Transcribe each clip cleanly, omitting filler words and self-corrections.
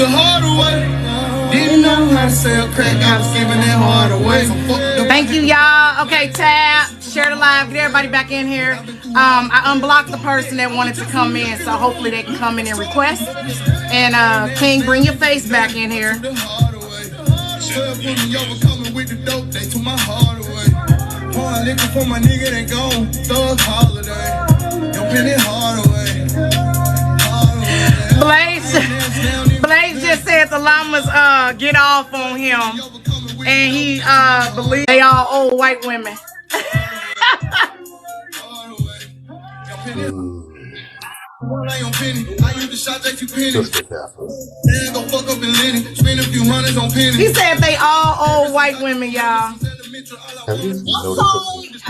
the hard way. Didn't know how to sell crack, I was giving it hard away. Thank you, y'all. Okay, tab, share the live, get everybody back in here. I unblocked the person that wanted to come in, so hopefully they can come in and request. And King, bring your face back in here. Looking for my nigga that gone thug holiday. Your penny hard away. Blaze just said the llamas get off on him, and he believes they all old white women. He said they all old white women, y'all.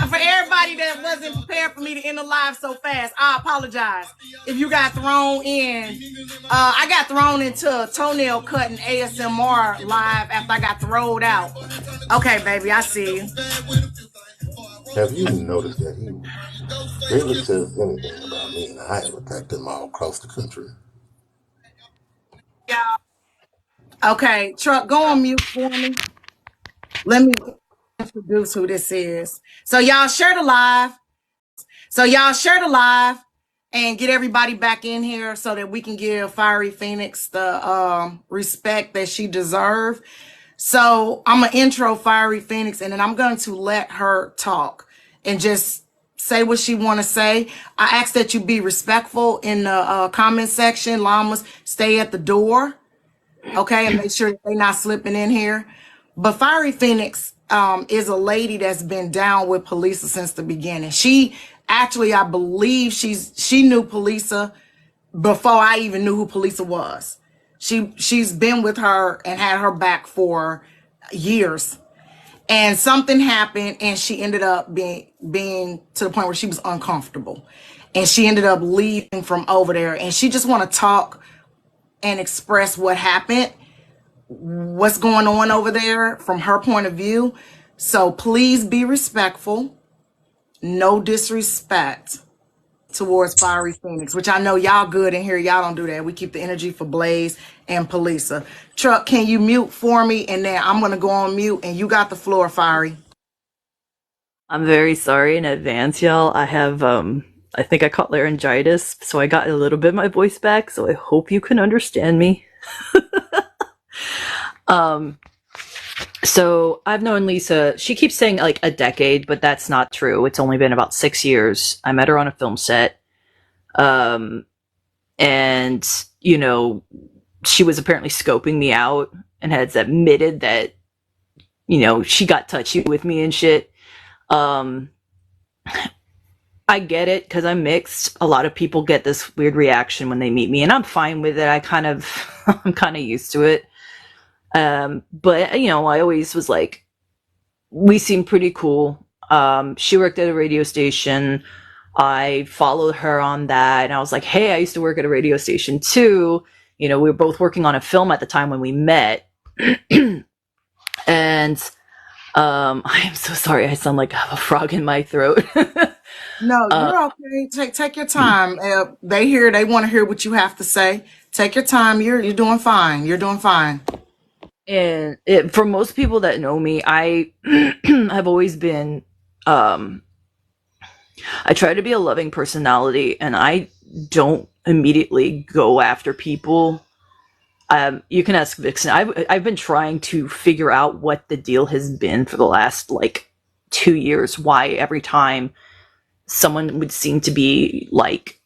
For everybody that wasn't prepared for me to end the live so fast, I apologize. If you got thrown in, I got thrown into a toenail cutting ASMR live after I got thrown out. Okay, baby, I see you. Have you noticed that he rarely says anything about me, and I have attacked him all across the country? Yeah. Okay, Truck, go on mute for me. Let me introduce who this is. So y'all share the live. And get everybody back in here so that we can give Fiery Phoenix the respect that she deserves. So I'm going to intro Fiery Phoenix, and then I'm going to let her talk and just say what she want to say. I ask that you be respectful in the comment section. Llamas, stay at the door, okay, and make sure that they're not slipping in here. But Fiery Phoenix is a lady that's been down with Polisa since the beginning. She actually, I believe she knew Polisa before I even knew who Polisa was. She's been with her and had her back for years. And something happened, and she ended up being to the point where she was uncomfortable. And she ended up leaving from over there. And she just want to talk and express what happened, what's going on over there from her point of view. So please be respectful. No disrespect towards Fiery Phoenix, which I know y'all good in here. Y'all don't do that. We keep the energy for Blaze and Polisa. Truck, can you mute for me? And then I'm going to go on mute, and you got the floor, Fiery. I'm very sorry in advance, y'all. I have, I think I caught laryngitis, so I got a little bit of my voice back, so I hope you can understand me. So I've known Lisa, she keeps saying like a decade, but that's not true. It's only been about 6 years. I met her on a film set. And, you know, she was apparently scoping me out and has admitted that, you know, she got touchy with me and shit. I get it because I'm mixed. A lot of people get this weird reaction when they meet me, and I'm fine with it. I'm kind of used to it. But you know, I always was like, we seem pretty cool. She worked at a radio station. I followed her on that, and I was like, hey, I used to work at a radio station too. You know, we were both working on a film at the time when we met. And I am so sorry, I sound like I have a frog in my throat. No, you're okay. Take your time. They want to hear what you have to say. Take your time. You're doing fine. You're doing fine. And for most people that know me, I have always been, I try to be a loving personality, and I don't immediately go after people. You can ask Vixen. I've been trying to figure out what the deal has been for the last like 2 years. Why every time someone would seem to be like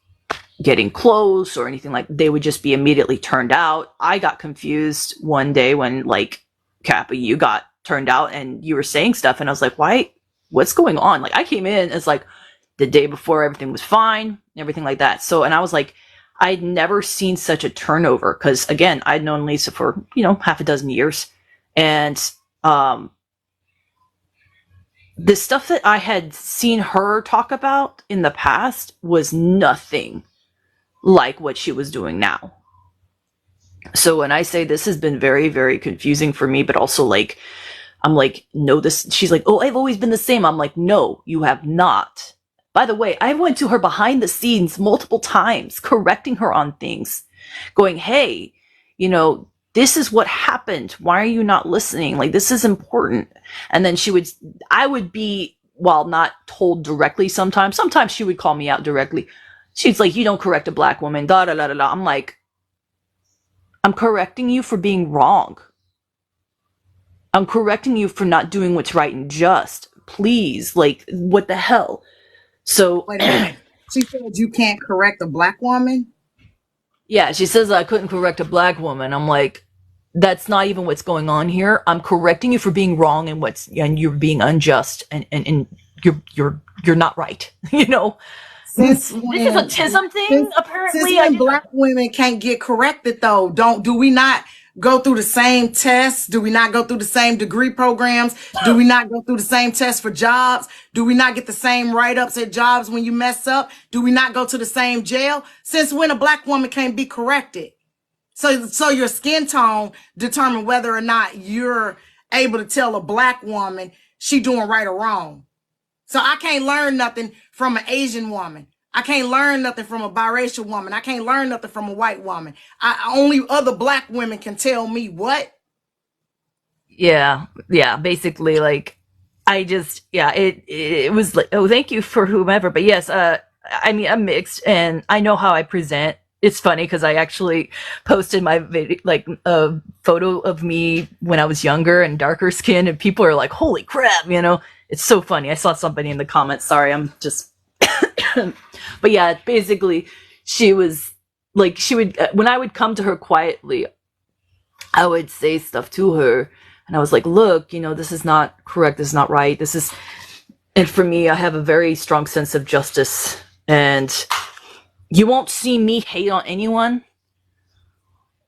getting close or anything, like they would just be immediately turned out. I got confused one day when like Kappa, you got turned out and you were saying stuff, and I was like, why? What's going on? Like I came in as like the day before everything was fine, everything like that. So, and I was like, I'd never seen such a turnover because again, I'd known Lisa for, you know, half a dozen years, and the stuff that I had seen her talk about in the past was nothing like what she was doing now. So when I say this has been very, very confusing for me, but also like, I'm like, no, this, she's like, oh, I've always been the same. I'm like, no, you have not. By the way, I went to her behind the scenes multiple times, correcting her on things, going, hey, you know, this is what happened. Why are you not listening? Like, this is important. And then I would be, while not told directly sometimes she would call me out directly. She's like, you don't correct a black woman, da da da da da. I'm like, I'm correcting you for being wrong. I'm correcting you for not doing what's right and just. Please, like, what the hell? So, Wait a minute. She said you can't correct a black woman? yeah, she says I couldn't correct a black woman. I'm like, that's not even what's going on here. I'm correcting you for being wrong and you're being unjust and you're not right. You know, Since this when, is a tism thing. Apparently, since when black women can't get corrected though? Do we not go through the same tests? Do we not go through the same degree programs? Do we not go through the same tests for jobs? Do we not get the same write-ups at jobs when you mess up? Do we not go to the same jail? Since when a black woman can't be corrected? So your skin tone determine whether or not you're able to tell a black woman she doing right or wrong. So I can't learn nothing from an Asian woman. I can't learn nothing from a biracial woman. I can't learn nothing from a white woman. Only other black women can tell me what. Yeah, basically, like, it was like, oh, thank you for whomever, but yes, I mean, I'm mixed, and I know how I present. It's funny because I actually posted my video, like a photo of me when I was younger and darker skin, and people are like, "Holy crap!" You know, it's so funny. I saw somebody in the comments. Sorry, I'm just. But yeah, basically, she was like, she would when I would come to her quietly, I would say stuff to her, and I was like, "Look, you know, this is not correct. This is not right. This is." And for me, I have a very strong sense of justice, and you won't see me hate on anyone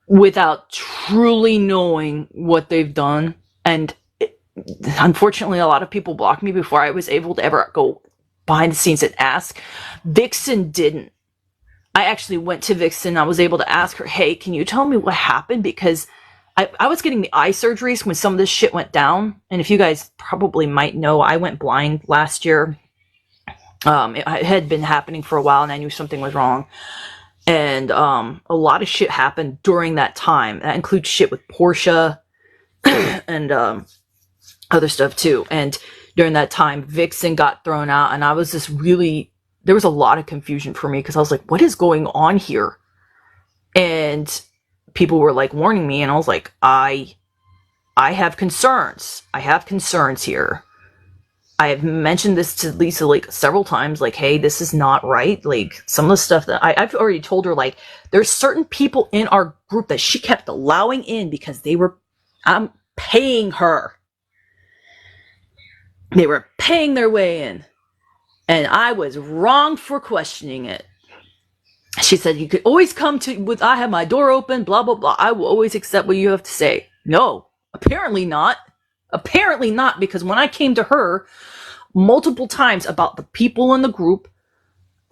without truly knowing what they've done. And unfortunately, a lot of people blocked me before I was able to ever go behind the scenes and ask. Vixen didn't. I actually went to Vixen. I was able to ask her, hey, can you tell me what happened? Because I was getting the eye surgeries when some of this shit went down. And if you guys probably might know, I went blind last year. It had been happening for a while, and I knew something was wrong. And a lot of shit happened during that time. That includes shit with Portia and other stuff too. And during that time, Vixen got thrown out, and I was just really, there was a lot of confusion for me because I was like, what is going on here? And people were like warning me, and I was like, I have concerns. I have concerns here. I have mentioned this to Lisa like several times, like, hey, this is not right. Like, some of the stuff that I've already told her, like, there's certain people in our group that she kept allowing in because I'm paying her. They were paying their way in. And I was wrong for questioning it. She said, you could always come to, I have my door open, blah, blah, blah. I will always accept what you have to say. No, apparently not. Apparently not, because when I came to her multiple times about the people in the group,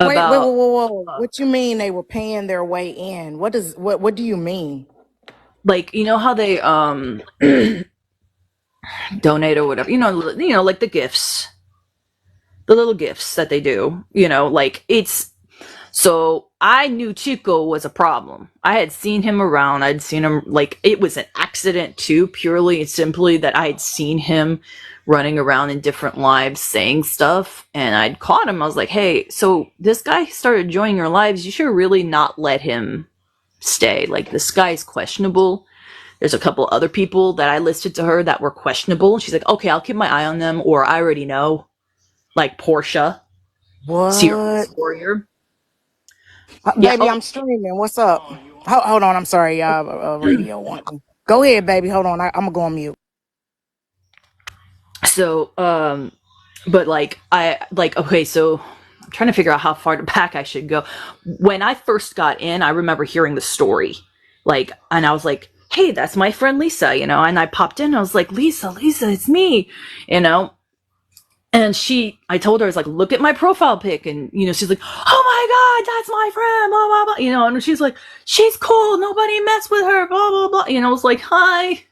Wait. What you mean they were paying their way in? What do you mean? Like, you know how they donate or whatever, you know, like the gifts, the little gifts that they do, you know, like it's. So I knew Chico was a problem. I had seen him around. I'd seen him, like, it was an accident too, purely and simply that I had seen him running around in different lives saying stuff, and I'd caught him. I was like, hey, so this guy started joining your lives. You should really not let him stay. Like, this guy's questionable. There's a couple other people that I listed to her that were questionable. And she's like, okay, I'll keep my eye on them, or I already know. Like Portia. What? Serious warrior. Baby, I'm streaming. What's up? Hold on. I'm sorry. Radio one. Go ahead, baby. Hold on. I'm gonna go on mute. So, but like, okay, so I'm trying to figure out how far back I should go. When I first got in, I remember hearing the story, like, and I was like, hey, that's my friend Lisa, you know, and I popped in, I was like, Lisa, it's me, you know. And I told her, I was like, look at my profile pic. And, you know, she's like, oh my God, that's my friend, blah, blah, blah. You know, and she's like, she's cool. Nobody mess with her, blah, blah, blah. You know, I was like, hi.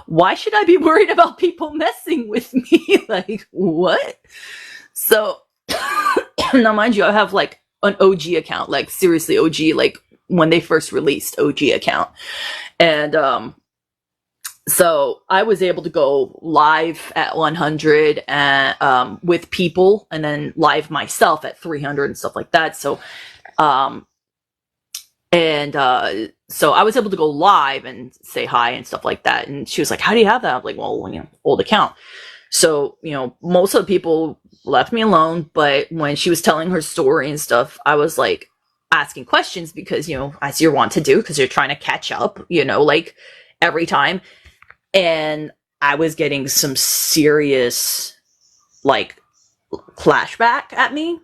Why should I be worried about people messing with me? Like, what? So, now mind you, I have like an OG account, like seriously OG, like when they first released OG account. And so I was able to go live at 100 and with people, and then live myself at 300 and stuff like that. So so I was able to go live and say hi and stuff like that. And she was like, how do you have that? I'm like, well, old account. So, most of the people left me alone, but when she was telling her story and stuff, I was like asking questions because, as you're wont to do, because you're trying to catch up, like every time. And I was getting some serious, like, flashback at me.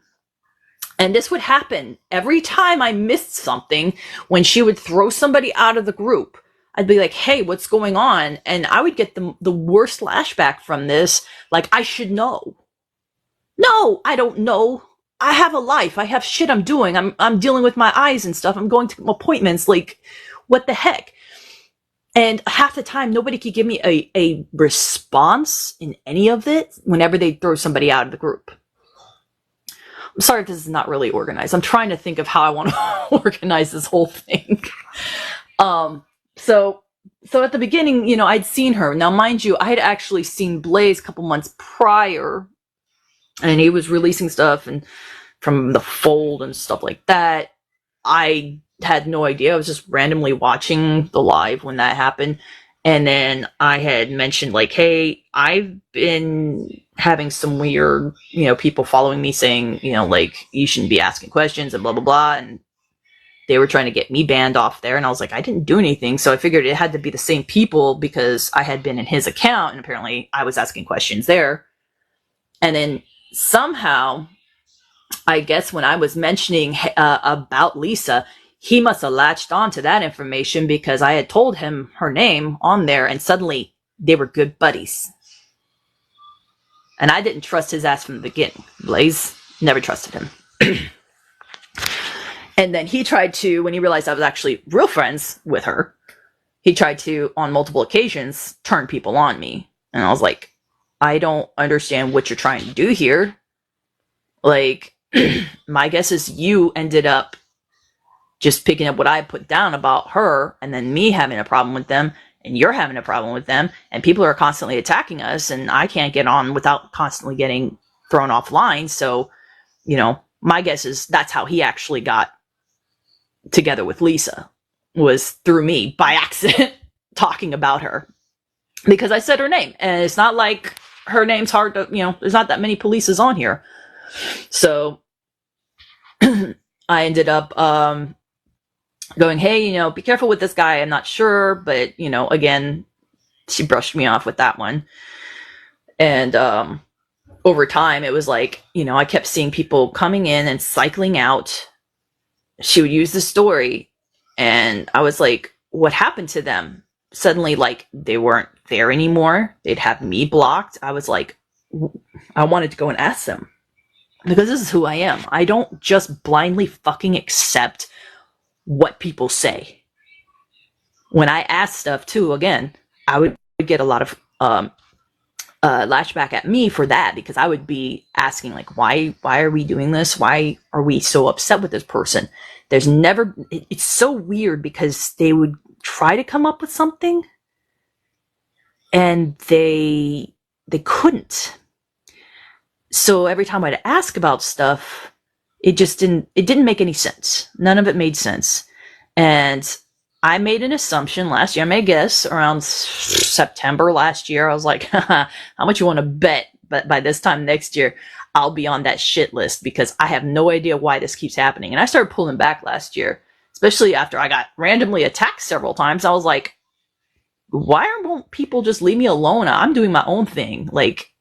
And this would happen every time I missed something. When she would throw somebody out of the group, I'd be like, hey, what's going on? And I would get the worst flashback from this. Like, I should know. No, I don't know. I have a life. I have shit I'm doing. I'm dealing with my eyes and stuff. I'm going to appointments. Like, what the heck? And half the time, nobody could give me a response in any of it whenever they throw somebody out of the group. I'm sorry if this is not really organized. I'm trying to think of how I want to organize this whole thing. So at the beginning, I'd seen her. Now, mind you, I had actually seen Blaze a couple months prior, and he was releasing stuff and from the fold and stuff like that. I had no idea. I was just randomly watching the live when that happened. And then I had mentioned, like, hey, I've been having some weird, people following me saying, like, you shouldn't be asking questions and blah, blah, blah. And they were trying to get me banned off there. And I was like, I didn't do anything. So I figured it had to be the same people because I had been in his account. And apparently I was asking questions there. And then somehow, I guess when I was mentioning about Lisa, he must have latched on to that information because I had told him her name on there, and suddenly they were good buddies. And I didn't trust his ass from the beginning. Blaze, never trusted him. And then he tried to, when he realized I was actually real friends with her, he tried to, on multiple occasions, turn people on me. And I was like, I don't understand what you're trying to do here. Like, my guess is you ended up just picking up what I put down about her, and then me having a problem with them, and you're having a problem with them, and people are constantly attacking us, and I can't get on without constantly getting thrown offline. So, my guess is that's how he actually got together with Lisa, was through me by accident talking about her. Because I said her name, and it's not like her name's hard to, there's not that many polices on here. So I ended up going, hey, be careful with this guy. I'm not sure, but, again, she brushed me off with that one. And over time, it was like, I kept seeing people coming in and cycling out. She would use the story, and I was like, what happened to them? Suddenly, like, they weren't there anymore. They'd have me blocked. I was like, I wanted to go and ask them, because this is who I am. I don't just blindly fucking accept what people say. When I ask stuff too, again, I would get a lot of lashback at me for that, because I would be asking, like, why are we doing this? Why are we so upset with this person? There's never, it's so weird, because they would try to come up with something and they couldn't. So every time I'd ask about stuff, it didn't make any sense. None of it made sense. And I made an assumption last year, I may guess around September last year. I was like, how much you want to bet? But by this time next year, I'll be on that shit list, because I have no idea why this keeps happening. And I started pulling back last year, especially after I got randomly attacked several times. I was like, why won't people just leave me alone? I'm doing my own thing. Like,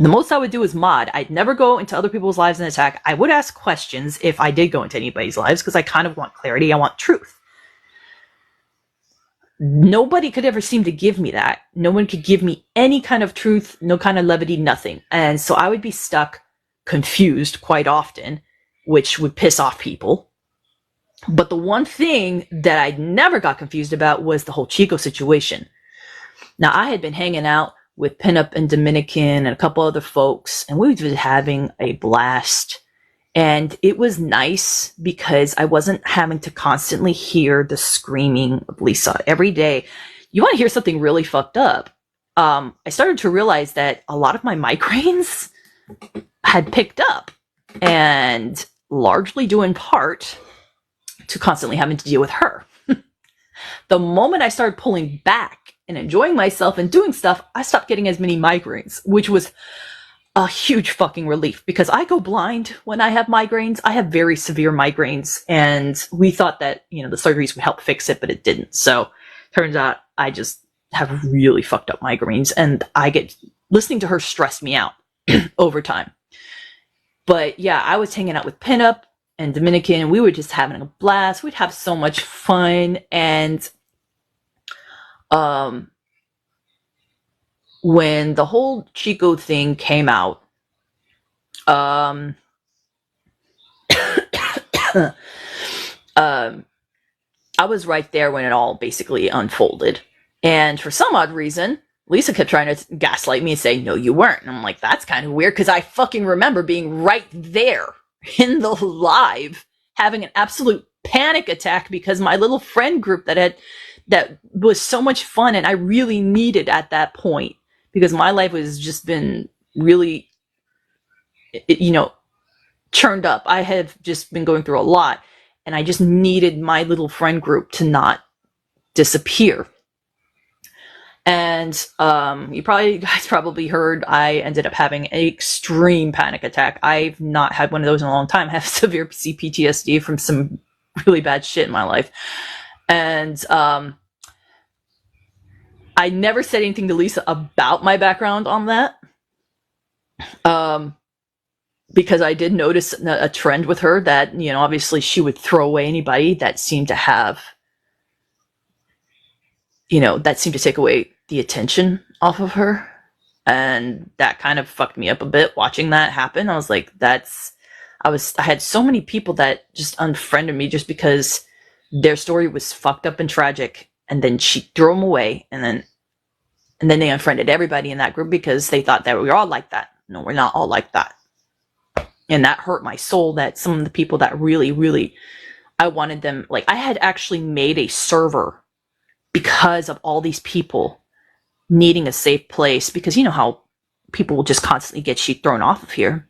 the most I would do is mod. I'd never go into other people's lives and attack. I would ask questions if I did go into anybody's lives, because I kind of want clarity. I want truth. Nobody could ever seem to give me that. No one could give me any kind of truth, no kind of levity, nothing. And so I would be stuck, confused quite often, which would piss off people. But the one thing that I never got confused about was the whole Chico situation. Now, I had been hanging out with Pinup and Dominican and a couple other folks, and we were having a blast. And it was nice because I wasn't having to constantly hear the screaming of Lisa every day. You want to hear something really fucked up? I started to realize that a lot of my migraines had picked up, and largely due in part to constantly having to deal with her. The moment I started pulling back and enjoying myself and doing stuff, I stopped getting as many migraines, which was a huge fucking relief because I go blind when I have migraines. I have very severe migraines, and we thought that, the surgeries would help fix it, but it didn't. So turns out I just have really fucked up migraines, and listening to her stressed me out over time. But yeah, I was hanging out with Pinup and Dominican, and we were just having a blast. We'd have so much fun. And when the whole Chico thing came out, I was right there when it all basically unfolded. And for some odd reason, Lisa kept trying to gaslight me and say, no, you weren't. And I'm like, that's kind of weird, because I fucking remember being right there in the live, having an absolute panic attack because my little friend group that was so much fun, and I really needed at that point, because my life was just been really, churned up. I have just been going through a lot, and I just needed my little friend group to not disappear. And you guys probably heard I ended up having an extreme panic attack. I've not had one of those in a long time. I have severe CPTSD from some really bad shit in my life. And I never said anything to Lisa about my background on that. Because I did notice a trend with her that, obviously she would throw away anybody that seemed to have, that seemed to take away the attention off of her. And that kind of fucked me up a bit watching that happen. I was like, I had so many people that just unfriended me just because their story was fucked up and tragic. And then she threw them away. And then they unfriended everybody in that group because they thought that we were all like that. No, we're not all like that. And that hurt my soul, that some of the people that really, really, I wanted them, like, I had actually made a server because of all these people needing a safe place, because you know how people will just constantly get shit thrown off of here.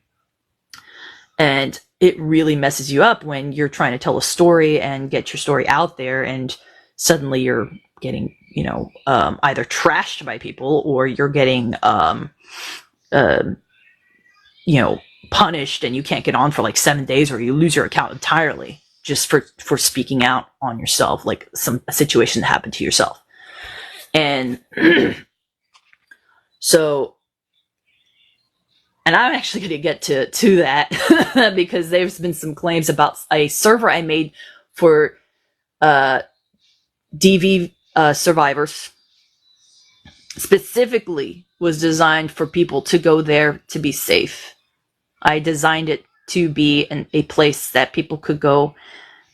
And it really messes you up when you're trying to tell a story and get your story out there, and suddenly you're getting, either trashed by people, or you're getting, punished, and you can't get on for like 7 days, or you lose your account entirely just for speaking out on yourself, like a situation that happened to yourself. And so, and I'm actually going to get to that because there's been some claims about a server I made for DV survivors, specifically was designed for people to go there to be safe. I designed it to be a place that people could go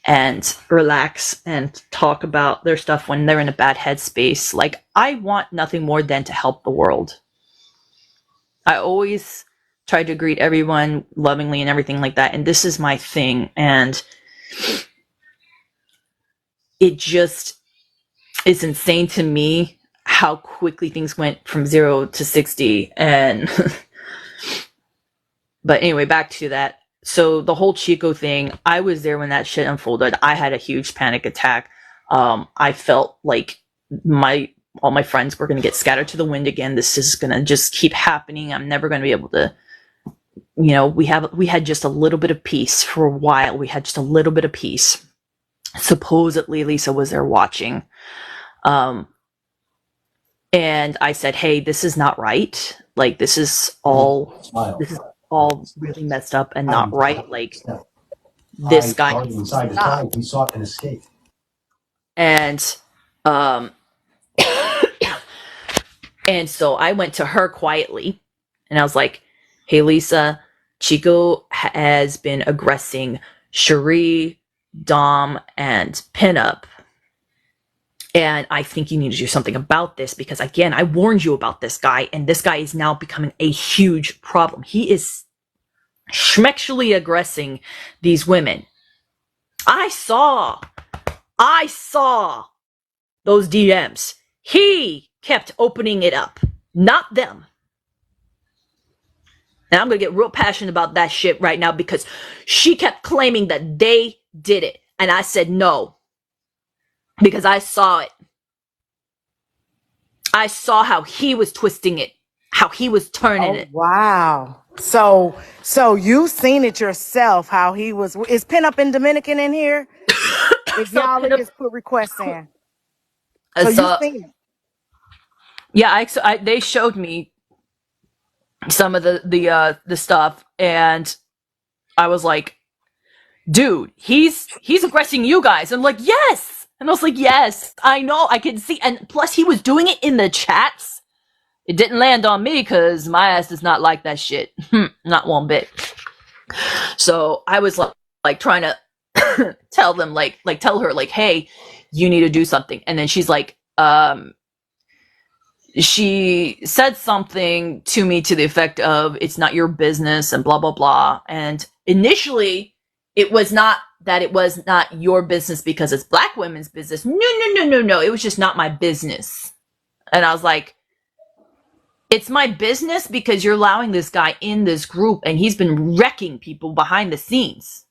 and relax and talk about their stuff when they're in a bad headspace. Like, I want nothing more than to help the world. I always try to greet everyone lovingly and everything like that, and this is my thing. And it just is insane to me how quickly things went from 0 to 60. And but anyway, back to that. So the whole Chico thing, I was there when that shit unfolded. I had a huge panic attack. I felt like all my friends were going to get scattered to the wind again. This is going to just keep happening. I'm never going to be able to, we had just a little bit of peace for a while. We had just a little bit of peace. Supposedly Lisa was there watching. And I said, hey, this is not right. Like, this is all really messed up and not right. Like, this guy inside the tide, he sought an escape. And and so I went to her quietly, and I was like, hey, Lisa, Chico has been aggressing Cherie, Dom, and Pinup. And I think you need to do something about this, because, again, I warned you about this guy, and this guy is now becoming a huge problem. He is sexually aggressing these women. I saw those DMs. He kept opening it up, not them. And I'm gonna get real passionate about that shit right now because she kept claiming that they did it. And I said no. Because I saw it. I saw how he was twisting it, how he was turning it. Wow. So you've seen it yourself, how he was. Is Pinup and Dominican in here? If y'all would just put requests in. So you seen it. Yeah, they showed me some of the stuff, and I was like, dude, he's aggressing you guys. I'm like, yes. And I was like, yes, I know, I can see. And plus he was doing it in the chats. It didn't land on me because my ass does not like that shit. Not one bit. So I was like trying to tell them, tell her, like, hey, you need to do something. And then she's like, she said something to me to the effect of, it's not your business and blah, blah, blah. And initially, it was not that it was not your business because it's black women's business. No. It was just not my business. And I was like, it's my business because you're allowing this guy in this group and he's been wrecking people behind the scenes.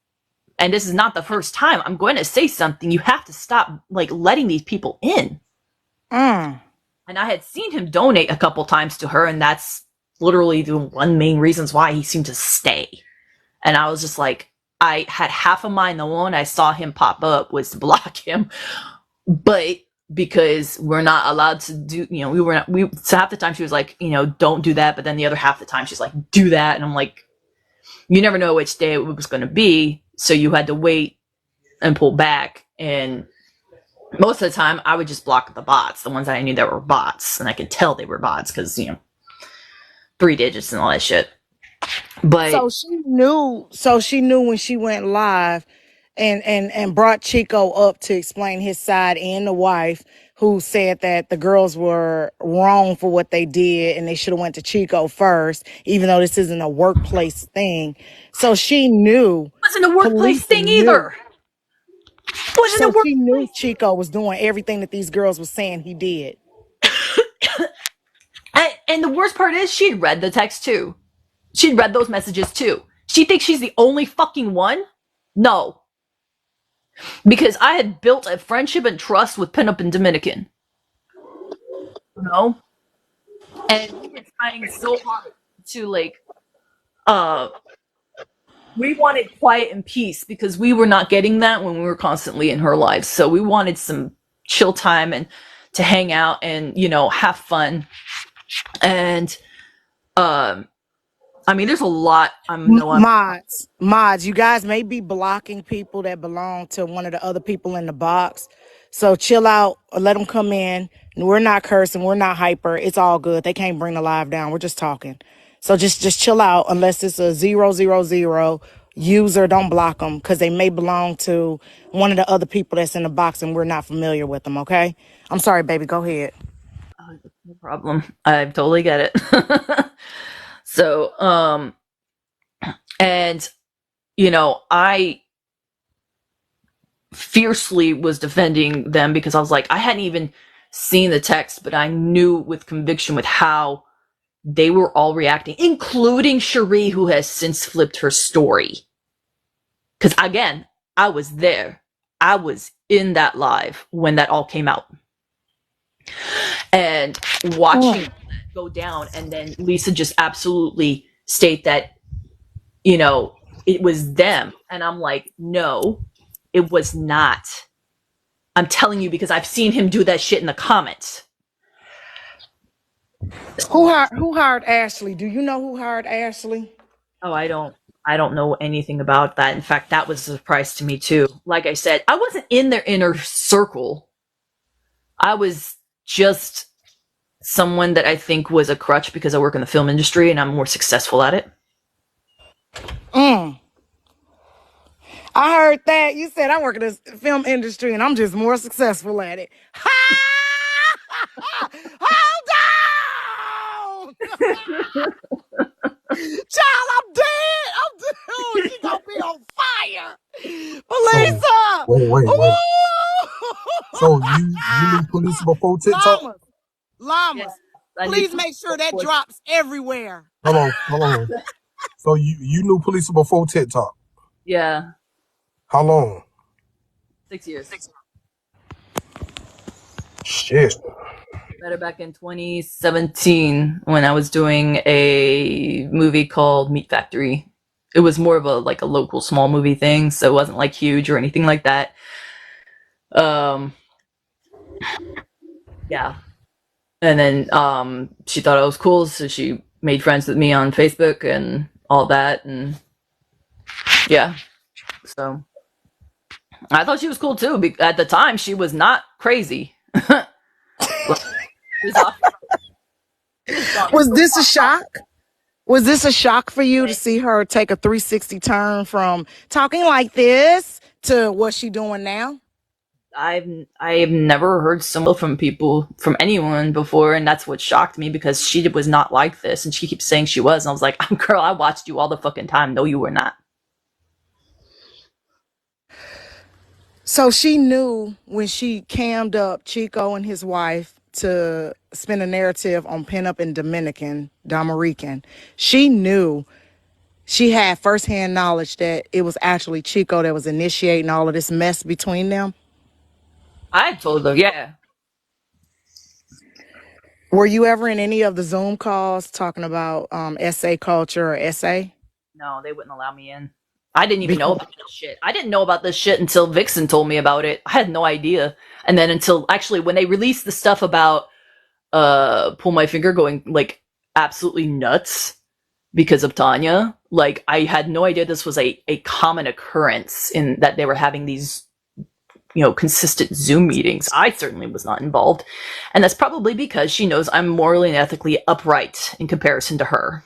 And this is not the first time. I'm going to say something. You have to stop letting these people in. And I had seen him donate a couple times to her, and that's literally the one main reasons why he seemed to stay. And I was just like, I had half a mind. The one I saw him pop up was to block him, but because we're not allowed to do, so half the time she was like, don't do that. But then the other half the time she's like, do that. And I'm like, you never know which day it was going to be. So you had to wait and pull back. And most of the time I would just block the bots, the ones that I knew that were bots. And I could tell they were bots because, 3 digits and all that shit. But so she knew when she went live and brought Chico up to explain his side, and the wife who said that the girls were wrong for what they did and they should have went to Chico first, even though this isn't a workplace thing. So she knew. It wasn't a workplace thing either. So she knew Chico was doing everything that these girls were saying he did. And the worst part is she'd read the text too. She'd read those messages too. She thinks she's the only fucking one? No. Because I had built a friendship and trust with Pinup and Dominican. And we were trying so hard to we wanted quiet and peace because we were not getting that when we were constantly in her lives. So we wanted some chill time and to hang out and, have fun. And there's a lot. Mods, you guys may be blocking people that belong to one of the other people in the box. So chill out, let them come in. We're not cursing, we're not hyper. It's all good. They can't bring the live down. We're just talking. So just chill out unless it's a 000 user. Don't block them because they may belong to one of the other people that's in the box and we're not familiar with them, okay? I'm sorry, baby. Go ahead. No problem. I totally get it. So, and, I fiercely was defending them because I was like, I hadn't even seen the text, but I knew with conviction with how they were all reacting, including Cherie, who has since flipped her story. Because again, I was there. I was in that live when that all came out. And watching that go down, and then Lisa just absolutely state that, it was them. And I'm like, no, it was not. I'm telling you because I've seen him do that shit in the comments. Who hired Ashley? Do you know who hired Ashley? Oh, I don't know anything about that. In fact, that was a surprise to me too. Like I said, I wasn't in their inner circle. I was just someone that I think was a crutch because I work in the film industry and I'm more successful at it. I heard that. You said I work in the film industry and I'm just more successful at it. Hold on! Child, I'm dead! So you knew police before TikTok? Llamas. I knew Please make sure that drops everywhere. Hold on. So you knew police before TikTok? Yeah, How long? 6 years. Shit. Met her back in 2017 when I was doing a movie called Meat Factory. It was more of a local small movie thing, so it wasn't like huge or anything like that. Yeah. And then she thought I was cool, so she made friends with me on Facebook and all that, and yeah. So I thought she was cool too. At the time, she was not crazy. Was this a shock? Was this a shock for you to see her take a 360 turn from talking like this to what she doing now? I've never heard so from people, from anyone before, and that's what shocked me because she was not like this, and she keeps saying she was, and I was like, girl, I watched you all the fucking time. No, you were not. So she knew when she cammed up Chico and his wife to spin a narrative on Pinup and Dominican. She knew, she had firsthand knowledge that it was actually Chico that was initiating all of this mess between them. I told her, yeah. Were you ever in any of the Zoom calls talking about SA culture or SA? No, they wouldn't allow me in. I didn't even know about this shit. I didn't know about this shit until Vixen told me about it. I had no idea. And then until actually when they released the stuff about Pull My Finger going absolutely nuts because of Tanya, I had no idea this was a common occurrence in that they were having these consistent Zoom meetings. I certainly was not involved. And that's probably because she knows I'm morally and ethically upright in comparison to her.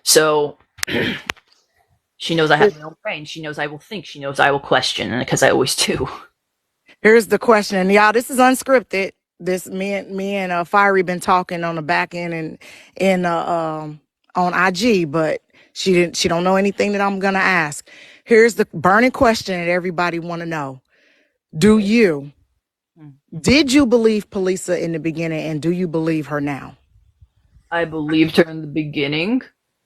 So she knows I have my own brain. She knows I will think. She knows I will question, because I always do. Here's the question, and y'all, this is unscripted. This me and Fiery been talking on the back end and on IG, but she don't know anything that I'm gonna ask. Here's the burning question that everybody want to know: did you believe Polisa in the beginning, and do you believe her now? I believed her in the beginning.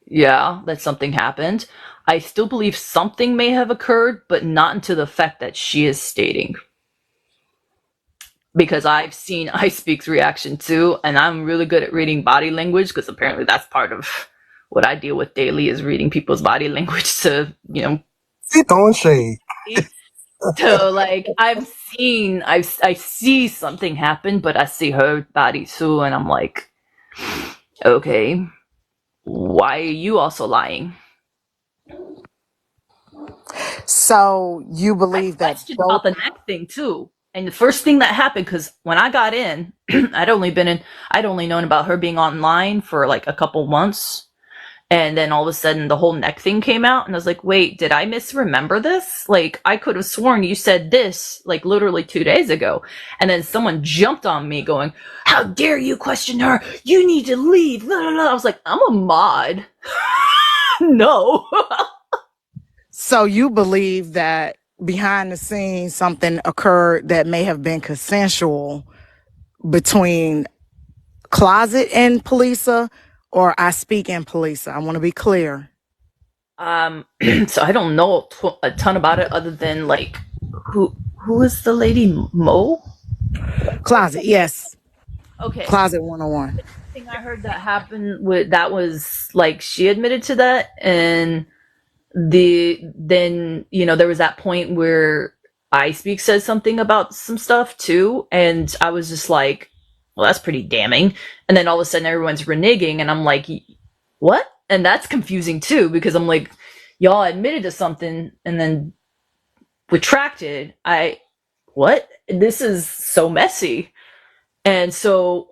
Yeah, that something happened. I still believe something may have occurred, but not into the fact that she is stating. Because I've seen Ice Speak's reaction too, and I'm really good at reading body language, because apparently that's part of what I deal with daily, is reading people's body language to, She throwing shade. So I see something happen, but I see her body too, and I'm like, okay, why are you also lying? So you believe that about the neck thing too. And the first thing that happened, because when I got in, I'd only known about her being online for a couple months. And then all of a sudden the whole neck thing came out, and I was like, wait, did I misremember this? I could have sworn you said this literally 2 days ago. And then someone jumped on me going, how dare you question her? You need to leave. Blah, blah, blah. I was like, I'm a mod. No. So you believe that behind the scenes something occurred that may have been consensual between Closet and Polisa, or I Speak and Polisa? I want to be clear. So I don't know a ton about it other than who is the lady? Mo? Closet, yes. Okay. Closet 101. The thing I heard that happened with that was she admitted to that, and then there was that point where I Speak said something about some stuff too, and I was just like, well, that's pretty damning. And then all of a sudden everyone's reneging, and I'm like, what? And that's confusing too, because I'm like, y'all admitted to something and then retracted. What? This is so messy. And so,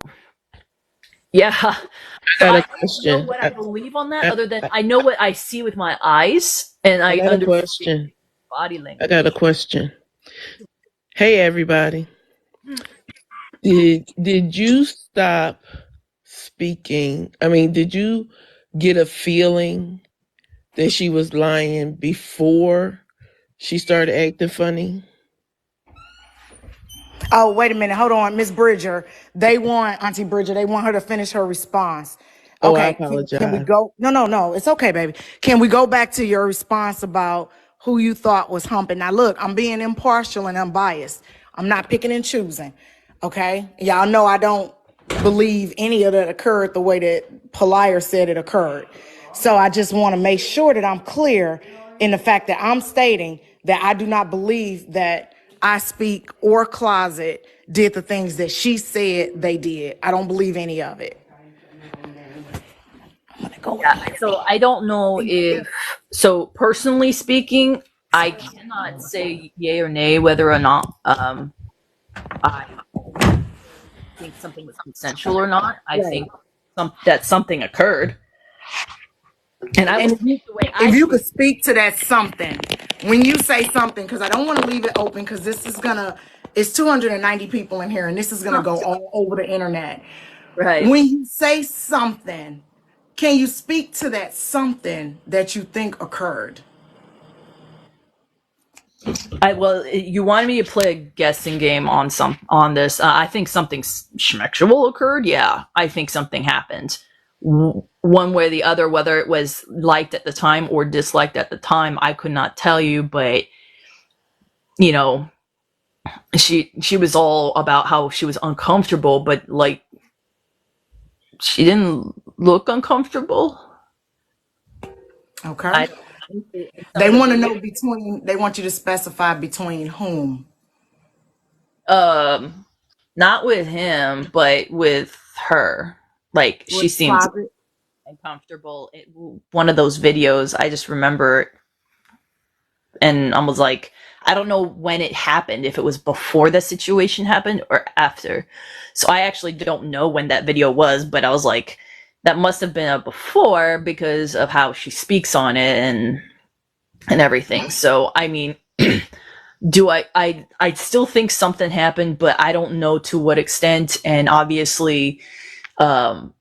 yeah. I got a question. I don't know what I believe on that, other than I know what I see with my eyes, and I got a understand question. Body language. I got a question. Hey, everybody. Did you stop speaking? I mean, did you get a feeling that she was lying before she started acting funny? Oh, wait a minute. Hold on. Miss Bridger. Auntie Bridger, they want her to finish her response. Oh, I Okay. Can we apologize. go? No, no, no. It's okay, baby. Can we go back to your response about who you thought was humping? Now, look, I'm being impartial and unbiased. I'm not picking and choosing. Okay. Y'all know I don't believe any of that occurred the way that Polier said it occurred. So I just want to make sure that I'm clear in the fact that I'm stating that I do not believe that I Speak or Closet did the things that she said they did. I don't believe any of it. I'm gonna go in Yeah, here. so I don't know if, so personally speaking, I cannot say yay or nay whether or not I think something was consensual or not. I Right. think that something occurred, and I will And speak the way I if you speak. could speak to that something, when you say something, because I don't want to leave it open, because it's 290 people in here, and this is gonna go all over the internet. Right. When you say something, can you speak to that something that you think occurred? Well, you wanted me to play a guessing game on this. I think something schmexual occurred. Yeah, I think something happened. One way or the other, whether it was liked at the time or disliked at the time, I could not tell you. But you know, she was all about how she was uncomfortable, but like she didn't look uncomfortable. Okay. I in some of the videos. They want you to specify between whom. Um, not with him, but with her. Like she With seemed closet. uncomfortable. One of those videos, I just remember, and I was like, I don't know when it happened, if it was before the situation happened or after. So I actually don't know when that video was, but I was like, that must have been a before because of how she speaks on it and everything. So I mean, do I still think something happened, but I don't know to what extent. And obviously, um,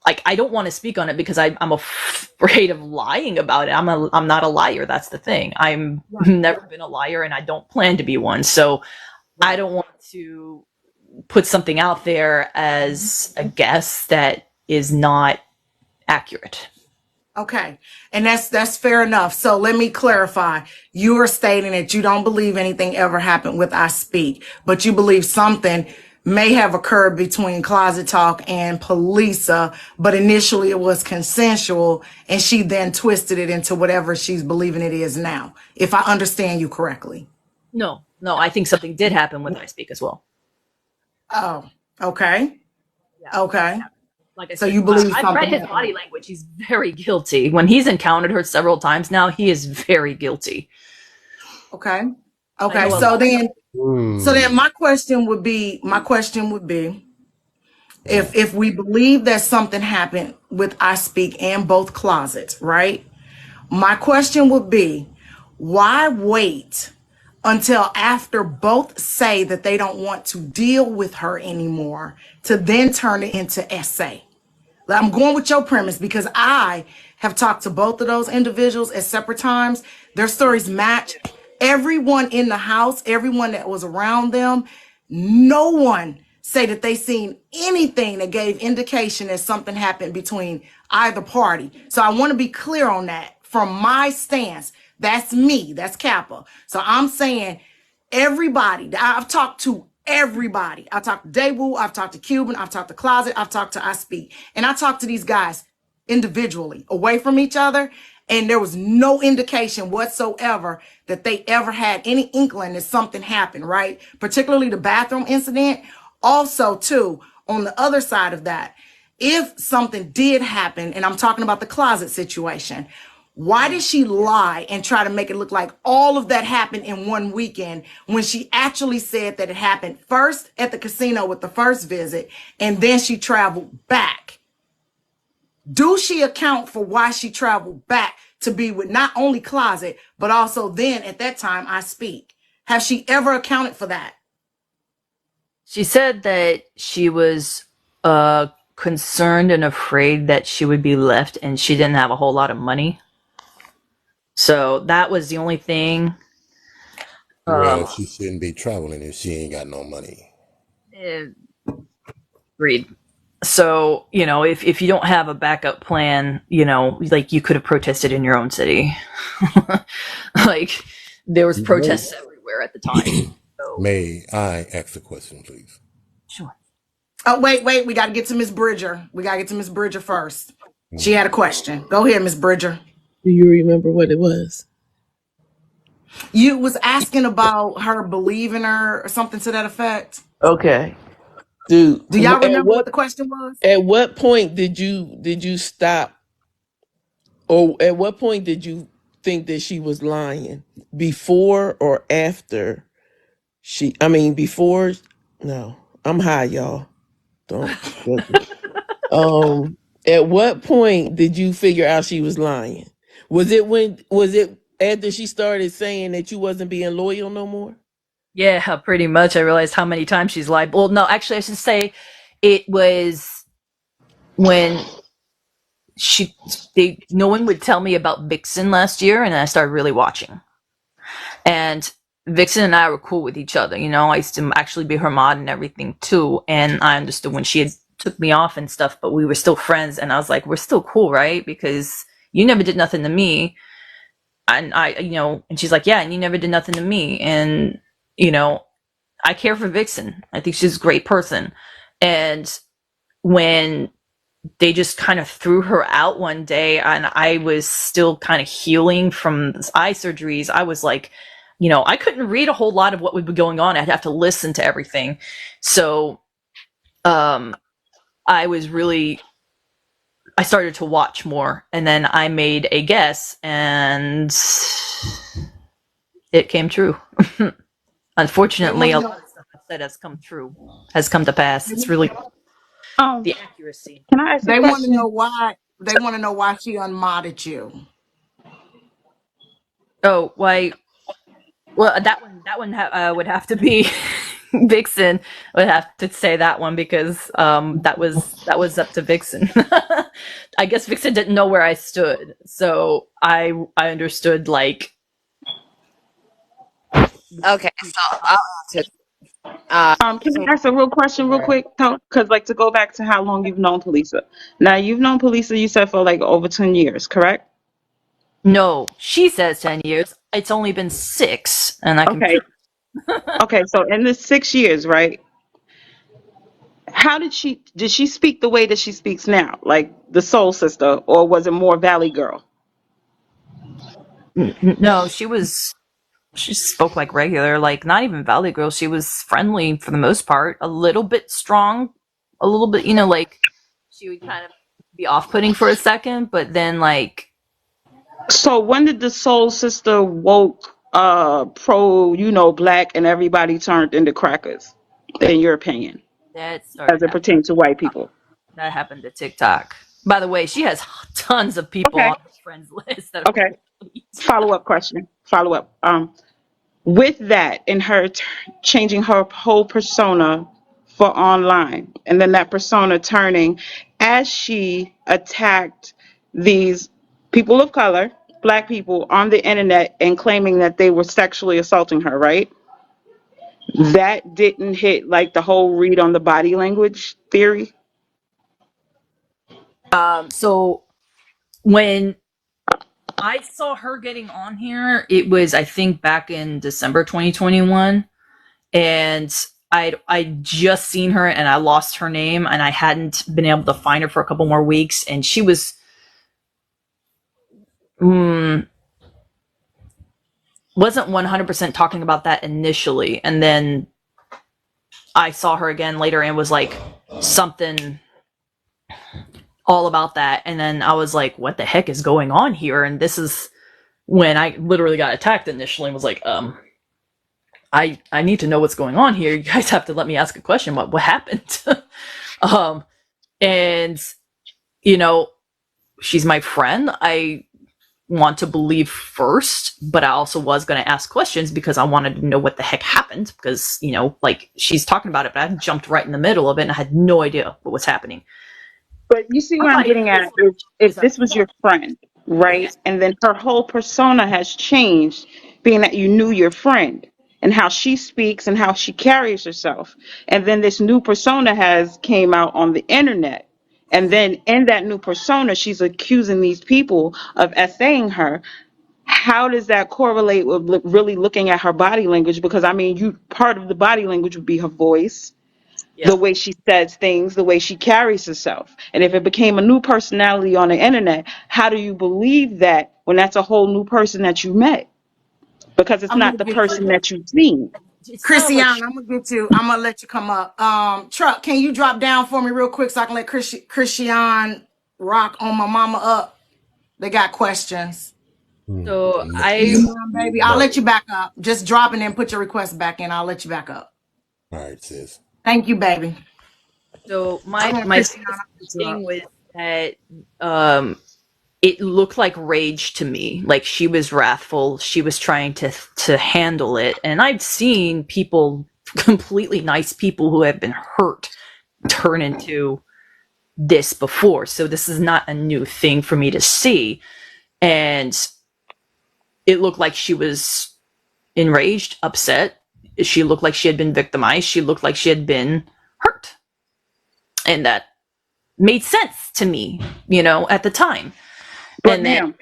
like I don't want to speak on it because I'm afraid of lying about it. I'm not a liar. That's the thing. I'm never been a liar, and I don't plan to be one. So I don't want to put something out there as a guess that is not accurate. Okay. And that's fair enough. So let me clarify. You are stating that you don't believe anything ever happened with I Speak, but you believe something may have occurred between Closet Talk and Polisa, but initially it was consensual and she then twisted it into whatever she's believing it is now, if I understand you correctly. No, I think something did happen with I Speak as well. Oh, okay. Yeah. Okay. Like I So said, you believe I've read something his happened. body language. He's very guilty. When he's encountered her several times now, he is very guilty. Okay. I Okay. know a lot. So then my question would be, if we believe that something happened with I Speak and both closets, right? My question would be, why wait until after both say that they don't want to deal with her anymore to then turn it into essay? I'm going with your premise because I have talked to both of those individuals at separate times. Their stories match. Everyone in the house, everyone that was around them, no one say that they seen anything that gave indication that something happened between either party. So I want to be clear on that from my stance. That's me. That's Kappa. So I'm saying everybody, I've talked to everybody. I've talked to Daewoo, I've talked to Cuban, I've talked to Closet, I've talked to I Speak. And I talked to these guys individually, away from each other. And there was no indication whatsoever that they ever had any inkling that something happened, right? Particularly the bathroom incident. Also, too, on the other side of that, if something did happen, and I'm talking about the closet situation, why did she lie and try to make it look like all of that happened in one weekend when she actually said that it happened first at the casino with the first visit and then she traveled back? Do she account for why she traveled back to be with not only Closet, but also then at that time I Speak? Have she ever accounted for that? She said that she was concerned and afraid that she would be left and she didn't have a whole lot of money. So that was the only thing. Well, Um, she shouldn't be traveling if she ain't got no money. eh, Agreed. So, if you don't have a backup plan, like you could have protested in your own city. Like there was May, protests everywhere at the time. So, may I ask a question, please? sure. Oh, wait. We got to get to Miss Bridger. We got to get to Miss Bridger first. She Mm. had a question. Go ahead, Miss Bridger. Do you remember what it was? You was asking about her believing her or something to that effect. Okay. Do Do y'all at remember what what the question was? at what point did you stop, or at what point did you think that she was lying? Before or after before? No, I'm high, y'all. Don't judge me. At what point did you figure out she was lying? Was it after she started saying that you wasn't being loyal no more? Yeah, pretty much. I realized how many times she's lied. Well, no, actually, I should say it was when no one would tell me about Vixen last year, and I started really watching. And Vixen and I were cool with each other. I used to actually be her mod and everything too. And I understood when she had took me off and stuff, but we were still friends. And I was like, we're still cool, right? Because you never did nothing to me. And and she's like, yeah, and you never did nothing to me. And, I care for Vixen. I think she's a great person. And when they just kind of threw her out one day and I was still kind of healing from this eye surgeries, I was like, I couldn't read a whole lot of what would be going on. I'd have to listen to everything. So I started to watch more, and then I made a guess and it came true. They want Unfortunately, to a know. lot of stuff I said has come to pass. It's really Um, the accuracy. can I ask a They want to know question? why. They want to know why she unmodded you. Oh, why? Well, that one would have to be Vixen. Would have to say that one because that was up to Vixen. I guess Vixen didn't know where I stood, so I understood like Okay, so I'll answer. Can So I ask a real question real quick? Because like to go back to how long you've known Polisa. Now you've known Polisa, you said for like over 10 years, correct? no. She says 10 years. It's only been 6, and I can Okay. prove. Okay. So in the 6 years, right? How did she speak the way that she speaks now, like the Soul Sister, or was it more Valley Girl? No, she spoke like regular, like not even Valley Girl. She was friendly for the most part, a little bit strong, a little bit, like she would kind of be off-putting for a second, but then like So when did the Soul Sister woke pro, black and everybody turned into crackers, in your opinion, that as started it happening. pertains to white people? That happened to TikTok. By the way, she has tons of people Okay. on her friends list that are Okay. complete. Follow up question. Follow up. With that, in her changing her whole persona for online, and then that persona turning as she attacked these people of color, black people on the internet, and claiming that they were sexually assaulting her, right? That didn't hit like the whole read on the body language theory. So when I saw her getting on here, it was I think back in December 2021, and I just seen her and I lost her name and I hadn't been able to find her for a couple more weeks, and she was mm, wasn't 100% talking about that initially, and then I saw her again later and was like something all about that, and then I was like, what the heck is going on here? And this is when I literally got attacked initially and was like, I need to know what's going on here. You guys have to let me ask a question. What happened? um, and you know, she's my friend. I want to believe first, but I also was going to ask questions because I wanted to know what the heck happened. Because like she's talking about it, but I jumped right in the middle of it and I had no idea what was happening. But you see I'm what I'm not getting here at for is if is this was your friend, yeah. right? And then her whole persona has changed, being that you knew your friend. and how she speaks and how she carries herself. And then this new persona has came out on the internet. And then in that new persona, she's accusing these people of essaying her. How does that correlate with really looking at her body language? Because I mean, you part of the body language would be her voice, Yeah. the way she says things, the way she carries herself. And if it became a new personality on the internet, how do you believe that when that's a whole new person that you met? Because it's I'm not gonna the get person you. that you've seen. It sounded Christian, like I'm gonna get you. I'm gonna let you come up. Truck, can you drop down for me real quick so I can let Christian rock on my mama up? They got questions. so You I mind, baby? I'll let you back up. Just drop it and put your request back in. I'll let you back up. All right, sis. Thank you, baby. so Come my on, my Christian. biggest I'll put you thing up. was that it looked like rage to me. Like she was wrathful. She was trying to handle it. And I've seen people, completely nice people who have been hurt, turn into this before. So this is not a new thing for me to see. And it looked like she was enraged, upset. She looked like she had been victimized. She looked like she had been hurt. And that made sense to me, at the time. But And then ma'am,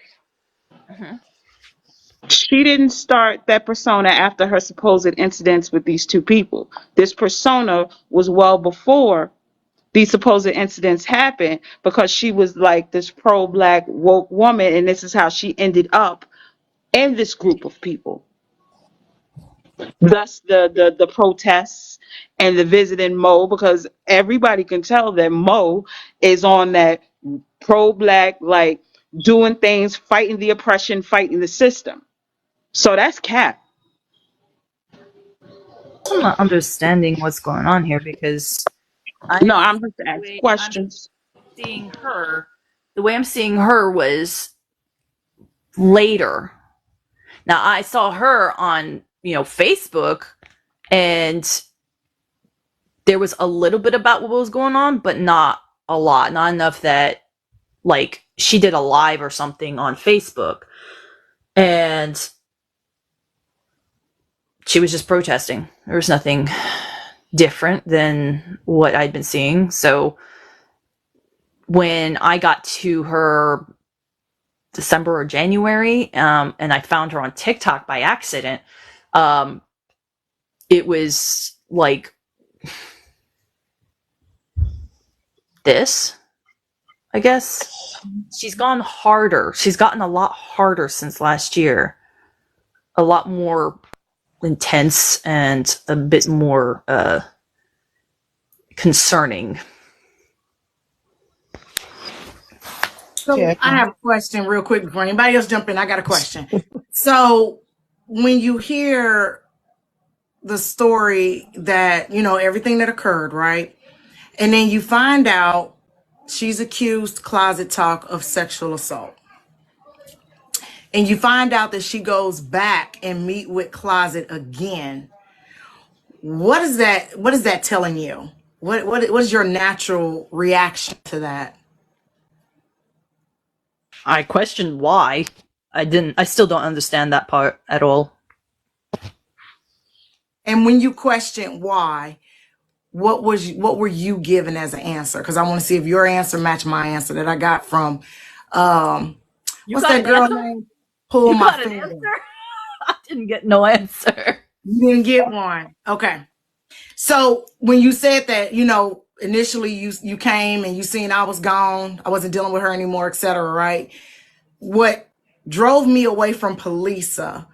she didn't start that persona after her supposed incidents with these two people. This persona was well before these supposed incidents happened, because she was like this pro-black woke woman, and this is how she ended up in this group of people. Thus the protests and the visiting Mo, because everybody can tell that Mo is on that pro-black, like doing things, fighting the oppression, fighting the system. So that's cap. I'm not understanding what's going on here because No, I'm I'm just the asking way I'm questions. seeing her, the way I'm seeing her was later. Now I saw her on, Facebook, and there was a little bit about what was going on, but not a lot, not enough that like she did a live or something on Facebook, and she was just protesting. There was nothing different than what I'd been seeing. So when I got to her December or January, and I found her on TikTok by accident, it was like this, I guess. She's gone harder. She's gotten a lot harder since last year. A lot more intense and a bit more concerning. So I Jackie. have a question real quick before anybody else jump in. I got a question. So when you hear the story that, everything that occurred, right? And then you find out she's accused Closet Talk of sexual assault. And you find out that she goes back and meet with Closet again. What is that telling you? What is your natural reaction to that? I questioned why. I still don't understand that part at all. And when you question why, what were you given as an answer? Because I want to see if your answer matched my answer that I got from You what's got that an girl answer? name? Pull You my got an finger. answer? I didn't get no answer. You didn't get one. Okay. So when you said that, initially you came and you seen I was gone, I wasn't dealing with her anymore, etc. Right? What drove me away from Polisa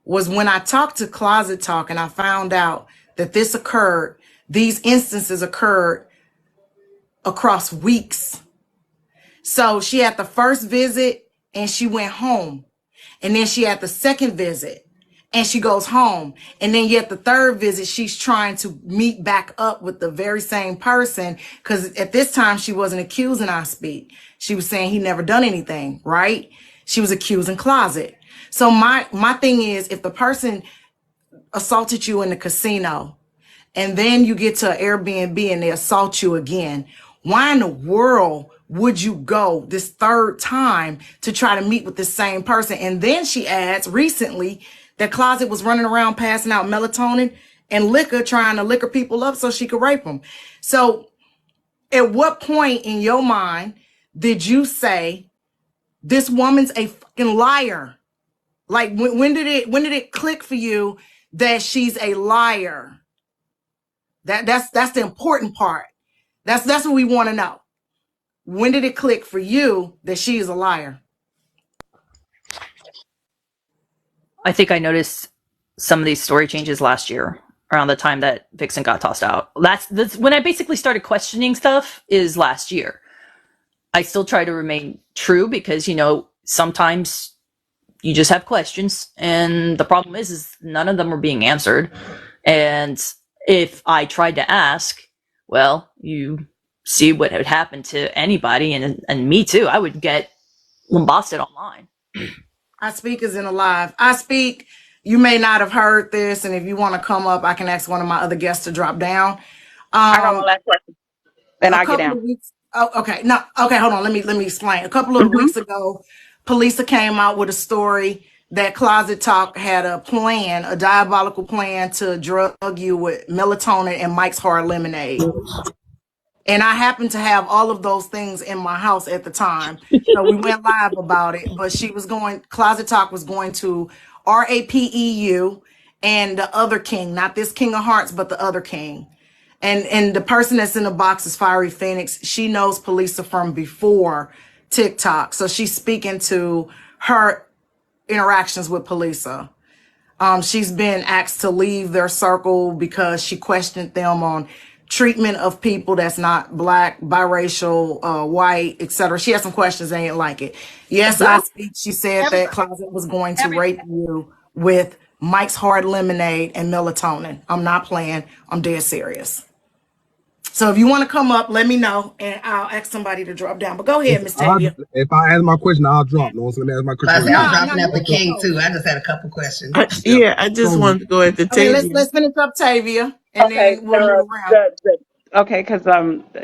was when I talked to Closet Talk and I found out that these instances occurred across weeks. So she had the first visit and she went home. And then she had the second visit and she goes home. And then yet the third visit, she's trying to meet back up with the very same person. Because at this time, she wasn't accusing I Speak. She was saying he never done anything, right? She was accusing Closet. So my thing is, if the person assaulted you in the casino and then you get to an Airbnb and they assault you again, why in the world would you go this third time to try to meet with the same person? And then she adds, recently, That Closet was running around passing out melatonin and liquor, trying to liquor people up so she could rape them. So at what point in your mind did you say this woman's a fucking liar? Like when did it click for you that she's a liar? That's the important part. That's what we want to know. When did it click for you that she is a liar? I think I noticed some of these story changes last year around the time that Vixen got tossed out. That's when I basically started questioning stuff, is last year. I still try to remain true because, sometimes you just have questions, and the problem is none of them are being answered. And if I tried to ask, well, you see what would happen to anybody, and me too. I would get lambasted online. I speak as in alive. I speak. You may not have heard this, and if you want to come up, I can ask one of my other guests to drop down. I got one last question, then A I get couple down. of weeks. Oh, okay. No, okay. Hold on. Let me explain. A couple of Hmm. weeks ago, Polisa came out with a story that Closet Talk had a plan, a diabolical plan to drug you with melatonin and Mike's Hard Lemonade. And I happened to have all of those things in my house at the time. So we went live about it, but Closet Talk was going to RAPEU and the other king, not this King of Hearts, but the other king. And the person that's in the box is Fiery Phoenix. She knows Polisa from before TikTok. So she's speaking to her interactions with Polisa. She's been asked to leave their circle because she questioned them on treatment of people that's not black, biracial, white, etc. She had some questions. They didn't like it. Yes, I speak. She said that Closet was going to rape you with Mike's Hard Lemonade and melatonin. I'm not playing. I'm dead serious. So if you want to come up, let me know, and I'll ask somebody to drop down. But go ahead, Miss Tavia. If I ask my question, I'll drop. No one's gonna ask my But I question. say I'm No, dropping at the you can king go. too. I just had a couple questions. Yeah, I just So wanted to go at the Okay, Tavia. let's finish up Tavia, and Okay, then we'll move around. okay, because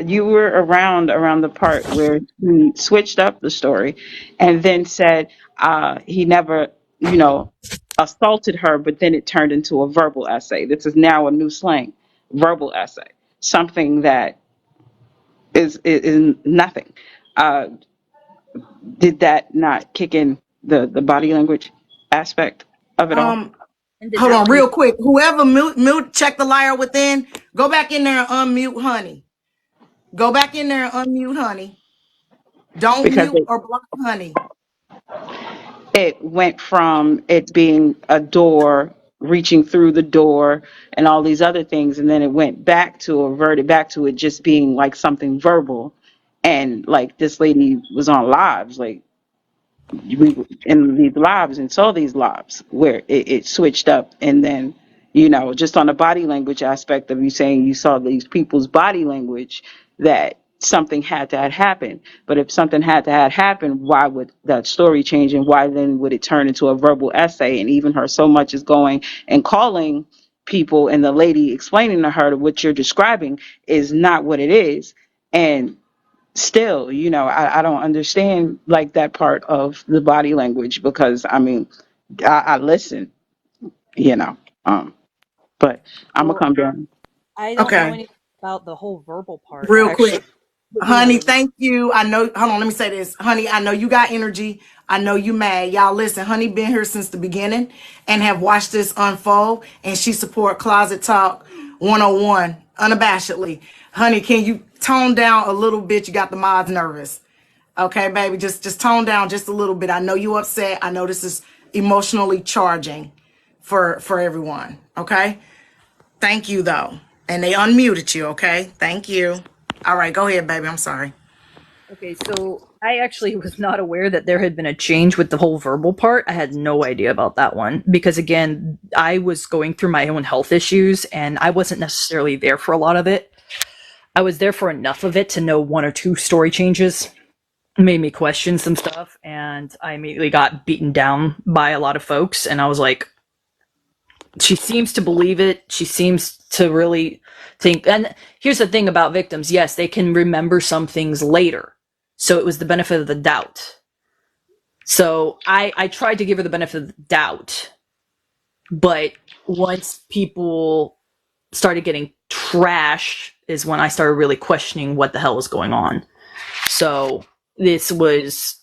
you were around the part where he switched up the story, and then said he never, assaulted her, but then it turned into a verbal essay. This is now a new slang, verbal essay, something that is nothing. Uh, did that not kick in the body language aspect of it all? Um, And did Hold that on, lead? real quick. Whoever mute, check the liar within. Go back in there and unmute Honey. Go back in there and unmute Honey. Don't Because mute or block Honey. it went from it being a door, reaching through the door, and all these other things, and then it went back to, or reverted back to it just being like something verbal. And like this lady was on lives, like we in these lives and saw these lives where it switched up, and then just on the body language aspect of you saying you saw these people's body language, that something had to have happened. But if something had to have happened, why would that story change, and why then would it turn into a verbal essay? And even her so much is going and calling people, and the lady explaining to her that what you're describing is not what it is. And still, I don't understand like that part of the body language, because I mean, I listen, you know, um, but I'm gonna Well, come down. I don't know Okay, anything about the whole verbal part. I real actually quick. put me on Honey, the thank you. I know, hold on, let me say this. Honey, I know you got energy. I know you mad. Y'all listen, Honey been here since the beginning and have watched this unfold, and she support Closet Talk 101 unabashedly. Honey, can you tone down a little bit? You got the mods nervous. Okay, baby, just tone down just a little bit. I know you upset. I know this is emotionally charging for everyone. Okay? Thank you though. And they unmuted you, okay? Thank you. All right, go ahead, baby. I'm sorry. Okay, so I actually was not aware that there had been a change with the whole verbal part. I had no idea about that one because, again, I was going through my own health issues and I wasn't necessarily there for a lot of it. I was there for enough of it to know one or two story changes. Made me question some stuff, and I immediately got beaten down by a lot of folks. And I was like, she seems to believe it. She seems to really think. And here's the thing about victims: yes, they can remember some things later. So it was the benefit of the doubt. So I tried to give her the benefit of the doubt But once people started getting trashed is when I started really questioning what the hell was going on. So this was,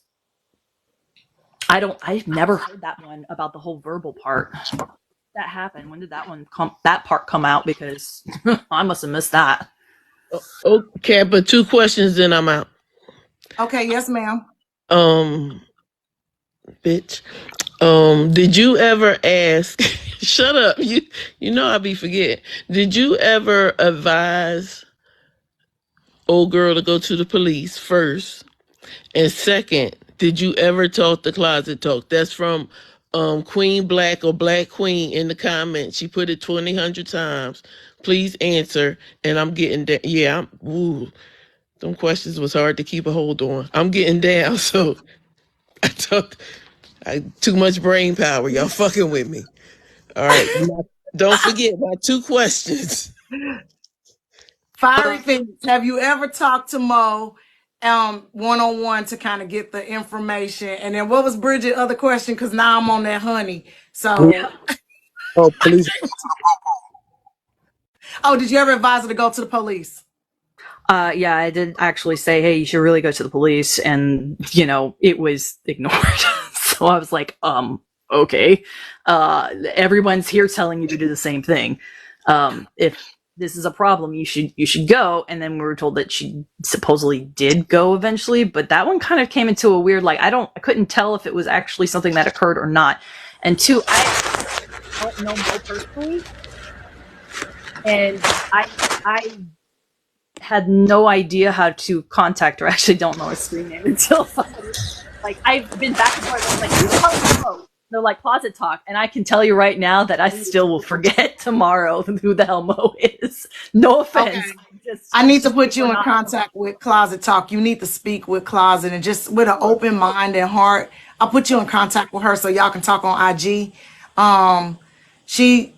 I've never heard that one about the whole verbal part. That happened. When did that part come out? Because I must have missed that. Okay, but 2 questions, then I'm out. Okay, yes, ma'am. Bitch. Did you ever ask? Shut up. You know I be forgetting. Did you ever advise old girl to go to the police first? And second, did you ever talk the closet talk? That's from Queen Black or Black Queen in the comments. She put it 2,000 times. Please answer. And I'm getting down. Yeah, them questions was hard to keep a hold on. I'm getting down, so I too much brain power. Y'all fucking with me. All right. Don't forget my 2 questions. Fiery Phoenix, have you ever talked to Mo one-on-one to kind of get the information? And then what was Bridget's other question? Because now I'm on that honey. So, Oh, police. oh, did you ever advise her to go to the police? Yeah, I did actually say, hey, you should really go to the police. And, it was ignored. So I was like, okay. Everyone's here telling you to do the same thing. If this is a problem, you should go. And then we were told that she supposedly did go eventually, but that one kind of came into a weird, like, I couldn't tell if it was actually something that occurred or not. And 2, I don't know Mo personally. And I had no idea how to contact her. I actually don't know her screen name until like I've been back and forth. I was like, who the hell is Mo? They're like closet talk, and I can tell you right now that I still will forget tomorrow who the hell Mo is. No offense. Okay. I need to put you in contact with Closet Talk. You need to speak with Closet, and just with an open mind and heart, I'll put you in contact with her so y'all can talk on IG. She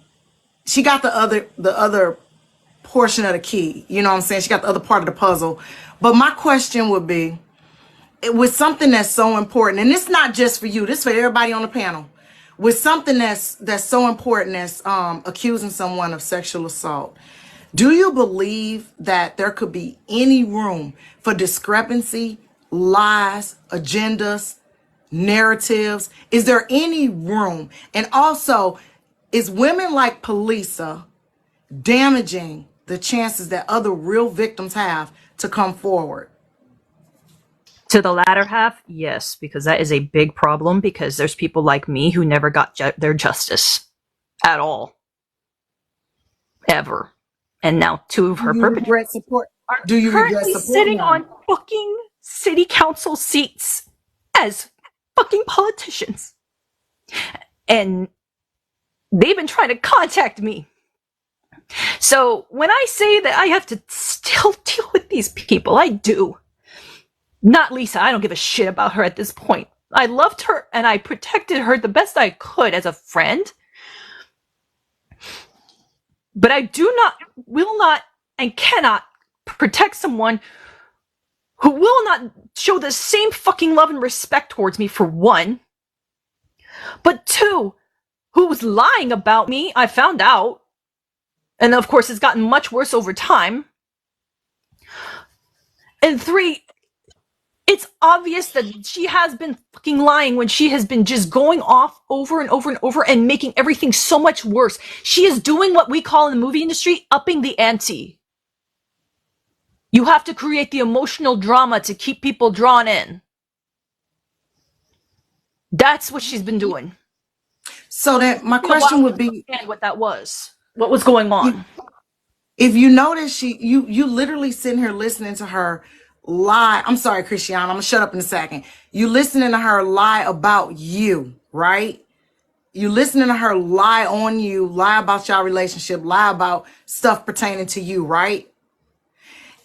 got the other portion of the key. You know what I'm saying? She got the other part of the puzzle. But my question would be, with something that's so important, and it's not just for you, this is for everybody on the panel, with something that's so important as accusing someone of sexual assault, do you believe that there could be any room for discrepancy, lies, agendas, narratives? Is there any room? And also, is women like Polisa damaging the chances that other real victims have to come forward? To the latter half, yes, because that is a big problem, because there's people like me who never got their justice at all. Ever. And now 2 of her perpetrators are currently sitting on fucking city council seats as fucking politicians. And they've been trying to contact me. So when I say that I have to still deal with these people, I do. Not Lisa. I don't give a shit about her at this point. I loved her and I protected her the best I could as a friend. But I will not, and cannot protect someone who will not show the same fucking love and respect towards me, for 1. But 2, who was lying about me, I found out. And of course, it's gotten much worse over time. And 3, it's obvious that she has been fucking lying when she has been just going off over and over and over and making everything so much worse. She is doing what we call in the movie industry, upping the ante. You have to create the emotional drama to keep people drawn in. That's what she's been doing. So that my question would be, what that was. What was going on? If you notice, you literally sitting here listening to her lie. I'm sorry, Christiana, I'm gonna shut up in a second. You listening to her lie about you, right? You listening to her lie on you, lie about your relationship, lie about stuff pertaining to you, right?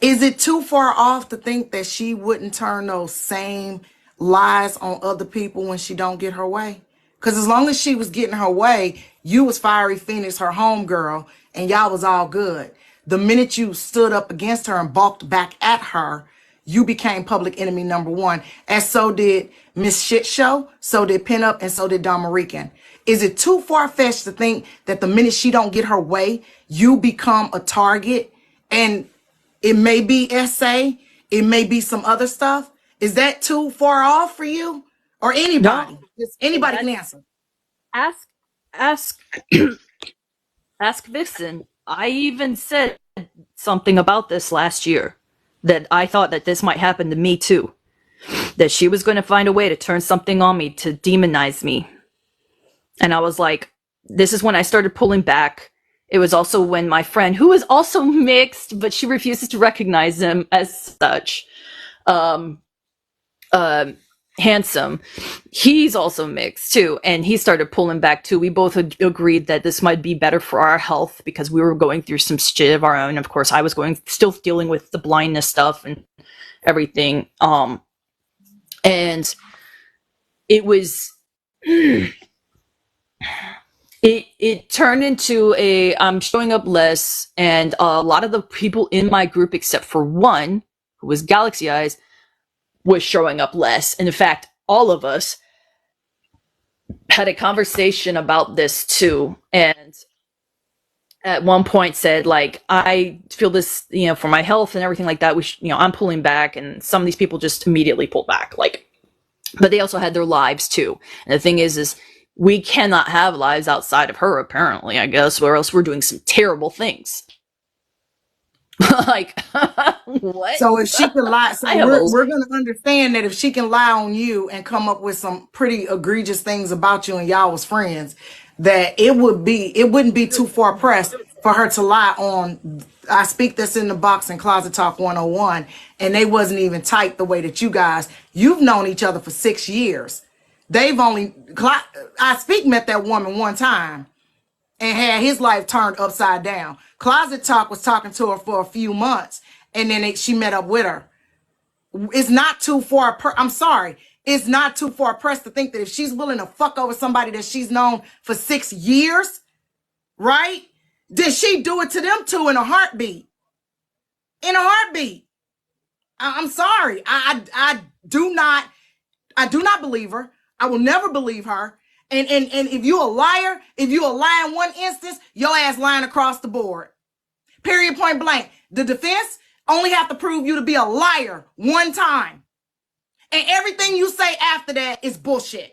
Is it too far off to think that she wouldn't turn those same lies on other people when she don't get her way? Because as long as she was getting her way, you was Fiery Phoenix, her homegirl, and y'all was all good. The minute you stood up against her and balked back at her, you became public enemy number 1. And so did Miss Shit Show, so did Pinup, and so did Don Marican. Is it too far-fetched to think that the minute she don't get her way, you become a target? And it may be SA, it may be some other stuff. Is that too far off for you? Or anybody? No, Just anybody that can answer. ask ask ask Vixen. I even said something about this last year, that I thought that this might happen to me too. That she was going to find a way to turn something on me, to demonize me. And I was like, this is when I started pulling back. It was also when my friend, who is also mixed, but she refuses to recognize him as such, Handsome, he's also mixed too, and he started pulling back too. We both agreed that this might be better for our health because we were going through some shit of our own. Of course, I was still dealing with the blindness stuff and everything. And it was it turned into I'm showing up less, and a lot of the people in my group, except for one who was Galaxy Eyes, was showing up less. And in fact, all of us had a conversation about this too, and at one point said, like, I feel this, for my health and everything like that, I'm pulling back, and some of these people just immediately pulled back, like, but they also had their lives too. And the thing is we cannot have lives outside of her, apparently, I guess, or else we're doing some terrible things. Like, what? So if she can lie, so we're going to understand that if she can lie on you and come up with some pretty egregious things about you and y'all was friends, that it wouldn't be too far pressed for her to lie on. I speak this in the box in Closet Talk 101, and they wasn't even tight the way that you've known each other for 6 years. I speak met that woman one time and had his life turned upside down. Closet Talk was talking to her for a few months, and then she met up with her. It's not too far. I'm sorry. It's not too far pressed to think that if she's willing to fuck over somebody that she's known for 6 years, right? Did she do it to them too in a heartbeat? In a heartbeat. I'm sorry. I do not believe her. I will never believe her. And if you a liar, if you a lie in one instance, your ass lying across the board. Period, point blank. The defense only have to prove you to be a liar one time. And everything you say after that is bullshit.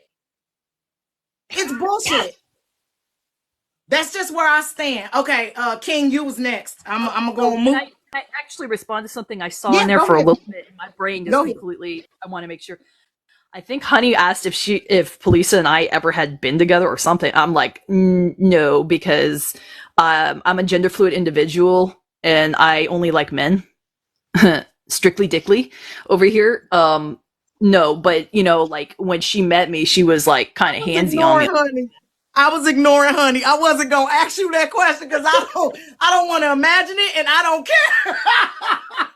It's bullshit. That's just where I stand. Okay, King, you was next. I'm gonna go and move. I actually respond to something I saw in there for a little bit. My brain just completely, I want to make sure. I think Honey asked if Felisa and I ever had been together or something. I'm like, no, because I'm a gender fluid individual and I only like men. Strictly dickly over here. No, but like when she met me, she was like kind of handsy on me. Honey. I was ignoring Honey. I wasn't gonna ask you that question because I don't want to imagine it, and I don't care.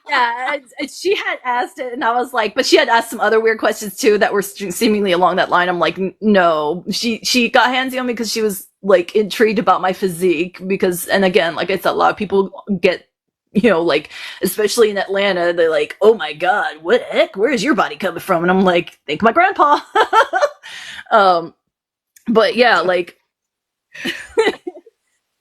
Yeah, she had asked it, and I was like, but she had asked some other weird questions too that were seemingly along that line. I'm like, no. She got handsy on me because she was like intrigued about my physique. And again, like I said, a lot of people get, like, especially in Atlanta, they're like, oh my god, what the heck? Where is your body coming from? And I'm like, thank my grandpa. But yeah, like,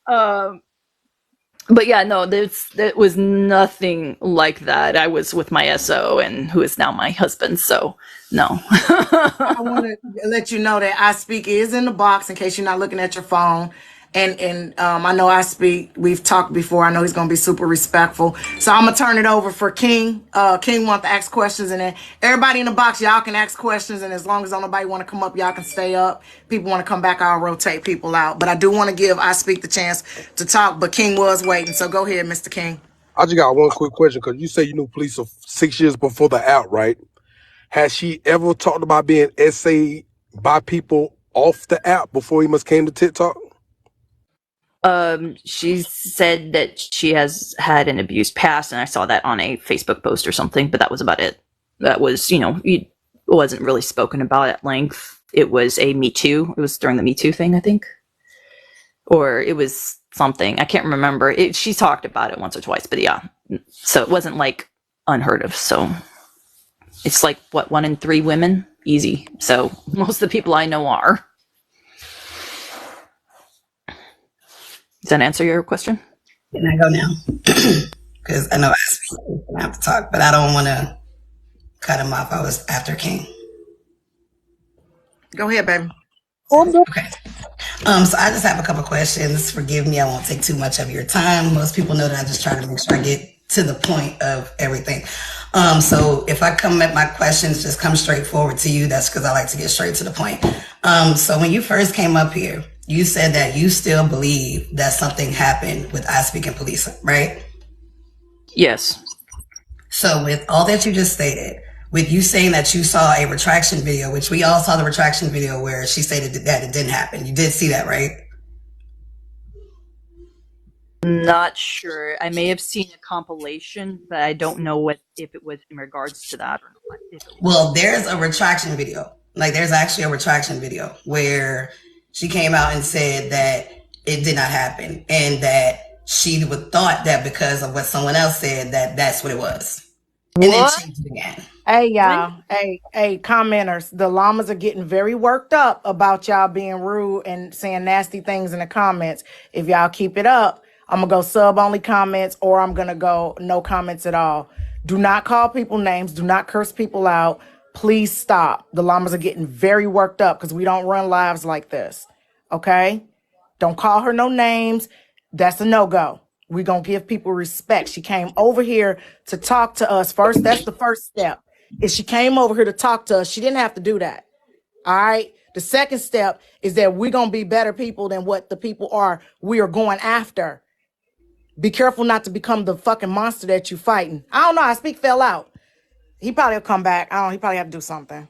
but yeah, no, there was nothing like that. I was with my SO, and who is now my husband, so no. I want to let you know that I Speak is in the box in case you're not looking at your phone. And I know I Speak, we've talked before. I know he's going to be super respectful. So I'm going to turn it over for King. King wants to ask questions, and then everybody in the box, y'all can ask questions. And as long as nobody want to come up, y'all can stay up. People want to come back, I'll rotate people out. But I do want to give I Speak the chance to talk, but King was waiting. So go ahead, Mr. King. I just got one quick question, because you say you knew Police 6 years before the out, right? Has she ever talked about being essayed by people off the app before he must came to TikTok? She said that she has had an abused past, and I saw that on a Facebook post or something, but that was about it. That was, it wasn't really spoken about at length. It was a Me Too. It was during the Me Too thing, I think. Or it was something. I can't remember. She talked about it once or twice, but yeah. So it wasn't like unheard of. So it's like, what, 1 in 3 women? Easy. So most of the people I know are. Does that answer your question? Can I go now? Because I know I have to talk, but I don't want to cut him off. I was after King. Go ahead, baby. Okay. So I just have a couple questions. Forgive me, I won't take too much of your time. Most people know that I just try to make sure I get to the point of everything. So if I come at my questions, just come straight forward to you. That's because I like to get straight to the point. So when you first came up here, you said that you still believe that something happened with I Speak and Police, right? Yes. So with all that you just stated, with you saying that you saw a retraction video, which we all saw the retraction video where she stated that it didn't happen. You did see that, right? Not sure. I may have seen a compilation, but I don't know if it was in regards to that or not. Well, there's a retraction video. Like, there's actually a retraction video where she came out and said that it did not happen and that she would thought that because of what someone else said that that's what it was. And then changed it again. Hey, y'all. Hey, commenters. The llamas are getting very worked up about y'all being rude and saying nasty things in the comments. If y'all keep it up, I'm going to go sub-only comments or I'm going to go no comments at all. Do not call people names. Do not curse people out. Please stop. The llamas are getting very worked up because we don't run lives like this. Okay? Don't call her no names. That's a no-go. We're going to give people respect. She came over here to talk to us first. That's the first step. If she came over here to talk to us, she didn't have to do that. All right? The second step is that we're going to be better people than what the people are we are going after. Be careful not to become the fucking monster that you're fighting. I don't know. I Speak fell out. He probably will come back. He probably have to do something.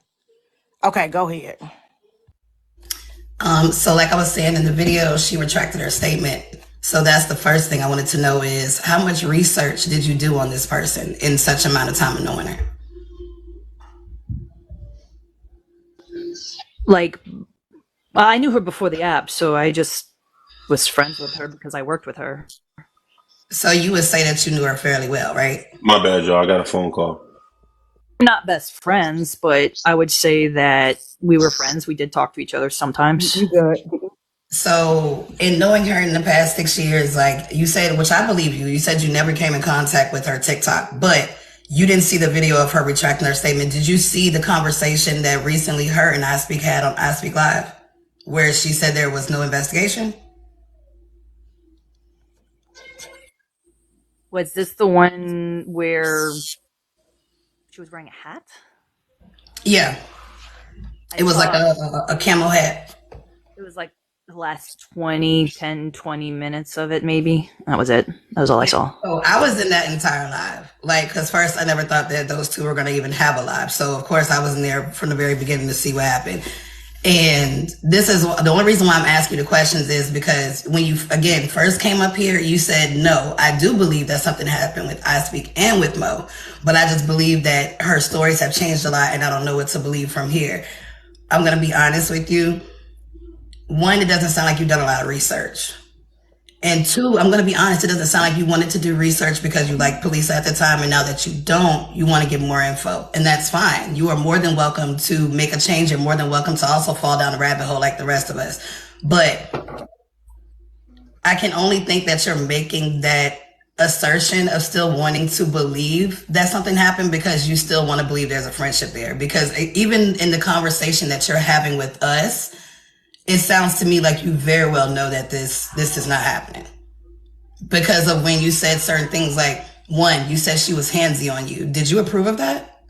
Okay, go ahead. So like I was saying in the video, she retracted her statement. So that's the first thing I wanted to know is how much research did you do on this person in such amount of time of knowing her? Like, I knew her before the app, so I just was friends with her because I worked with her. So you would say that you knew her fairly well, right? My bad, y'all. I got a phone call. We're not best friends, but I would say that we were friends. We did talk to each other sometimes. You good. So in knowing her in the past 6 years, like you said, which I believe you said you never came in contact with her TikTok, but you didn't see the video of her retracting her statement. Did you see the conversation that recently her and I Speak had on I Speak Live, where she said there was no investigation? Was this the one where she was wearing a hat? Yeah. It was like a camel hat. It was like the last 20 minutes of it, maybe. That was it. That was all I saw. So I was in that entire live. Like, because first I never thought that those two were going to even have a live. So, of course, I was in there from the very beginning to see what happened. And this is the only reason why I'm asking you the questions is because when you, again, first came up here, you said, no, I do believe that something happened with I Speak and with Mo. But I just believe that her stories have changed a lot and I don't know what to believe from here. I'm going to be honest with you. One, it doesn't sound like you've done a lot of research. And two, I'm going to be honest, it doesn't sound like you wanted to do research because you liked police at the time. And now that you don't, you want to get more info. And that's fine. You are more than welcome to make a change. You're more than welcome to also fall down the rabbit hole like the rest of us. But I can only think that you're making that assertion of still wanting to believe that something happened because you still want to believe there's a friendship there. Because even in the conversation that you're having with us, it sounds to me like you very well know that this is not happening because of when you said certain things. Like, one, you said she was handsy on you. Did you approve of that?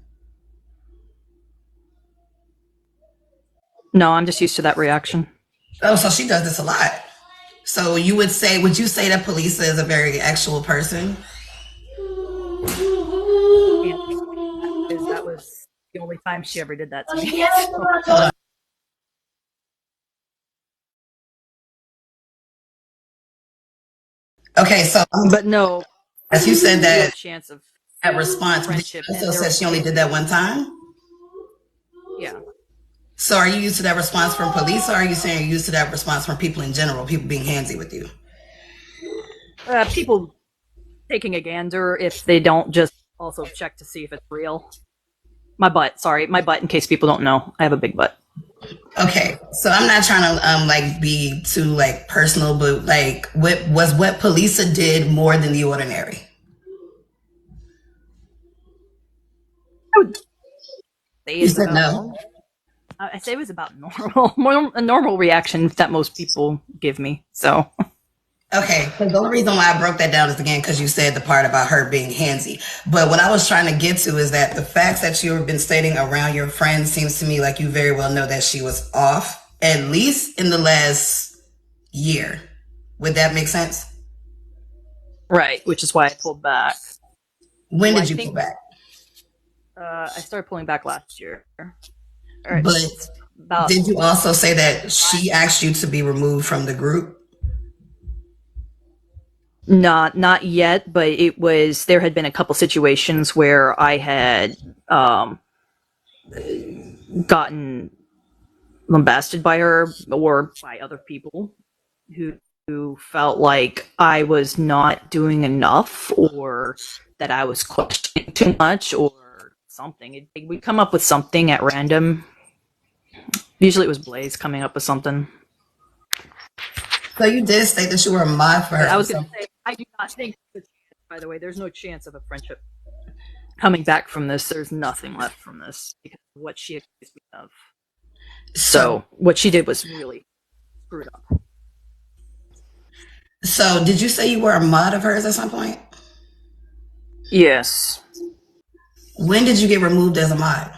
No, I'm just used to that reaction. Oh, so she does this a lot. So would you say that Police is a very actual person? That was the only time she ever did that to me. Hold on. Okay, so but no, as you said that chance of that response, friendship. You also said she only did that one time. Yeah. So are you used to that response from police, or are you saying you're used to that response from people in general, people being handsy with you? People taking a gander if they don't just also check to see if it's real. My butt, in case people don't know, I have a big butt. Okay, so I'm not trying to like be too like personal, but like what Polisa did more than the ordinary? I would say You it's said about no. normal. I say it was about normal, more a normal reaction that most people give me. So Okay, so the only reason why I broke that down is again because you said the part about her being handsy. But what I was trying to get to is that the facts that you've been stating around your friend seems to me like you very well know that she was off, at least in the last year. Would that make sense? right, which is why I pulled back. When Well, I did you pull think back? I started pulling back last year. All right, But about did you also say that she asked you to be removed from the group? not yet, but it was there had been a couple situations where I had gotten lambasted by her or by other people who felt like I was not doing enough or that I was questioning too much or something. We'd come up with something at random. Usually it was Blaze coming up with something. So you did state that you were a mod for But I her. was going to say, I do not think, by the way, there's no chance of a friendship coming back from this. There's nothing left from this because of what she accused me of. So what she did was really screwed up. So did you say you were a mod of hers at some point? Yes. When did you get removed as a mod?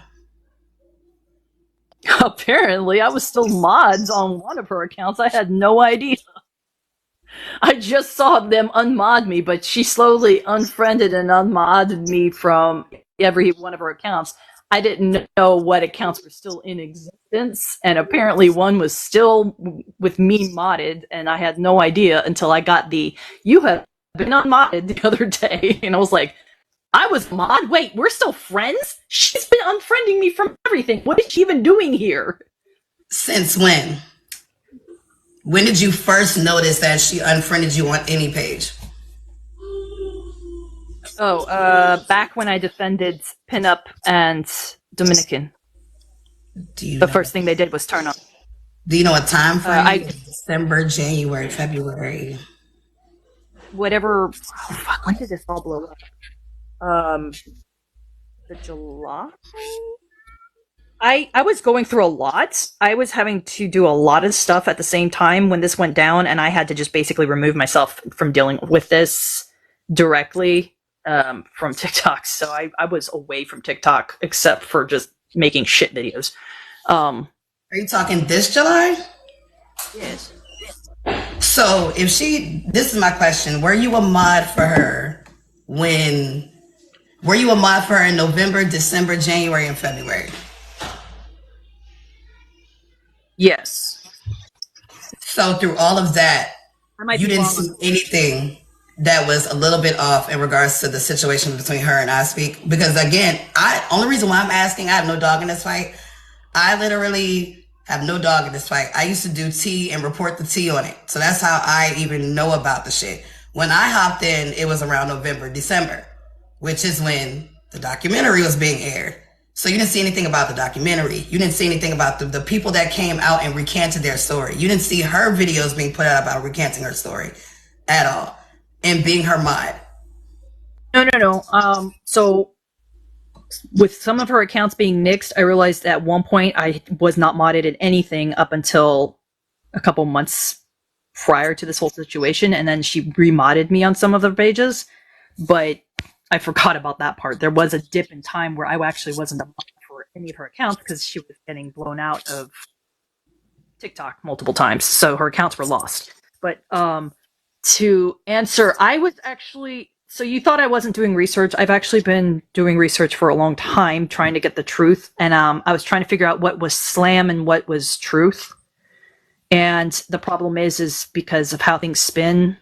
Apparently, I was still mods on one of her accounts. I had no idea. I just saw them unmod me, but she slowly unfriended and unmodded me from every one of her accounts. I didn't know what accounts were still in existence, and apparently one was still with me modded, and I had no idea until I got the "you have been unmodded" the other day, and I was like, I was mod? Wait, we're still friends? She's been unfriending me from everything. What is she even doing here? Since when? When did you first notice that she unfriended you on any page? Oh, back when I defended Pinup and Dominican, Do you the know? first thing they did was turn on. Do you know a time frame? I December, January, February. whatever. Oh, fuck, when did this all blow up? The July. I was going through a lot. I was having to do a lot of stuff at the same time when this went down, and I had to just basically remove myself from dealing with this directly from TikTok. So I was away from TikTok except for just making shit videos. Are you talking this July? Yes. So if this is my question, were you a mod for her in November, December, January, and February? Yes. So through all of that, you didn't see anything that was a little bit off in regards to the situation between her and I Speak? Because again, only reason why I'm asking, I have no dog in this fight. I literally have no dog in this fight. I used to do tea and report the tea on it. So that's how I even know about the shit. When I hopped in, it was around November, December, which is when the documentary was being aired. So you didn't see anything about the documentary. You didn't see anything about the people that came out and recanted their story. You didn't see her videos being put out about recanting her story at all and being her mod. No. So with some of her accounts being nixed, I realized at one point I was not modded in anything up until a couple months prior to this whole situation, and then she remodded me on some of the pages, but I forgot about that part. There was a dip in time where I actually wasn't a mod for any of her accounts because she was getting blown out of TikTok multiple times, so her accounts were lost. But to answer, I was actually... So you thought I wasn't doing research. I've actually been doing research for a long time, trying to get the truth, and I was trying to figure out what was slam and what was truth. And the problem is because of how things spin,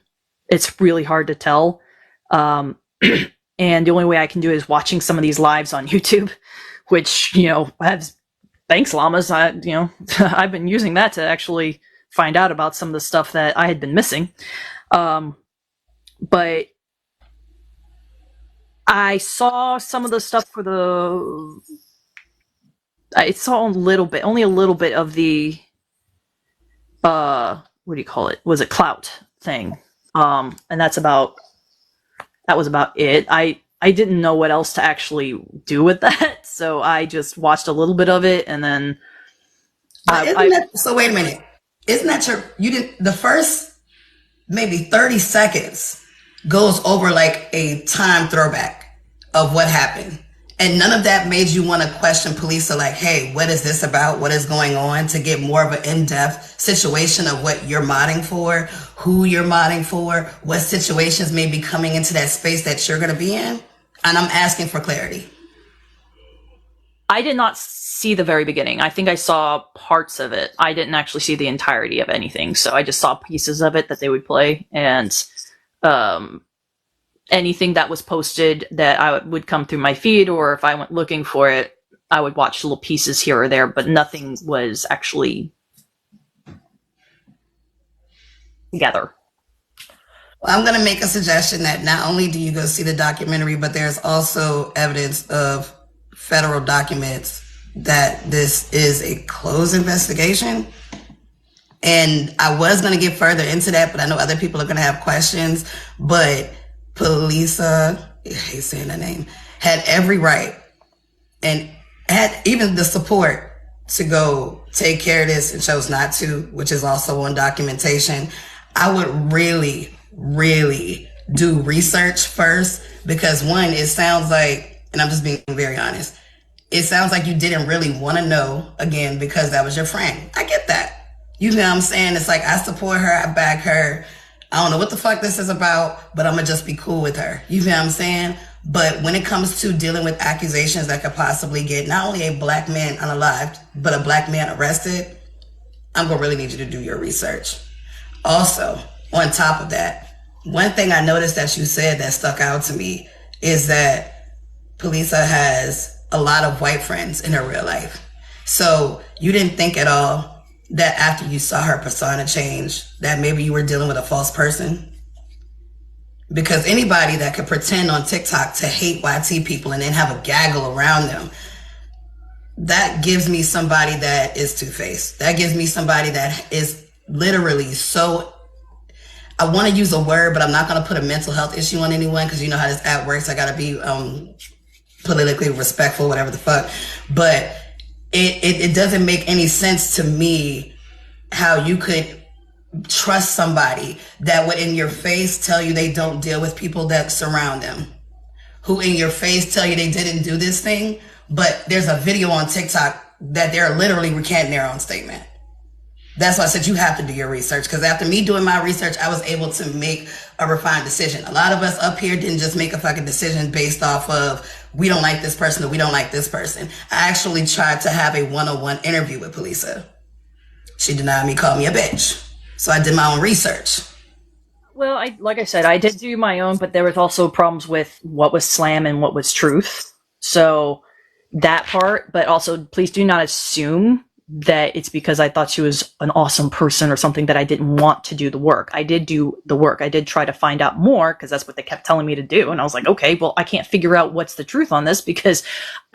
it's really hard to tell. And the only way I can do it is watching some of these lives on YouTube, which, thanks llamas. I've been using that to actually find out about some of the stuff that I had been missing. But I saw some of the stuff for I saw only a little bit of the what do you call it? Was it clout thing? And that was about it. I didn't know what else to actually do with that, so I just watched a little bit of it, and then so wait a minute. Isn't that the first maybe 30 seconds goes over like a time throwback of what happened. And none of that made you want to question police, like, hey, what is this about? What is going on? To get more of an in-depth situation of what you're modding for, who you're modding for, what situations may be coming into that space that you're going to be in. And I'm asking for clarity. I did not see the very beginning. I think I saw parts of it. I didn't actually see the entirety of anything. So I just saw pieces of it that they would play, and anything that was posted that I would come through my feed, or if I went looking for it, I would watch little pieces here or there, but nothing was actually together. Well, I'm going to make a suggestion that not only do you go see the documentary, but there's also evidence of federal documents that this is a closed investigation. And I was going to get further into that, but I know other people are going to have questions. But Polisa, I hate saying that name, had every right and had even the support to go take care of this and chose not to, which is also on documentation. I would really, really do research first, because one, it sounds like, and I'm just being very honest, it sounds like you didn't really want to know, again, because that was your friend. I get that. You know what I'm saying? It's like, I support her, I back her. I don't know what the fuck this is about, but I'm going to just be cool with her. You know what I'm saying? But when it comes to dealing with accusations that could possibly get not only a black man unalived, but a black man arrested, I'm going to really need you to do your research. Also, on top of that, one thing I noticed that you said that stuck out to me is that Polisa has a lot of white friends in her real life. So you didn't think at all that after you saw her persona change, that maybe you were dealing with a false person? Because anybody that could pretend on TikTok to hate YT people and then have a gaggle around them, that gives me somebody that is two-faced. That gives me somebody that is literally so, I want to use a word, but I'm not going to put a mental health issue on anyone, because you know how this app works. I got to be politically respectful, whatever the fuck. But it doesn't make any sense to me how you could trust somebody that would in your face tell you they don't deal with people that surround them, who in your face tell you they didn't do this thing, but there's a video on TikTok that they're literally recanting their own statement. That's why I said you have to do your research, because after me doing my research, I was able to make a refined decision. A lot of us up here didn't just make a fucking decision based off of we don't like this person or we don't like this person. I actually tried to have a one-on-one interview with Polisa. She denied me, called me a bitch. So I did my own research. Well, like I said, I did do my own, but there was also problems with what was slam and what was truth. So that part, but also please do not assume that it's because I thought she was an awesome person or something that I didn't want to do the work. I did do the work. I did try to find out more, because that's what they kept telling me to do. And I was like, okay, well, I can't figure out what's the truth on this, because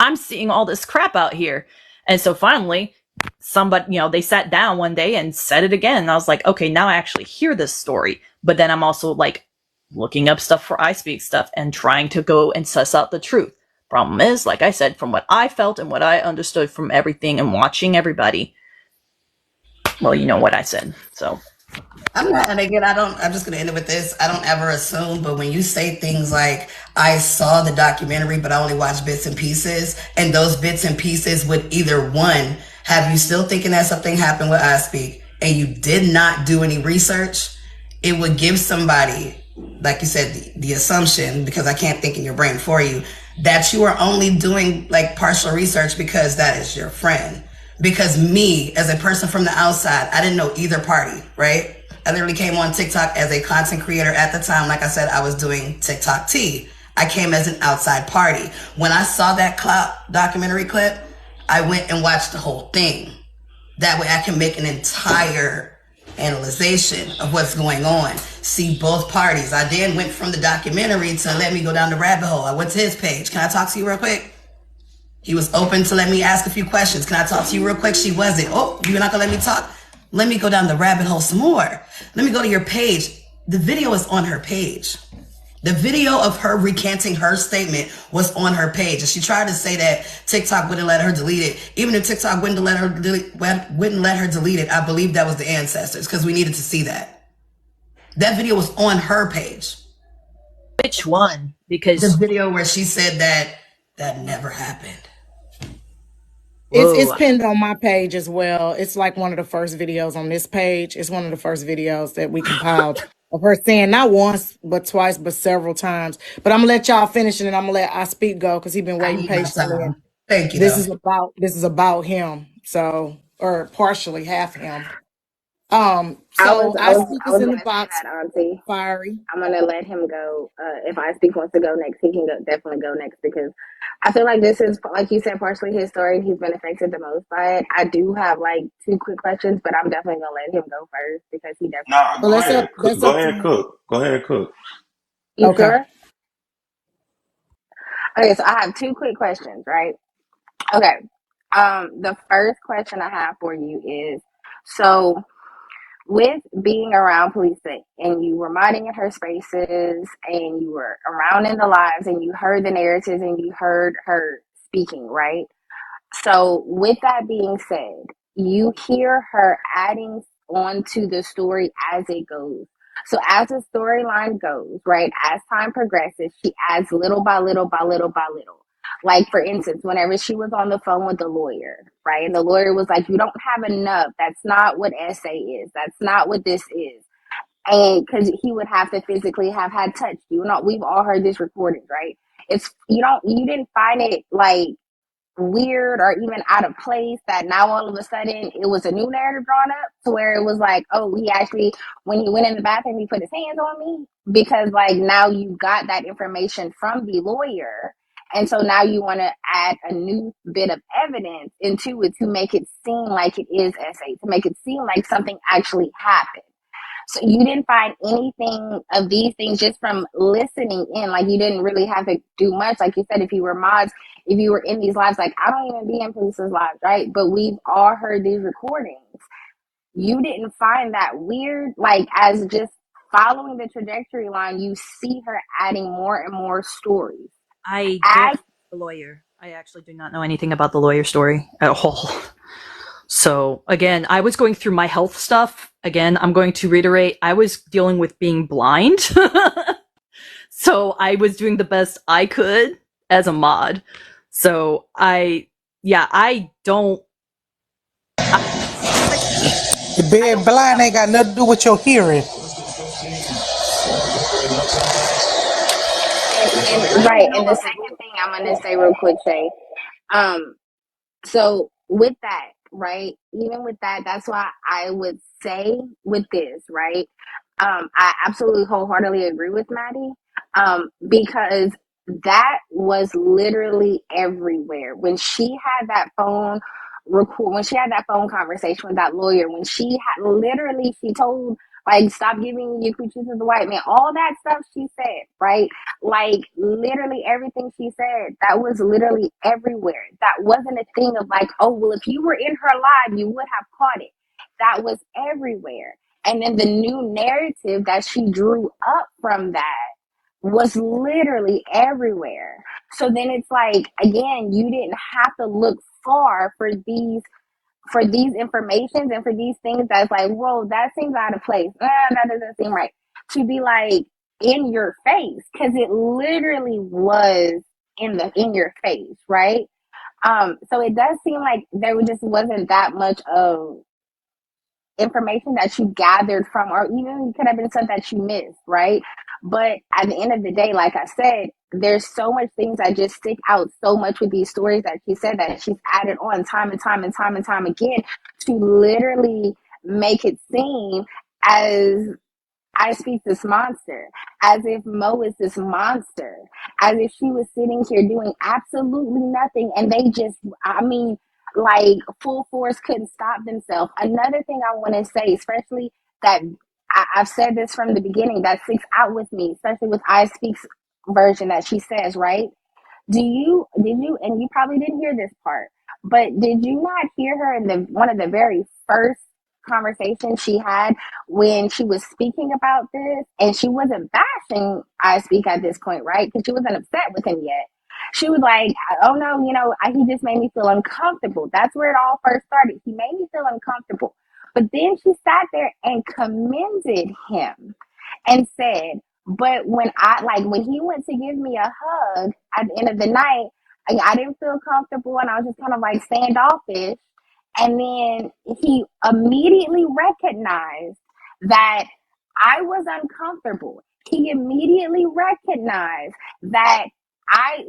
I'm seeing all this crap out here. And so finally, somebody, they sat down one day and said it again. And I was like, okay, now I actually hear this story. But then I'm also like looking up stuff for I Speak stuff and trying to go and suss out the truth. Problem is, like I said, from what I felt and what I understood from everything and watching everybody, well, you know what I said. So I'm not, and again, I'm just going to end it with this. I don't ever assume, but when you say things like, I saw the documentary, but I only watched bits and pieces, and those bits and pieces would either, one, have you still thinking that something happened with I Speak, and you did not do any research, it would give somebody, like you said, the assumption, because I can't think in your brain for you, that you are only doing like partial research because that is your friend. Because me, as a person from the outside, I didn't know either party, right? I literally came on TikTok as a content creator at the time. Like I said, I was doing TikTok tea. I came as an outside party. When I saw that documentary clip, I went and watched the whole thing. That way I can make an entire analyzation of what's going on, see both parties. I then went from the documentary to let me go down the rabbit hole. I went to his page. Can I talk to you real quick? He was open to let me ask a few questions. Can I talk to you real quick? She wasn't. Oh, you're not gonna let me talk? Let me go down the rabbit hole some more. Let me go to your page. The video is on her page. The video of her recanting her statement was on her page. And she tried to say that TikTok wouldn't let her delete it. Even if TikTok wouldn't let her delete it, I believe that was the ancestors because we needed to see that. That video was on her page. Which one? The Because video where she said that never happened. It's whoa, pinned on my page as well. It's like one of the first videos on this page. It's one of the first videos that we compiled of her saying not once, but twice, but several times. But I'm gonna let y'all finish it, and I'm gonna let I speak go because he's been I waiting need my patiently. And time. Thank you, this though. is about him. So, or partially half him. So I I was speak I is was in the gonna say box, that, Auntie. fiery. I'm gonna let him go. If I speak wants to go next, he can definitely go next because I feel like this is, like you said, partially his story. And he's been affected the most by it. I do have like two quick questions, but I'm definitely gonna let him go first because he definitely Nah, been Well, go affected. ahead. that's Go up to ahead, him. cook. Go ahead, cook. You Okay. sure? Okay, so I have two quick questions, right? Okay. The first question I have for you is so with being around police and you were modding in her spaces and you were around in the lives and you heard the narratives and you heard her speaking, right? So with that being said, you hear her adding on to the story as it goes. So as the storyline goes, right, as time progresses, she adds little by little by little by little. Like for instance, whenever she was on the phone with the lawyer, right, and the lawyer was like, "You don't have enough. That's not what SA is. That's not what this is." And because he would have to physically have had touched you. We've all heard this recorded, right? You didn't find it like weird or even out of place that now all of a sudden it was a new narrative drawn up to where it was like, oh, he actually, when he went in the bathroom, he put his hands on me because like now you got that information from the lawyer. And so now you want to add a new bit of evidence into it to make it seem like it is SA, to make it seem like something actually happened. So you didn't find anything of these things just from listening in. Like you didn't really have to do much. Like you said, if you were mods, if you were in these lives, like I don't even be in police's lives, right? But we've all heard these recordings. You didn't find that weird, like as just following the trajectory line, you see her adding more and more stories. I don't As know the lawyer. I actually do not know anything about the lawyer story at all. So again, I was going through my health stuff. Again, I'm going to reiterate, I was dealing with being blind. So I was doing the best I could as a mod. So I don't. Being blind ain't got nothing to do with your hearing. and right, and the second thing I'm gonna say real quick, Shay. Um, So with that, right, even with that, that's why I would say with this, right, I absolutely wholeheartedly agree with Maddie, because that was literally everywhere. When she had that phone record, when she had that phone conversation with that lawyer, when she had literally, she told, like, stop giving your coochie to the white man, all that stuff she said, right? Like literally everything she said, that was literally everywhere. That wasn't a thing of like, oh, well, if you were in her live, you would have caught it. That was everywhere. And then the new narrative that she drew up from that was literally everywhere. So then it's like, again, you didn't have to look far for these informations and for these things that's like, whoa, that seems out of place. That doesn't seem right. To be like in your face, because it literally was in your face, right? So it does seem like there just wasn't that much of information that you gathered from, or even it could have been stuff that you missed, right? But at the end of the day, like I said, there's so much things that just stick out so much with these stories that she said that she's added on time and time and time and time again to literally make it seem as I speak this monster, as if Mo is this monster, as if she was sitting here doing absolutely nothing and they just, I mean, like full force couldn't stop themselves. Another thing I want to say, especially that I've said this from the beginning, that sticks out with me, especially with I Speak's version that she says, right? and you probably didn't hear this part, but did you not hear her in the one of the very first conversations she had when she was speaking about this? And she wasn't bashing I Speak at this point, right? Because she wasn't upset with him yet. She was like, oh no, he just made me feel uncomfortable. That's where it all first started. He made me feel uncomfortable. But then she sat there and commended him and said, but when he went to give me a hug at the end of the night, I didn't feel comfortable and I was just kind of like standoffish. And then he immediately recognized that I was uncomfortable. He immediately recognized that I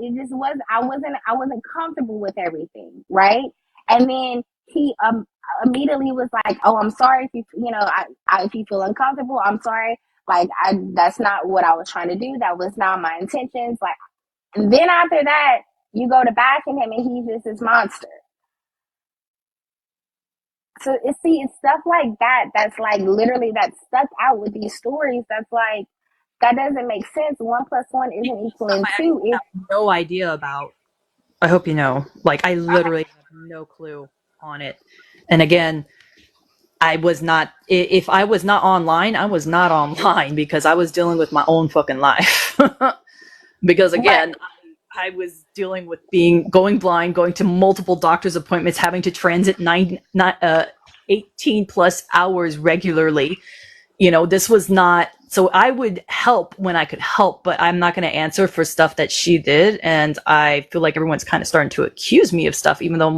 wasn't comfortable with everything, right? And then he immediately was like, "Oh, I'm sorry if if you feel uncomfortable. I'm sorry. Like, that's not what I was trying to do. That was not my intentions." Like, and then after that, you go to bashing him, and he's just this monster. So it's stuff like that. That's like literally that's stuck out with these stories. That's like that doesn't make sense. 1 + 1 isn't equaling I 2. have no idea about. I hope you know. Like, I literally have no clue on it. And again, I was not. If I was not online, I was not online because I was dealing with my own fucking life. Because again, I was dealing with going blind, going to multiple doctor's appointments, having to transit 18 plus hours regularly. This was not. So I would help when I could help, but I'm not going to answer for stuff that she did. And I feel like everyone's kind of starting to accuse me of stuff, even though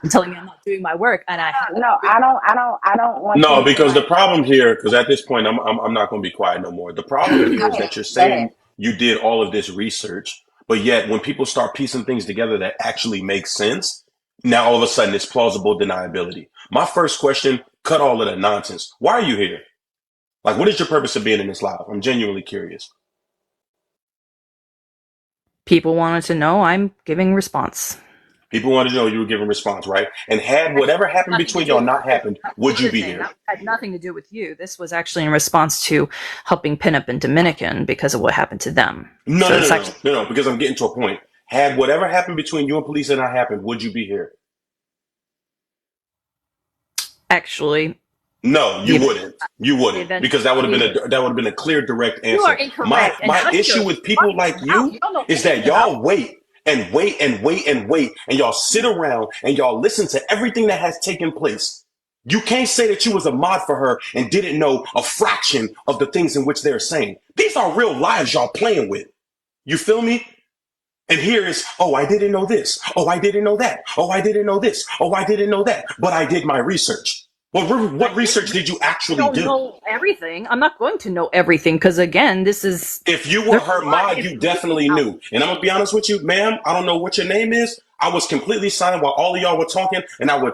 I'm telling you I'm not doing my work. And I don't want No, you to because the like. problem here, because at this point I'm not going to be quiet no more. The problem here Go is ahead. that you're Go ahead. saying you did all of this research, but yet when people start piecing things together that actually make sense, now all of a sudden it's plausible deniability. My first question, cut all of that nonsense. Why are you here? Like, what is your purpose of being in this live? I'm genuinely curious. people wanted to know, I'm giving response. People wanted to know you were giving response, right? And had whatever happened Nothing to between do y'all with not you. happened, That's would the you other be thing. here? That had nothing to do with you. This was actually in response to helping pin up in Dominican because of what happened to them. No, So no, no, it's no, actually no, no, because I'm getting to a point. Had whatever happened between you and police and not happened, would you be here? actually No, the you event. wouldn't. You The wouldn't, event. because that would have been a clear, direct You are answer. My incorrect, and my just issue shows with what people it's like about. you You don't know is that anything about y'all wait and wait and wait and wait, and y'all sit around and y'all listen to everything that has taken place. You can't say that you was a mod for her and didn't know a fraction of the things in which they're saying. These are real lives y'all playing with. You feel me? And here is, oh, I didn't know this. Oh, I didn't know that. Oh, I didn't know this. Oh, I didn't know that. But I did my research. Well, what research did you I actually don't do? know everything. I'm not going to know everything because again, this is If you were there's a her lot of mod, you information definitely out knew. And I'm going to be honest with you, ma'am. I don't know what your name is. I was completely silent while all of y'all were talking, and I would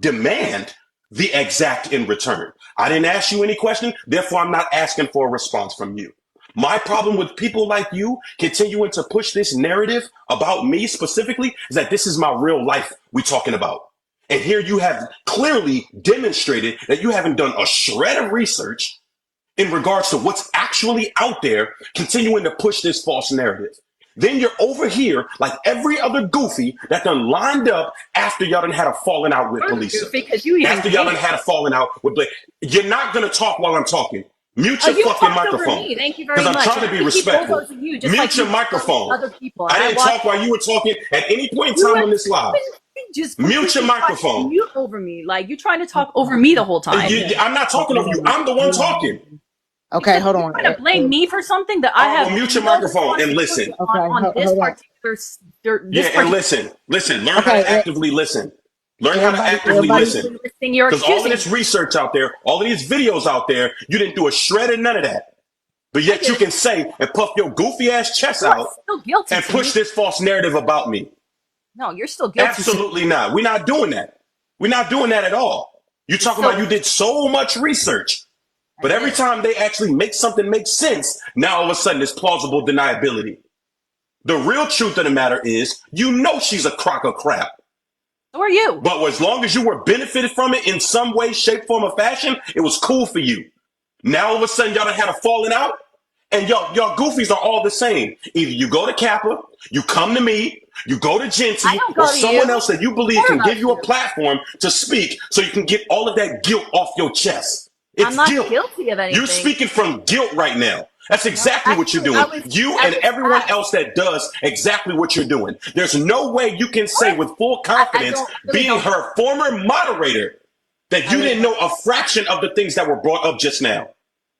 demand the exact in return. I didn't ask you any question, therefore I'm not asking for a response from you. My problem with people like you continuing to push this narrative about me specifically is that this is my real life we talking about. And here you have clearly demonstrated that you haven't done a shred of research in regards to what's actually out there, continuing to push this false narrative. Then you're over here like every other goofy that done lined up after y'all done had a falling out with there. Police. Because you even After y'all came. done had a falling out with Blake. You're not gonna talk while I'm talking. Mute your You fucking talked over microphone. me. Thank you Because very I'm much. trying And to be I keep respectful. bulldozing you just like Mute your you bulldozed microphone. other people. And I I didn't watched talk while you were talking at any point in you time and on this live. you just Mute your completely tried to microphone. mute over me. Like you trying to talk over me the whole time. I'm not talking over you. I'm the one talking. Okay, Because hold you're on. trying to blame me for something that I All right, have well, mute your no microphone and responsibility listen. Okay, on this hold on. particular Yeah, this and particular. listen. Learn how to Okay, actively listen. Learn how to everybody, I'm actively everybody. listen. actively listening. You're Because all of accusing this me. research out there, all of these videos out there, you didn't do a shred of none of that. But I yet you did. can say and puff your goofy ass chest You are out still guilty and to push me. this false narrative about me. No, you're still guilty to me. Absolutely not. We're not doing that. We're not doing that at all. You're You're talking still. about you did so much research. I But every did. time they actually make something make sense, now all of a sudden it's plausible deniability. The real truth of the matter is, you know she's a crock of crap. So are you. But as long as you were benefited from it in some way, shape, form, or fashion, it was cool for you. Now all of a sudden y'all done had a falling out, And y'all goofies are all the same. Either you go to Kappa, you come to me, you go to I Genty, don't or go to someone you. else that you believe Care can give about you a you. platform to speak so you can get all of that guilt off your chest. I'm It's not guilt. guilty of You're anything. speaking from guilt right now. That's No, exactly what you're actually, I doing. was. You That and was everyone facts. else that does exactly what you're doing. There's no way you can say What? with full I confidence, really being don't. her former moderator, that I you really didn't don't. know a fraction of the things that were brought up just now.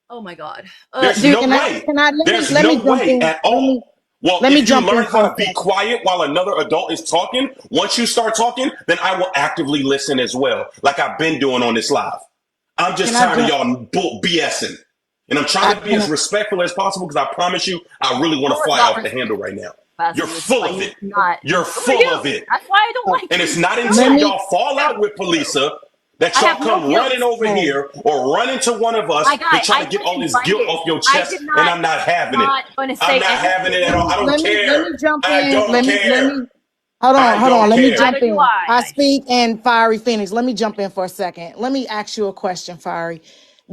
Oh my god. There's Dude. no Can I way. can I There's let me no jump way in? at all. Well, Let me if you jump in learn for how a to be second. quiet while another adult is talking, once you start talking, then I will actively listen as well, like I've been doing on this live. I'm Can just I tired of jump? y'all BSing. And I'm I trying to be can. as respectful as possible because I promise you, I really want No, to it's fly not off the handle right now. You're respectful. It's full why of you're it. not. You're So are full of you. it. That's why I don't Oh, like And you. it's not Do let until me. y'all fall out with Polisa that I y'all have no come guilt. running over Oh, here or run into one of us My to guy, try I to get was all this guilt invited. off your I chest, did and not. I'm not having it. Not going to I'm say not having it at anything. all. I don't let care. me jump I in. don't Let care. me hold on, I hold on. don't Let me care. jump Neither do in. I I. speak and Fiery Phoenix. Let me jump in for a second. Let me ask you a question, Fiery.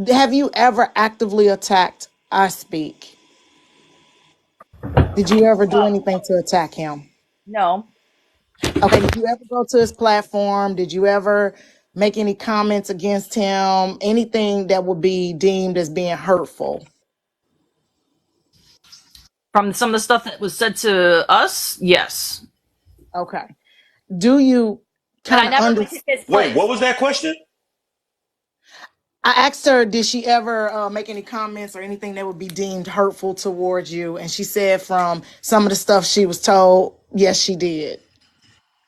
Have you ever actively attacked I speak? Did you ever do anything to attack him? No. Okay, did you ever go to his platform? Did you ever make any comments against him? Anything that would be deemed as being hurtful? From some of the stuff that was said to us, yes. Okay. Do you But I kind of never under went to his Wait, what place. was that question? I asked her, did she ever make any comments or anything that would be deemed hurtful towards you? And she said from some of the stuff she was told, yes, she did.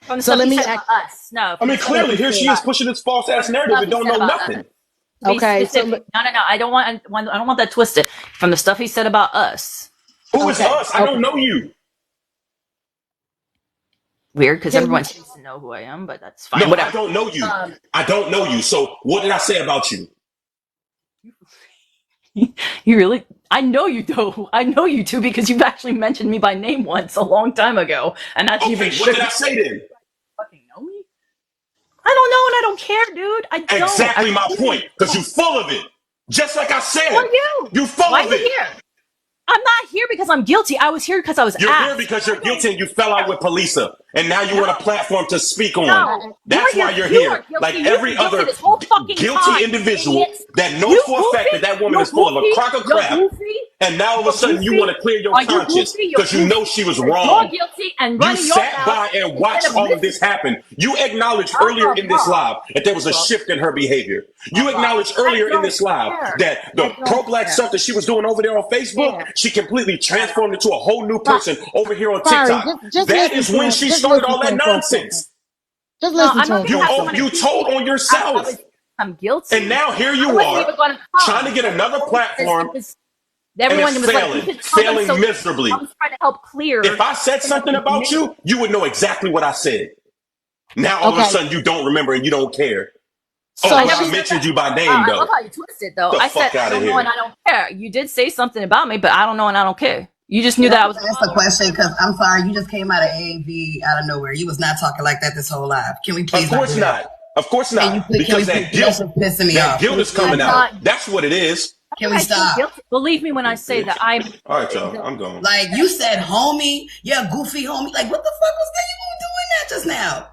From the So stuff let he me said ask, about us. No, I from the mean, stuff he clearly, said here she about is us. pushing this false From ass the narrative stuff and he don't said know about us. nothing. To be okay, specific. No, no, no. I don't want that twisted. From the stuff he said about us. Who is okay, us? I okay. don't know you. Weird, because Can everyone you, seems to know who I am, but that's No, fine. I Whatever. don't know you. Um, I don't know you. So what did I say about you? you really? I know you do. I know you do because you've actually mentioned me by name once a long time ago, and that's even Okay, what did shit. I say then? Fucking know me? I don't know, and I don't care, dude. I don't. Exactly I my really point. Because don't. you're full of it. Just like I Who are said, you? you're full Why are of you it. here? I'm not here because I'm guilty. I was here because I was You're here asked. because I you're don't guilty and you fell out care. with Polisa. And now you No, want a platform to speak on. I, no. That's why you're You are here. guilty. Like You've every been guilty other this whole fucking guilty time, you individual idiots. that knows You for a fact that goofy. that woman You're is full of a goofy. crock of You're crap. goofy. And now all of a You're sudden you goofy. want to clear your Are you conscience goofy? You're because you know goofy she was because you're wrong. guilty and You running your sat mouth by and instead watched of all of listening. this happen. You acknowledged earlier Blah, blah, in this blah. live that there was a Blah, shift in her behavior. blah, You blah. acknowledged I earlier in don't this live care. that I the don't pro-black care. stuff that she was doing over there on Facebook, Care. she completely Shut up. transformed into a whole new Fi- person over here on Fiery, TikTok. just That listen is to when him. she Just started listen all to that him for a second. nonsense. Just No, listen I'm to not him going for to a have You second. someone you speak. told on I yourself. was, I'm And guilty. now here I you wasn't are even going to trying to come. get another platform and Everyone it's was like, you failing, should come. And failing so I miserably. was trying to help If clear I said something about name. you, you would know exactly what I said. Now all of a Okay, sudden you don't remember and you don't care. Oh, I so but I never she, said mentioned that. you by Wow, name I love though. how you twist it, though. The I said, fuck I out of don't know and here. I don't care. You did say something about me, but I don't know and I don't care. You just knew Can that I I was just ask a question? Because I'm sorry, you just came out of AV out of nowhere. You was not talking like that this whole live. Can we Of please not do course that? not. Of course Can not. you please? Can we Because please? That's just pissing me that off. Can guilt we is please coming I'm do out. it? not. That's what it is. Can How we do I feel stop? guilty? Believe me when I Fucking say that bitch. I'm. All right, y'all. I'm gone. Like you said, homie. Yeah, goofy homie. Like what the fuck was that? You were doing that just now.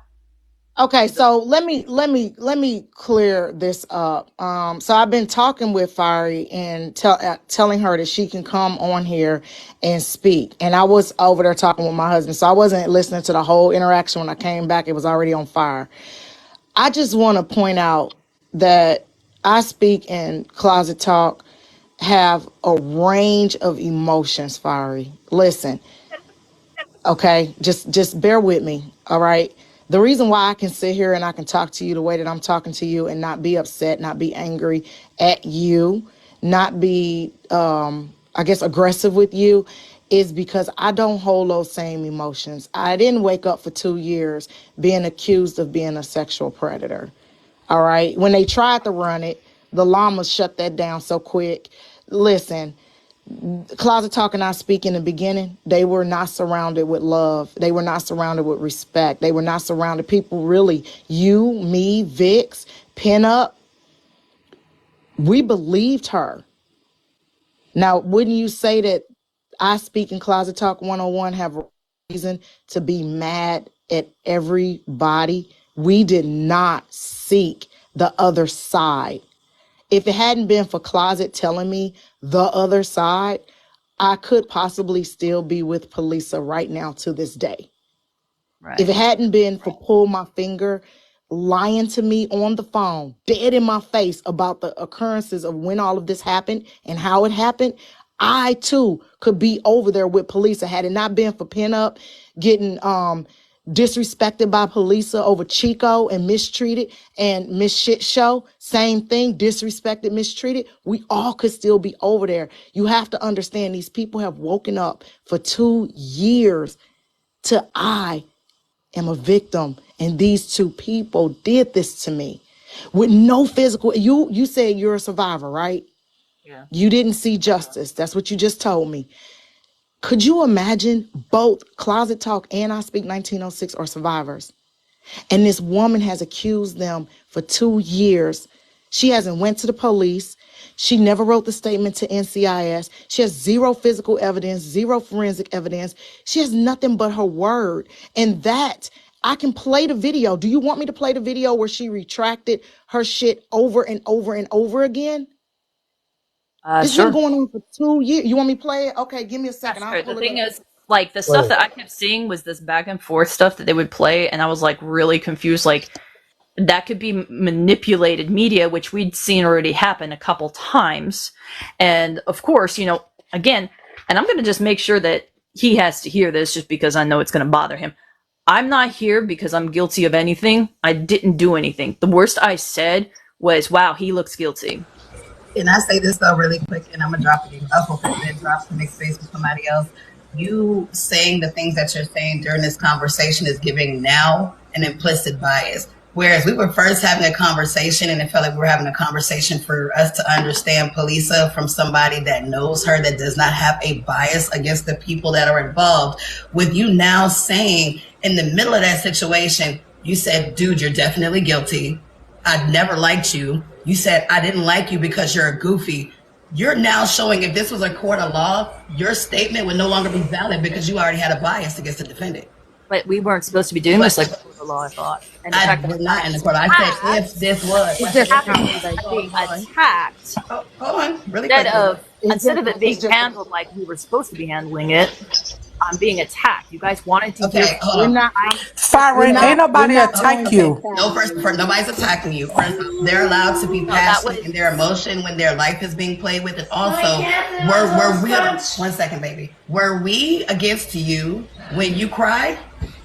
okay, so let me clear this up. So I've been talking with Fiery and telling her that she can come on here and speak. And I was over there talking with my husband, so I wasn't listening to the whole interaction. When I came back, it was already on fire. I just want to point out that I speak in Closet Talk have a range of emotions, Fiery. Listen, okay, just bear with me, all right? The reason why I can sit here and I can talk to you the way that I'm talking to you and not be upset, not be angry at you, not be I guess aggressive with you, is because I don't hold those same emotions. I didn't wake up for 2 years being accused of being a sexual predator. All right. When they tried to run it, the llamas shut that down so quick. Listen, Closet Talk and I speak in the beginning, they were not surrounded with love. They were not surrounded with respect. They were not surrounded. People really, you, me, Vix, Pinup, we believed her. Now, wouldn't you say that I Speak in Closet Talk 101 have a reason to be mad at everybody? We did not seek the other side. If it hadn't been for Closet telling me the other side, I could possibly still be with Polisa right now to this day. If it hadn't been for Pull My Finger lying to me on the phone, dead in my face about the occurrences of when all of this happened and how it happened, I too could be over there with Polisa. Had it not been for Pinup getting disrespected by Polisa over Chico and mistreated, and Miss Shit Show, same thing, disrespected, mistreated, we all could still be over there. You have to understand, these people have woken up for 2 years to I am a victim, and these two people did this to me with no physical. You said you're a survivor, right? Yeah. You didn't see justice. That's what you just told me. Could you imagine both Closet Talk and I Speak 1906 are survivors? And this woman has accused them for 2 years. She hasn't went to the police. She never wrote the statement to NCIS. She has zero physical evidence, zero forensic evidence. She has nothing but her word. And that, I can play the video. Do you want me to play the video where she retracted her shit over and over and over again? It's been Sure. going on for 2 years. You want me to play it? Okay, give me a second. I'll Sure. pull The it thing up. is, like, the stuff that I kept seeing was this back and forth stuff that they would play, and I was like really confused. Like, that could be manipulated media, which we'd seen already happen a couple times. And of course, you know, again, and I'm going to just make sure that he has to hear this just because I know it's going to bother him. I'm not here because I'm guilty of anything. I didn't do anything. The worst I said was, wow, he looks guilty. And I say this though really quick, and I'm gonna drop it. I hope that it drops to make space for somebody else. You saying the things that you're saying during this conversation is giving now an implicit bias. Whereas we were first having a conversation, and it felt like we were having a conversation for us to understand Polisa from somebody that knows her, that does not have a bias against the people that are involved. With you now saying in the middle of that situation, you said, dude, you're definitely guilty. I never liked you. You said, I didn't like you because you're a goofy. You're now showing, if this was a court of law, your statement would no longer be valid because you already had a bias against the defendant. But we weren't supposed to be doing this like before the law, I thought. And the fact We're that not in the court. I said if this was. It's just a being attacked hold on, really instead of it being handled like we were supposed to be handling it, I'm being attacked. You guys wanted to hear. Hold on. Byron, ain't nobody attack you. No, nobody's attacking you. First, they're allowed to be passionate in their emotion when their life is being played with. And also, were we? One second, baby. Were we against you when you cried?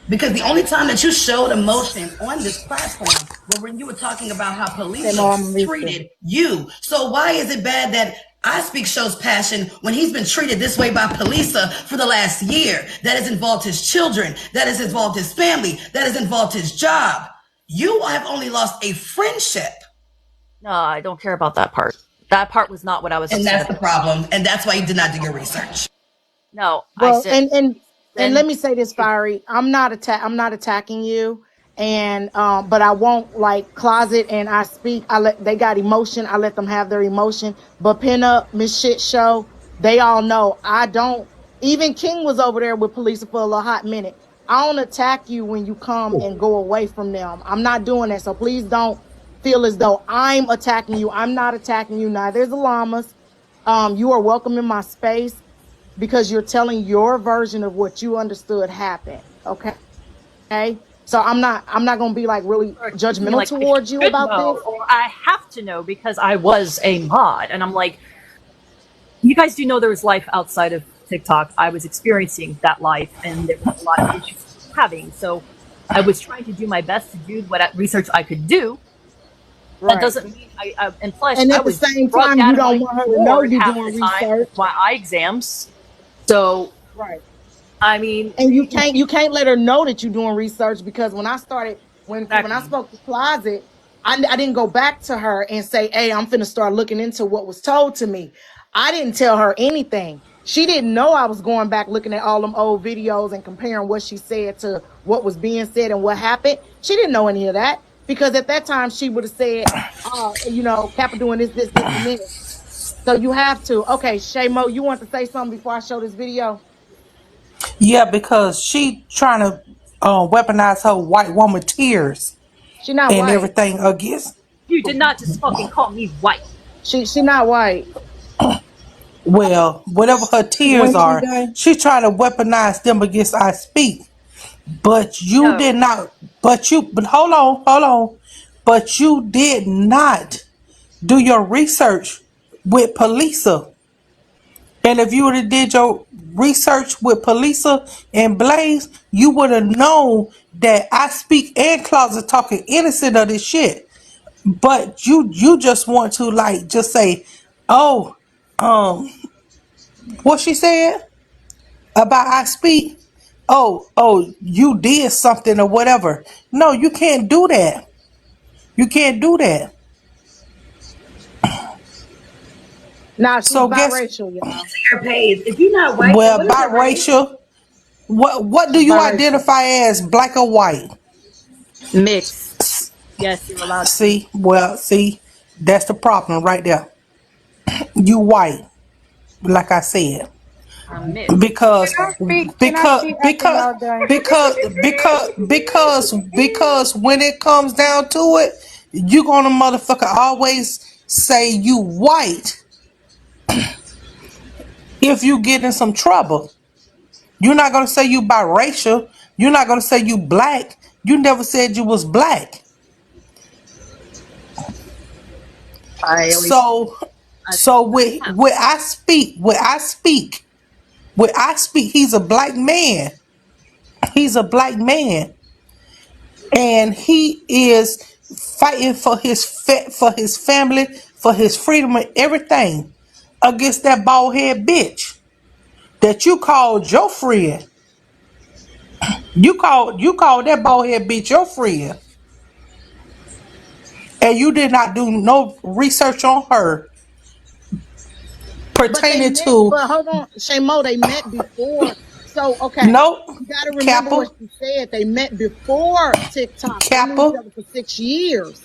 Because the only time that you showed emotion on this platform was when you were talking about how police treated you. So why is it bad that I Speak shows passion when he's been treated this way by Polisa for the last year? That has involved his children, that has involved his family, that has involved his job. You have only lost a friendship. No, I don't care about that part. That part was not what I was. And that's the problem. And that's why you did not do your research. No, well, I said. And let me say this, Fiery. I'm not attacking you, and but I won't, like Closet and I Speak. They got emotion. I let them have their emotion. But Pinup, Miss Shit Show, they all know I don't. Even King was over there with police for a little hot minute. I don't attack you when you come and go away from them. I'm not doing that. So please don't feel as though I'm attacking you. I'm not attacking you. Neither is the llamas. You are welcome in my space, because you're telling your version of what you understood happened. Okay. So I'm not gonna be like really judgmental towards you about this. Or I have to know because I was a mod, and I'm like, you guys do know there was life outside of TikTok. I was experiencing that life, and there was a lot of issues having. So I was trying to do my best to do what research I could do. Right. That doesn't mean and plus, and at the same time, you don't want her to know you're doing research. My eye exams. So, right. I mean, and you can't let her know that you're doing research, because when I started, when I spoke to Closet, I didn't go back to her and say, hey, I'm finna start looking into what was told to me. I didn't tell her anything. She didn't know I was going back looking at all them old videos and comparing what she said to what was being said and what happened. She didn't know any of that, because at that time she would have said, you know, Kappa doing this, and this. So you have to. Okay, Shaymo, you want to say something before I show this video? Yeah, because she trying to weaponize her white woman tears She not and white. everything against. You did not just fucking call me white. She not white. Well, whatever her tears When she are, gay? she trying to weaponize them against I speak. But you No. did not. But hold on, hold on. But you did not do your research with Polisa. And if you would have did your research with Polisa and Blaze, you would have known that I speak and closet talking innocent of this shit. But you just want to like just say, oh, what she said about I speak. Oh, you did something or whatever. No, you can't do that. You can't do that. Nah, she's So guess biracial, y'all. Your page. If you're not white, then well, what is your race? biracial. What do She's you biracial. identify as, black or white? Mixed. Yes, you're allowed to be. See, that's the problem right there. You white, like I said, I'm mixed. because Can I because speak after because y'all done? because when it comes down to it, you gonna motherfucker always say you white if you get in some trouble. You're not gonna say you biracial. You're not gonna say you black. You never said you was black. I always So I so never with have. I speak, he's a black man. He's a black man, and he is fighting for for his family, for his freedom and everything against that bald head bitch that you called your friend. You called that bald head bitch your friend, and you did not do no research on her But they pertaining met, to but hold on, Shaymo, they met before. So okay, no you gotta remember Kappa what she said. They met before TikTok. They knew each Kappa. other for 6 years.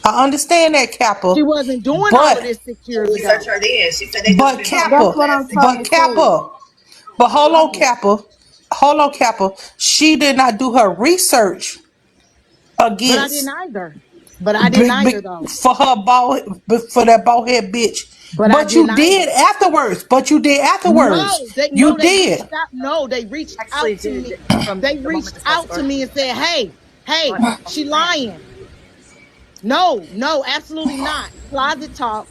I understand that, She Kappa, wasn't doing all of but this 6 years Research ago. her then. She said they just but been talking for That's the Kappa, what I'm last trying six but to years. say. Kappa, but hold on, Right. Kappa, hold on, Kappa. She did not do her research But I didn't against either. But I didn't either though. for that bald head bitch. But I But didn't you did either. afterwards. But you did afterwards. You No, they did. reached out. No, they reached Actually out to did me. from They the moment reached this all out to started. me and said, hey, What she plan? lying. No, absolutely not. Closet Talk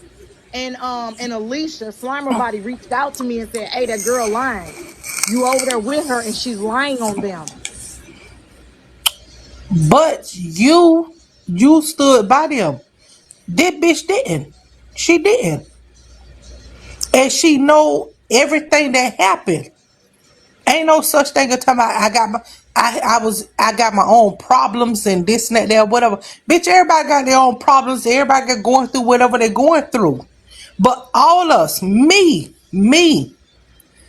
and Alicia Slimer Body reached out to me and said, hey, that girl lying. You over there with her and she's lying on them. But you stood by them. That bitch didn't. She didn't. And she know everything that happened. Ain't no such thing as time I got my own problems and this and that, whatever. Bitch, everybody got their own problems. Everybody got going through whatever they're going through. But all us, me,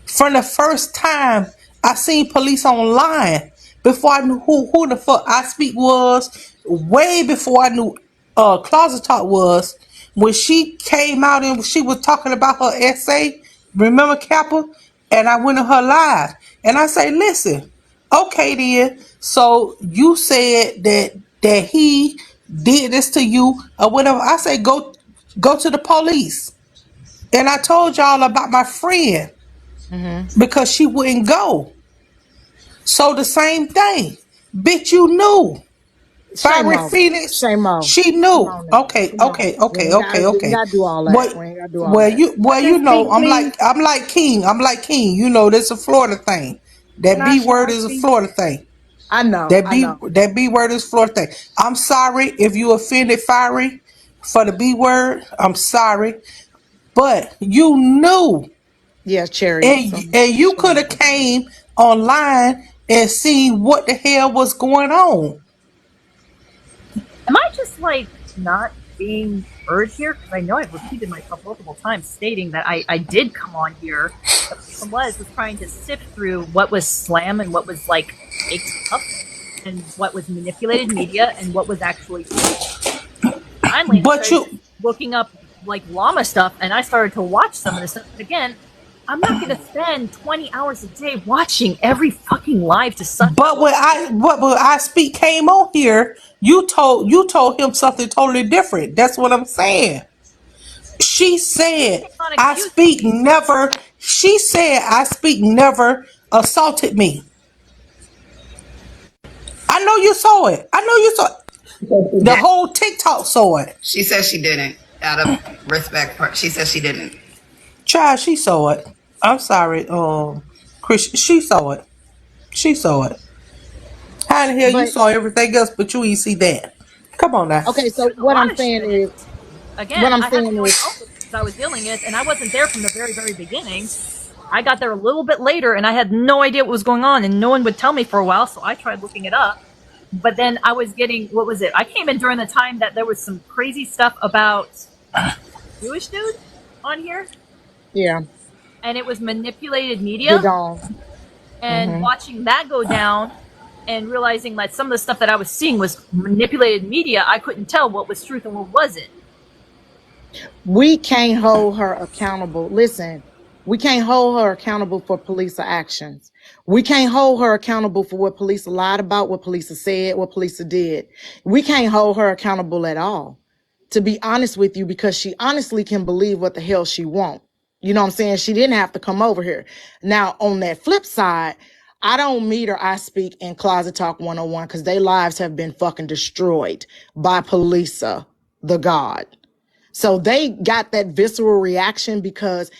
from the first time I seen police online, before I knew who the fuck I speak was, way before I knew Closet Talk was, when she came out and she was talking about her essay, remember Kappa? And I went to her live and I say, listen, okay then, so you said that he did this to you or whatever. I say go to the police. And I told y'all about my friend Mm-hmm. because she wouldn't go. So the same thing. Bitch, you knew. Shame Fiery on. Phoenix, Shame on. she Come knew. on now. Okay, Come on. okay, okay, okay, We ain't okay. gotta do all that. What We ain't gotta do all that. well Let them you know, speak, please. I'm like King. I'm like King. You know, this a Florida thing. That Can I B can word I is a speak? Florida thing. I know, I know. That B word is Florida thing. I'm sorry if you offended Fiery for the B word. I'm sorry. But you knew. Yeah, Cherry. And So you could have came online and seen what the hell was going on. Am I just like not being heard here? Because I know I've repeated myself multiple times stating that I did come on here. The problem was trying to sift through what was slam and what was like fake stuff and what was manipulated media and what was actually true. Finally, I But started you looking up like llama stuff, and I started to watch some of this stuff. But again, I'm not going to spend 20 hours a day watching every fucking live to suck. But when I speak came on here, you told him something totally different. That's what I'm saying. She said On I accusing speak me. never. She said I speak never assaulted me. I know you saw it. I know you saw it. The whole TikTok saw it. She says she didn't. Out of respect for, she says she didn't. Child, she saw it. I'm sorry, Chris. She saw it. She saw it. How the hell you But saw everything else, but you ain't see that? Come on now. okay, so There's a lot of shit. what Again, I'm I had to saying join is, also because I was dealing with, and I wasn't there from the very, very beginning. I got there a little bit later, and I had no idea what was going on, and no one would tell me for a while, so I tried looking it up. But then I was getting, what was it? I came in during the time that there was some crazy stuff about Jewish dude on here, yeah, and it was manipulated the media. dog. And watching that go down, and realizing that some of the stuff that I was seeing was manipulated media, I couldn't tell what was truth and what wasn't. We can't hold her accountable. Listen, we can't hold her accountable for police actions. We can't hold her accountable for what police lied about, what police said, what police did. We can't hold her accountable at all, to be honest with you, because she honestly can believe what the hell she wants. You know what I'm saying? She didn't have to come over here. Now, on that flip side, I don't meet or I speak in Closet Talk 101 because their lives have been fucking destroyed by Polisa, the God. So they got that visceral reaction because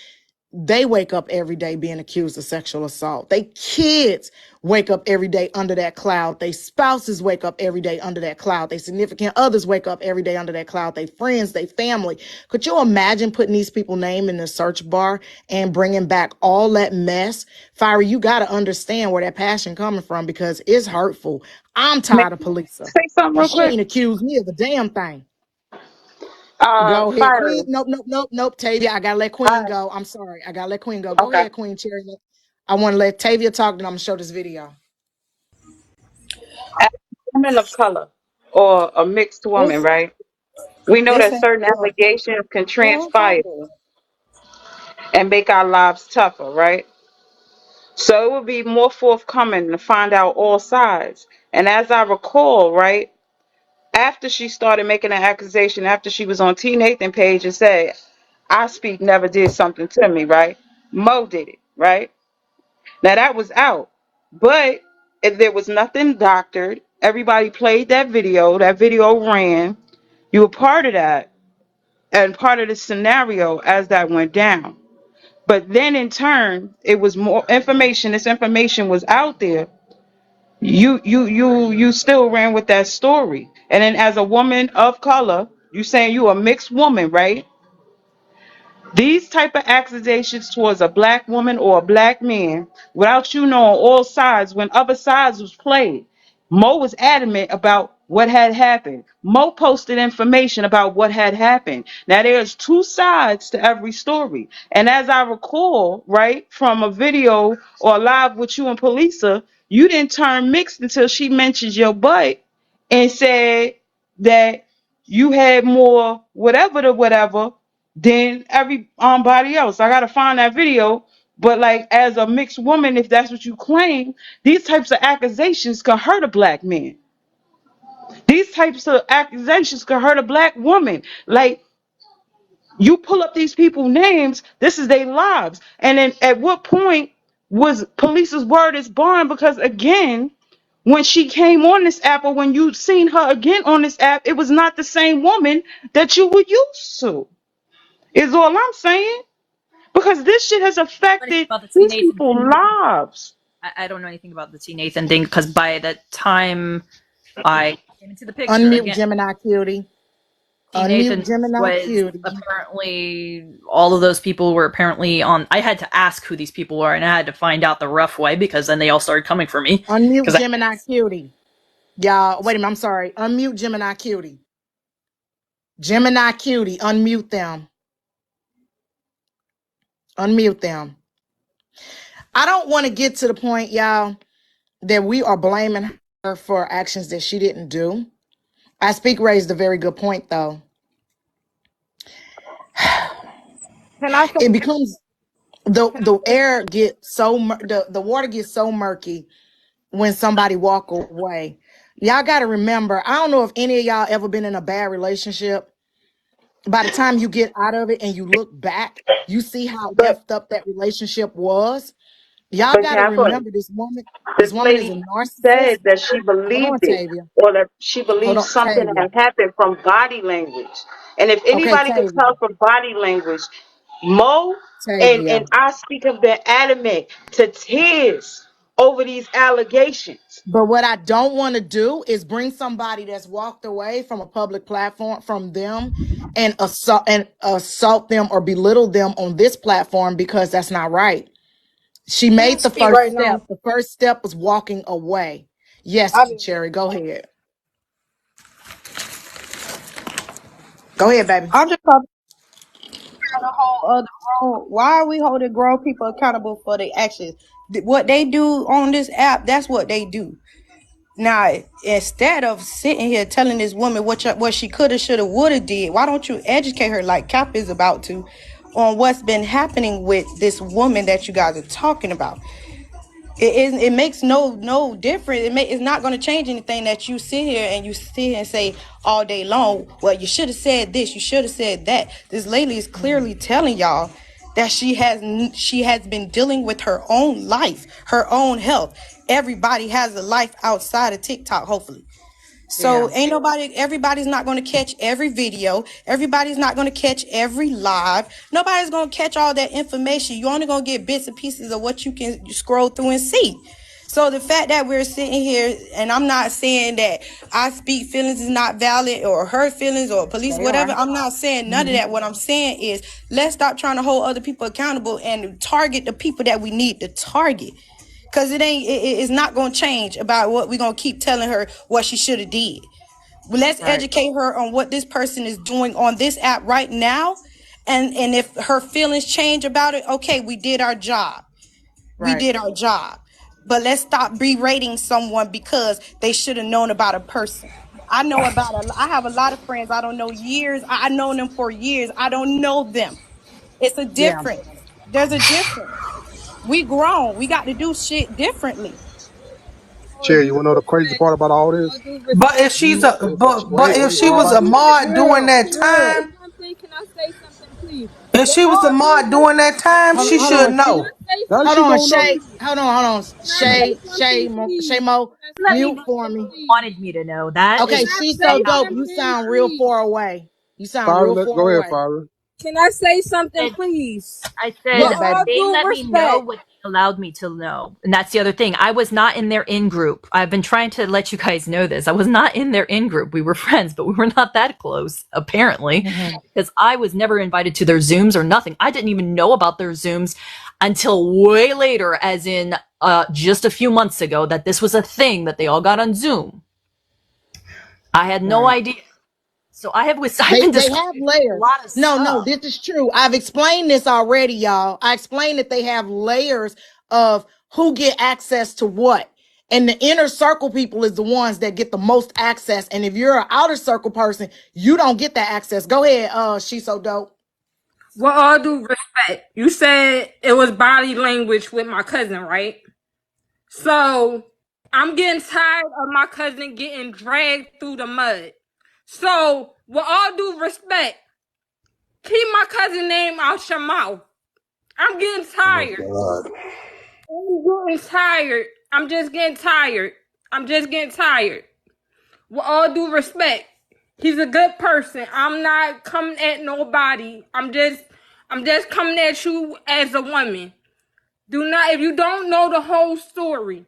they wake up every day being accused of sexual assault. They kids wake up every day under that cloud. They spouses wake up every day under that cloud. They significant others wake up every day under that cloud. They friends, they family. Could you imagine putting these people's name in the search bar and bringing back all that mess? Fiery, you got to understand where that passion coming from because it's hurtful. I'm May tired of police I say something and real she quick? ain't accused me of a damn thing. Go ahead, Fire. Queen. Nope. Tavia, I gotta let All Queen right. go. I'm sorry. I gotta let Queen go. Go Okay. ahead, Queen Cherry. I want to let Tavia talk, then I'm gonna show this video. As a woman of color or a mixed woman, Listen, right? We know that listen. certain allegations can Girl, talk transpire to her. and make our lives tougher, right? So it would be more forthcoming to find out all sides. And as I recall, right, after she started making an accusation, after she was on T. Nathan page and said, I speak never did something to me, right? Mo did it, right? Now that was out. But if there was nothing doctored, everybody played that video ran. You were part of that and part of the scenario as that went down. But then in turn, it was more information. This information was out there. You still ran with that story. And then as a woman of color, you saying you a mixed woman, right? These type of accusations towards a black woman or a black man, without you knowing all sides, when other sides was played, Mo was adamant about what had happened. Mo posted information about what had happened. Now there's two sides to every story. And as I recall, right, from a video or live with you and Polisa, you didn't turn mixed until she mentioned your butt and said that you had more whatever to whatever than everybody else. I gotta find that video. But like as a mixed woman, if that's what you claim, these types of accusations can hurt a black man. These types of accusations can hurt a black woman. Like you pull up these people's names, this is their lives. And then at what point was police's word is bond? Because again, when she came on this app or when you seen her again on this app, it was not the same woman that you were used to. Is all I'm saying. Because this shit has Anything affected about the T these Nathan people's thing. lives. I don't know anything about the T Nathan thing because by the time I came into the picture Unmute again, Gemini Cutie. T Unmute Nathan Gemini was Cutie. apparently all of those people were apparently on. I had to ask who these people were, and I had to find out the rough way because then they all started coming for me. Unmute Because Gemini Cutie. Y'all, wait a minute. I'm sorry. Unmute Gemini Cutie. Gemini Cutie. Unmute them. Unmute them. I don't want to get to the point, y'all, that we are blaming her for actions that she didn't do. I speak raised a very good point, though. Can I say It becomes the air gets so the water gets so murky when somebody walk away. Y'all got to remember, I don't know if any of y'all ever been in a bad relationship. By the time you get out of it and you look back, you see how But effed up that relationship was. Y'all but got to Catherine, remember this woman. This this woman is a lady narcissist. said that she Hold on, believed it, Tavia. or that she Hold believed on, something Tavia. had happened from body language. And if Okay, anybody can Tavia. tell from body language, Mo Tavia. and I speak have been adamant to tears over these allegations. But what I don't want to do is bring somebody that's walked away from a public platform from them and assault them or belittle them on this platform, because that's not right. She can I made the speak first right step. now? The first step was walking away. Yes, I mean, Cherry, go ahead. Go ahead, baby. I'm just talking about the whole other grown. Why are we holding grown people accountable for their actions? What they do on this app, that's what they do. Now, instead of sitting here telling this woman what she coulda, shoulda, woulda did, why don't you educate her like Cap is about to on what's been happening with this woman that you guys are talking about? It makes no difference. It's not going to change anything that you sit here and say all day long, well, you should have said this, you should have said that. This lady is clearly telling y'all that she has been dealing with her own life, her own health. Everybody has a life outside of TikTok, hopefully. So Yeah. ain't everybody's not going to catch every video. Everybody's not going to catch every live. Nobody's going to catch all that information. You're only going to get bits and pieces of what you can scroll through and see. So the fact that we're sitting here, and I'm not saying that I speak feelings is not valid or her feelings or police, They whatever. are. I'm not saying none of Mhm. that. What I'm saying is let's stop trying to hold other people accountable and target the people that we need to target. Cause it's not gonna change about what we're gonna keep telling her what she should have did. Well, let's Right. educate her on what this person is doing on this app right now. And if her feelings change about it, okay, we did our job. We Right. did our job. But let's stop berating someone because they should have known about a person. I have a lot of friends I don't know years. I know them for years. I don't know them. It's a Yeah. difference. There's a difference. We grown. We got to do shit differently. Chair, you wanna know the crazy part about all All this? due But if respect. she's You a but wait, if wait, she was All a everybody. due mod during that Can I say time, something? Can I say something, please? if With she was a all due mod during that time, Hold, she respect, hold should on. can know. I say Now Hold she something, on, gonna know. Shay. please? Hold on. Can I say Shay, something, please? Shay Mo, Can I Let say me mute know for something, me. you please? wanted me to know. That Can Okay, is I she's so say not dope. You something, sound real please? far away. You sound Fire, real far go ahead, away. Fire. Can I say something, said, please? I With Yeah, said baby. all they due let me know respect. what they allowed me to know. And that's the other thing. I was not in their in group. I've been trying to let you guys know this. I was not in their in group. We were friends, but we were not that close, apparently, Mhm. because I was never invited to their Zooms or nothing. I didn't even know about their Zooms until way later, as in just a few months ago, that this was a thing that they all got on Zoom. I had no Right. idea. So I've been They discovering have a layers. lot of No, stuff. this is true. I've explained this already, y'all. I explained that they have layers of who get access to what. And the inner circle people is the ones that get the most access. And if you're an outer circle person, you don't get that access. Go ahead, she's so dope. With all due respect, you said it was body language with my cousin, right? So I'm getting tired of my cousin getting dragged through the mud. So, with all due respect, keep my cousin name out your mouth. I'm getting Oh tired. God. I'm getting tired. I'm just getting tired. I'm just getting tired. With all due respect, he's a good person. I'm not coming at nobody. I'm just coming at you as a woman. Do not, if you don't know the whole story,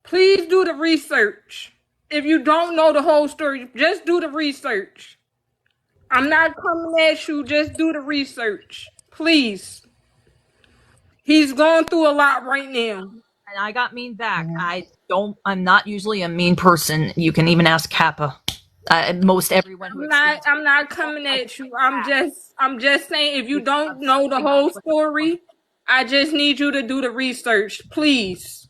please do the research. If you don't know the whole story, just do the research. I'm not coming at you, just do the research. Please. He's going through a lot right now. And I got mean back. Mhm. I'm not usually a mean person. You can even ask Kappa. Most everyone who experienced I'm not it knows coming I at you. fight I'm just saying if you back. don't know the whole story, I just need you to do the research, please.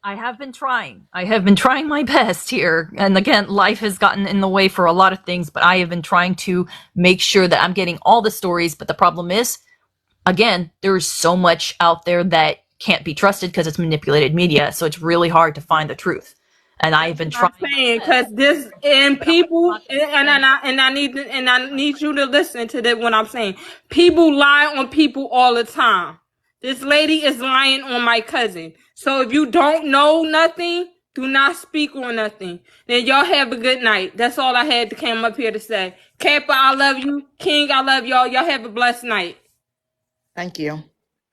I have been trying. I have been trying my best here. And again, life has gotten in the way for a lot of things, but I have been trying to make sure that I'm getting all the stories. But the problem is, again, there's so much out there that can't be trusted because it's manipulated media. So it's really hard to find the truth. And I've been trying. I'm saying because this and people and I need you to listen to that what I'm saying. People lie on people all the time. This lady is lying on my cousin. So if you don't know nothing, do not speak on nothing. Then y'all have a good night. That's all I had to come up here to say. Kappa, I love you. King, I love y'all. Y'all have a blessed night. Thank you.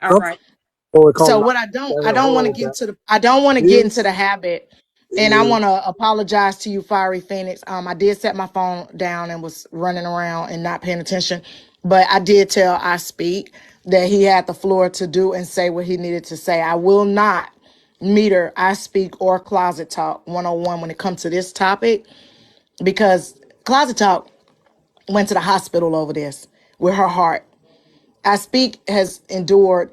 All right. So what I don't want to get to the I don't want to get into the habit, and I want to apologize to you, Fiery Phoenix. I did set my phone down and was running around and not paying attention, but I did tell I Speak that he had the floor to do and say what he needed to say. I will not meter I Speak or Closet Talk 101 when it comes to this topic, because Closet Talk went to the hospital over this with her heart. I Speak has endured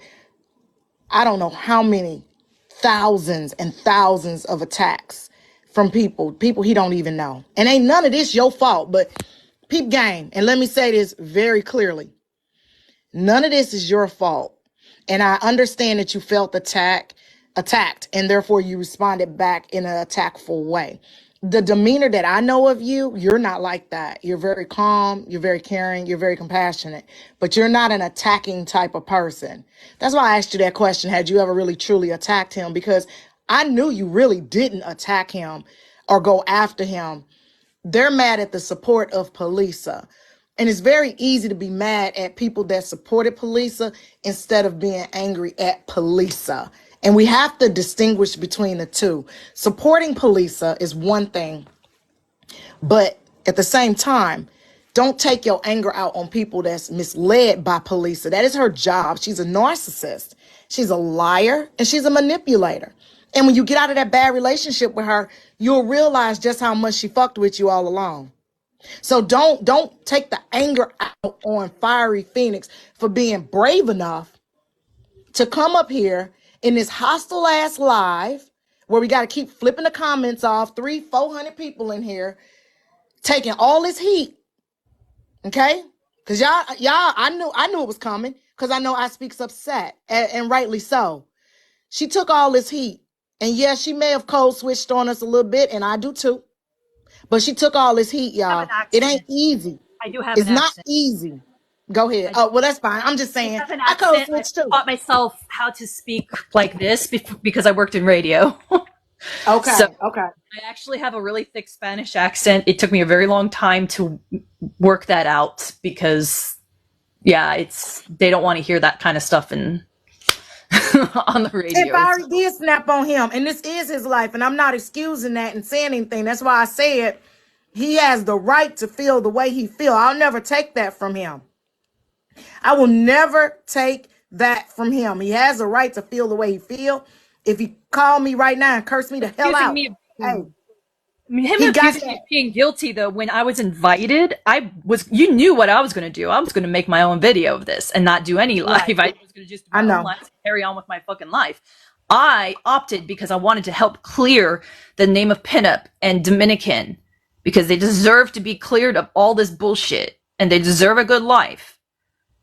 I don't know how many thousands and thousands of attacks from people he don't even know. And ain't none of this your fault, but peep game. And let me say this very clearly. None of this is your fault. And I understand that you felt attacked, and therefore you responded back in an attackful way. The demeanor that I know of you, you're not like that. You're very calm, you're very caring, you're very compassionate, but you're not an attacking type of person. That's why I asked you that question. Had you ever really truly attacked him? Because I knew you really didn't attack him or go after him. They're mad at the support of Polisa. And it's very easy to be mad at people that supported Polisa instead of being angry at Polisa. And we have to distinguish between the two. Supporting Polisa is one thing, but at the same time, don't take your anger out on people that's misled by Polisa. That is her job. She's a narcissist. She's a liar, and she's a manipulator. And when you get out of that bad relationship with her, you'll realize just how much she fucked with you all along. So don't take the anger out on Fiery Phoenix for being brave enough to come up here in this hostile ass live where we got to keep flipping the comments off, 300-400 people in here taking all this heat. Okay? Because y'all, I knew it was coming, because I know I Speak's upset, and rightly so. She took all this heat, and yes, she may have code switched on us a little bit, and I do too. But she took all this heat, y'all. It ain't easy. I do have It's an not accent. easy. Go ahead. Oh, well, that's fine. I'm just saying. I have an I code accent. switched too. I taught myself how to speak like this because I worked in radio. Okay. So Okay. I actually have a really thick Spanish accent. It took me a very long time to work that out because, yeah, they don't want to hear that kind of stuff on the radio. And Fiery did snap on him, and this is his life, and I'm not excusing that and saying anything. That's why I said he has the right to feel the way he feel. I'll never take that from him. I will never take that from him. He has a right to feel the way he feel. If he called me right now and cursed me the hell out, Him he got accusing me of being guilty, though, when I was invited, you knew what I was going to do. I was going to make my own video of this and not do any live. Right. I was going to just do my own live and carry on with my fucking life. I opted because I wanted to help clear the name of Pinup and Dominican because they deserve to be cleared of all this bullshit and they deserve a good life.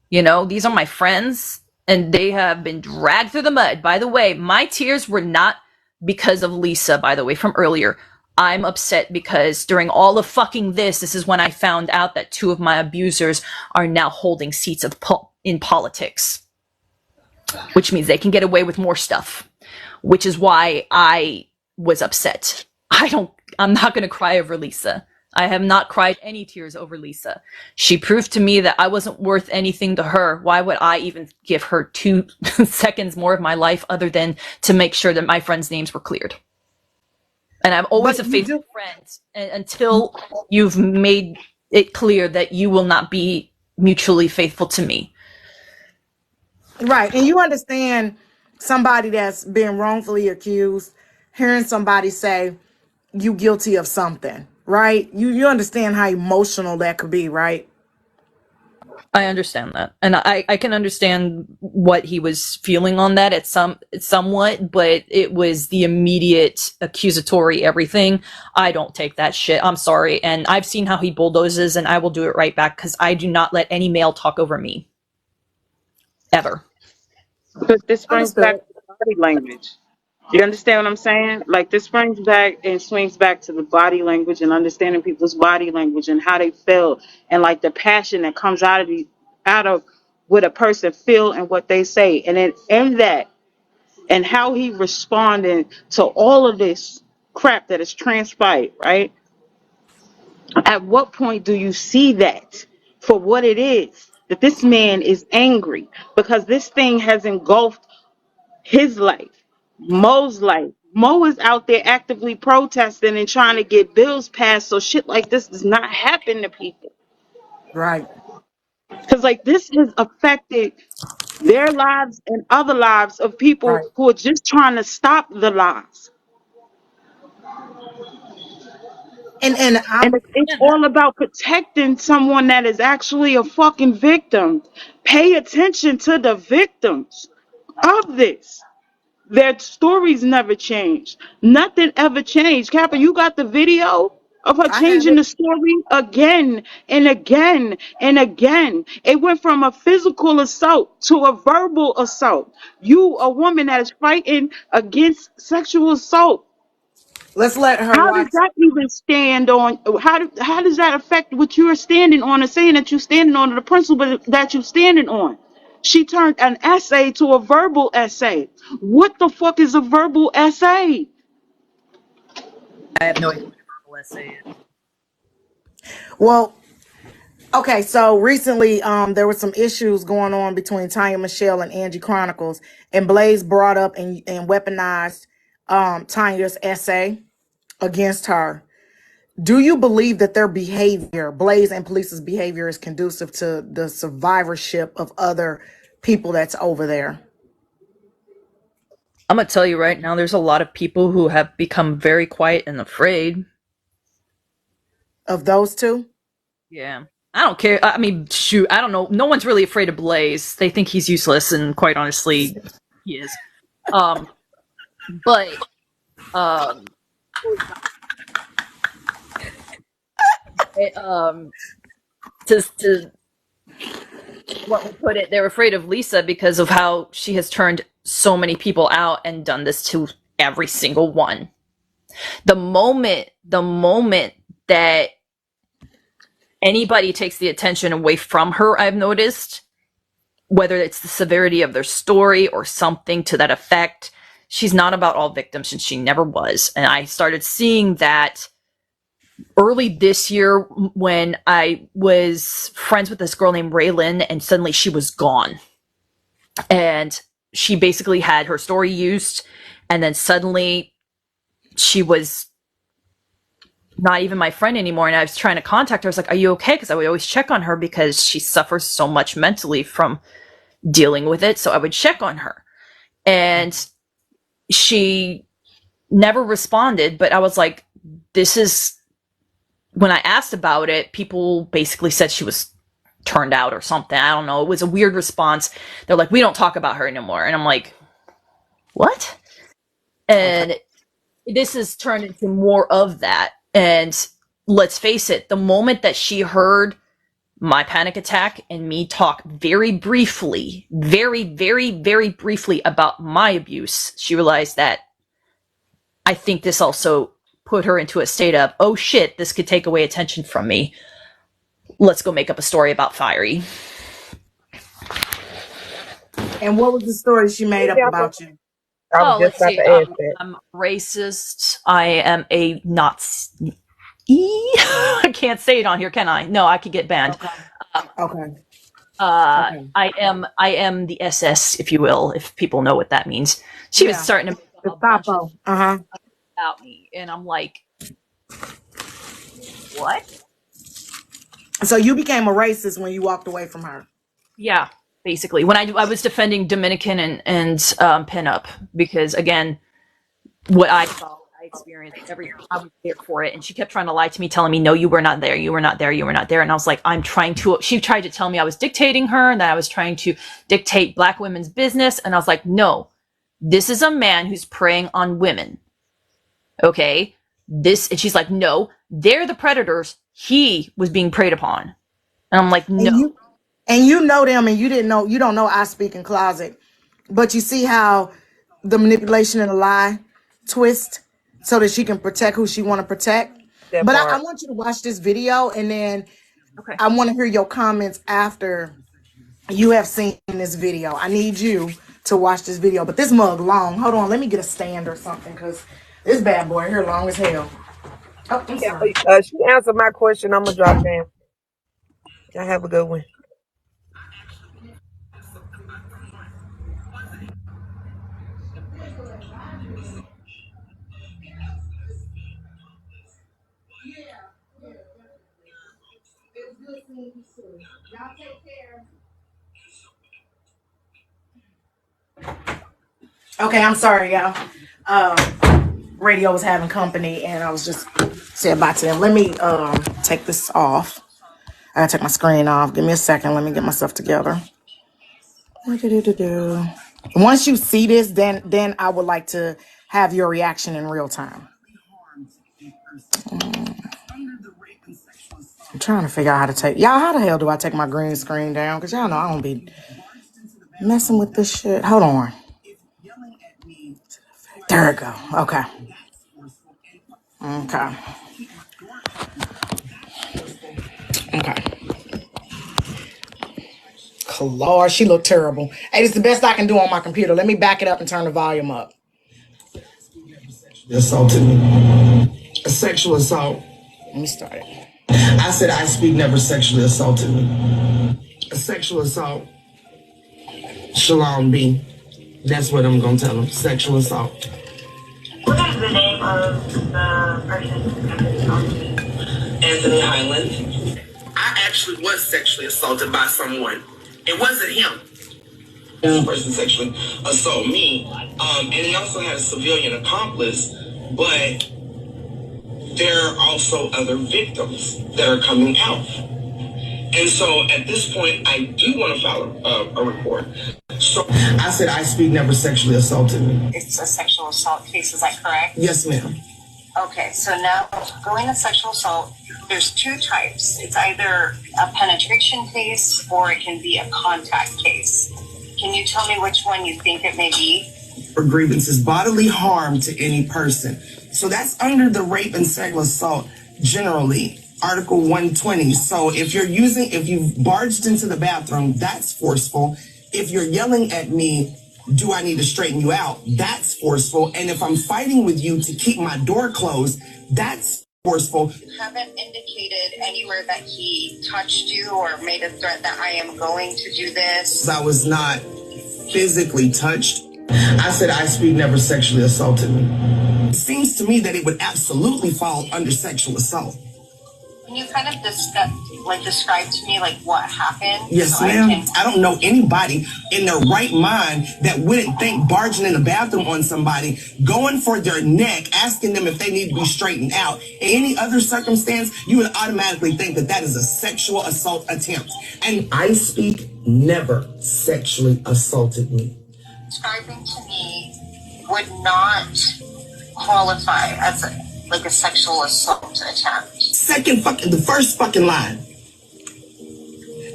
You know, these are my friends and they have been dragged through the mud. By the way, my tears were not because of Lisa, by the way, from earlier. I'm upset because during all of fucking this is when I found out that 2 of my abusers are now holding seats in politics, which means they can get away with more stuff, which is why I was upset. I'm not going to cry over Lisa. I have not cried any tears over Lisa. She proved to me that I wasn't worth anything to her. Why would I even give her 2 seconds more of my life other than to make sure that my friends' names were cleared? And I'm always a faithful friend until you've made it clear that you will not be mutually faithful to me. Right. And you understand somebody that's been wrongfully accused, hearing somebody say you guilty of something, right? You understand how emotional that could be, right? I understand that. And I can understand what he was feeling on that somewhat, but it was the immediate accusatory everything. I don't take that shit. I'm sorry. And I've seen how he bulldozes and I will do it right back because I do not let any male talk over me. ever. But this brings back Understood. to body language. You understand what I'm saying? Like this brings back and swings back to the body language and understanding people's body language and how they feel and like the passion that comes out of what a person feel and what they say. And then in that and how he responded to all of this crap that has transpired, right? At what point do you see that for what it is? That this man is angry because this thing has engulfed his life, Mo's life. Mo is out there actively protesting and trying to get bills passed so shit like this does not happen to people. Right. Because, like, this has affected their lives and other lives of people Right. who are just trying to stop the lies. And And I'm it's all about protecting someone that is actually a fucking victim. Pay attention to the victims of this. Their stories never changed. Nothing ever changed. Kappa, you got the video of her I have changing it. the story again and again and again. It went from a physical assault to a verbal assault. You, a woman that is fighting against sexual assault, Let's let her how does watch. that even stand on? How does that affect what you are standing on and saying that you're standing on the principle that you're standing on? She turned an essay to a verbal essay. What the fuck is a verbal essay? I have no idea what a verbal essay is. Well, okay, so recently there were some issues going on between Tanya Michelle and Angie Chronicles, and Blaze brought up and weaponized Tanya's essay against her. Do you believe that their behavior, Blaze and police's behavior, is conducive to the survivorship of other people that's over there? I'm gonna tell you right now, there's a lot of people who have become very quiet and afraid. Of those two? Yeah. I don't care. I mean, shoot, I don't know. No one's really afraid of Blaze. They think he's useless, and quite honestly, he is. Um, but it, to what we put it, they're afraid of Lisa because of how she has turned so many people out and done this to every single one. The moment that anybody takes the attention away from her, I've noticed, whether it's the severity of their story or something to that effect, she's not about all victims, and she never was. And I started seeing that early this year when I was friends with this girl named Raylan, and suddenly she was gone. And she basically had her story used, and then suddenly she was not even my friend anymore. And I was trying to contact her. I was like, are you okay? Because I would always check on her because she suffers so much mentally from dealing with it. So I would check on her. And she never responded, but I was like, this is, when I asked about it, people basically said she was turned out or something. I don't know. It was a weird response. They're like, we don't talk about her anymore. And I'm like, what? And this has turned into more of that. And let's face it, the moment that she heard my panic attack and me talk very briefly, very, very, very briefly about my abuse, she realized that I think this also put her into a state of, oh shit, this could take away attention from me. Let's go make up a story about Fiery. And what was the story she made up about you? I was Oh, just let's about see. to ask that. I'm racist. I am a Nazi. I can't say it on here, can I? No, I could get banned. Okay. I am the SS, if you will, if people know what that means. She was starting to make up a bunch of about me, and I'm like, what? So you became a racist when you walked away from her? Yeah, basically. When I was defending Dominican and pinup, because again, what I saw, what I experienced, I was there for it, and she kept trying to lie to me, telling me, no, you were not there, you were not there, you were not there, and I was like, she tried to tell me I was dictating her, and that I was trying to dictate Black women's business, and I was like, no, this is a man who's preying on women, okay? And she's like, no, they're the predators, he was being preyed upon, and I'm like, no. And you know them, and you don't know I speak in closet. But you see how the manipulation and the lie twist so that she can protect who she want to protect. That But I part. want you to watch this video, and then Okay. I want to hear your comments after you have seen this video. I need you to watch this video. But this mug long. Hold on, let me get a stand or something, because this bad boy here long as hell. Oh, I'm sorry. She answered my question. I'm gonna drop down. Y'all have a good one. Okay, I'm sorry, y'all. Radio was having company, and I was just saying bye to them. Let me take this off. I gotta take my screen off. Give me a second. Let me get myself together. Once you see this, then I would like to have your reaction in real time. I'm trying to figure out how to take y'all. How the hell do I take my green screen down? Because y'all know I don't be messing with this shit. Hold on. There we go. Okay. Okay. Okay. Lord, she looked terrible. Hey, it's the best I can do on my computer. Let me back it up and turn the volume up. Assaulted me. A sexual assault. Let me start it. I said I speak never sexually assaulted me. A sexual assault. Shalom B. That's what I'm gonna tell him. Sexual assault. What is the name of the person that assaulted you? Anthony Highland. I actually was sexually assaulted by someone. It wasn't him. This person sexually assaulted me. And he also had a civilian accomplice, but there are also other victims that are coming out. And so at this point, I do want to file a report. So I said I speak never sexually assaulted me. It's a sexual assault case, is that correct? Yes, ma'am. Okay, so now going to sexual assault, there's two types. It's either a penetration case or it can be a contact case. Can you tell me which one you think it may be? For grievances, bodily harm to any person. So that's under the rape and sexual assault generally. Article 120. So if you've barged into the bathroom, that's forceful. If you're yelling at me, do I need to straighten you out? That's forceful. And if I'm fighting with you to keep my door closed, that's forceful. You haven't indicated anywhere that he touched you or made a threat that I am going to do this. I was not physically touched. I said I speak never sexually assaulted me. It seems to me that it would absolutely fall under sexual assault. Can you kind of describe to me what happened? Yes, ma'am. I don't know anybody in their right mind that wouldn't think barging in the bathroom on somebody, going for their neck, asking them if they need to be straightened out. In any other circumstance, you would automatically think that that is a sexual assault attempt. And I speak never sexually assaulted me. Describing to me would not qualify as a sexual assault attempt. The first fucking line.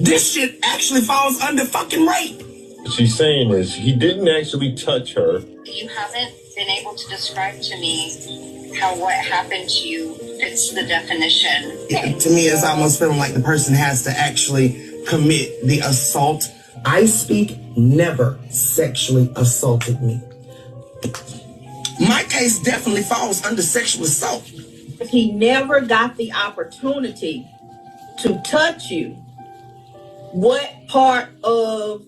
This shit actually falls under fucking rape. What she's saying is he didn't actually touch her. You haven't been able to describe to me how what happened to you fits the definition. To me, it's almost feeling like the person has to actually commit the assault. I speak never sexually assaulted me. My case definitely falls under sexual assault. He never got the opportunity to touch you. What part of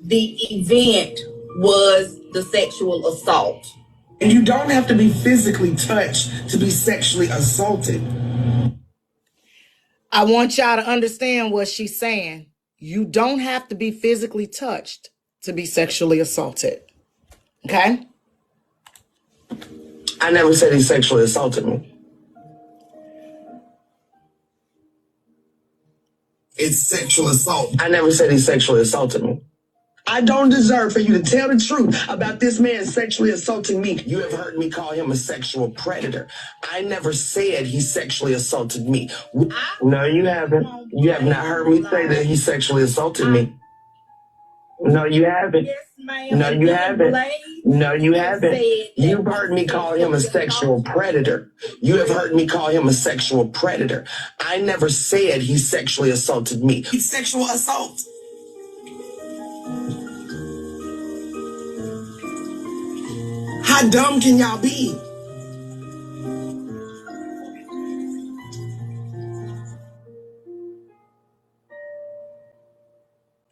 the event was the sexual assault? And you don't have to be physically touched to be sexually assaulted. I want y'all to understand what she's saying. You don't have to be physically touched to be sexually assaulted. Okay? I never said he sexually assaulted me. It's sexual assault. I never said he sexually assaulted me. I don't deserve for you to tell the truth about this man sexually assaulting me. You have heard me call him a sexual predator. I never said he sexually assaulted me. No, you haven't. You have not heard me say that he sexually assaulted me. No, you haven't. Yes, ma'am. No, you haven't. No, you haven't. You've heard me call him a sexual predator. You have heard me call him a sexual predator. I never said he sexually assaulted me. It's sexual assault. How dumb can y'all be?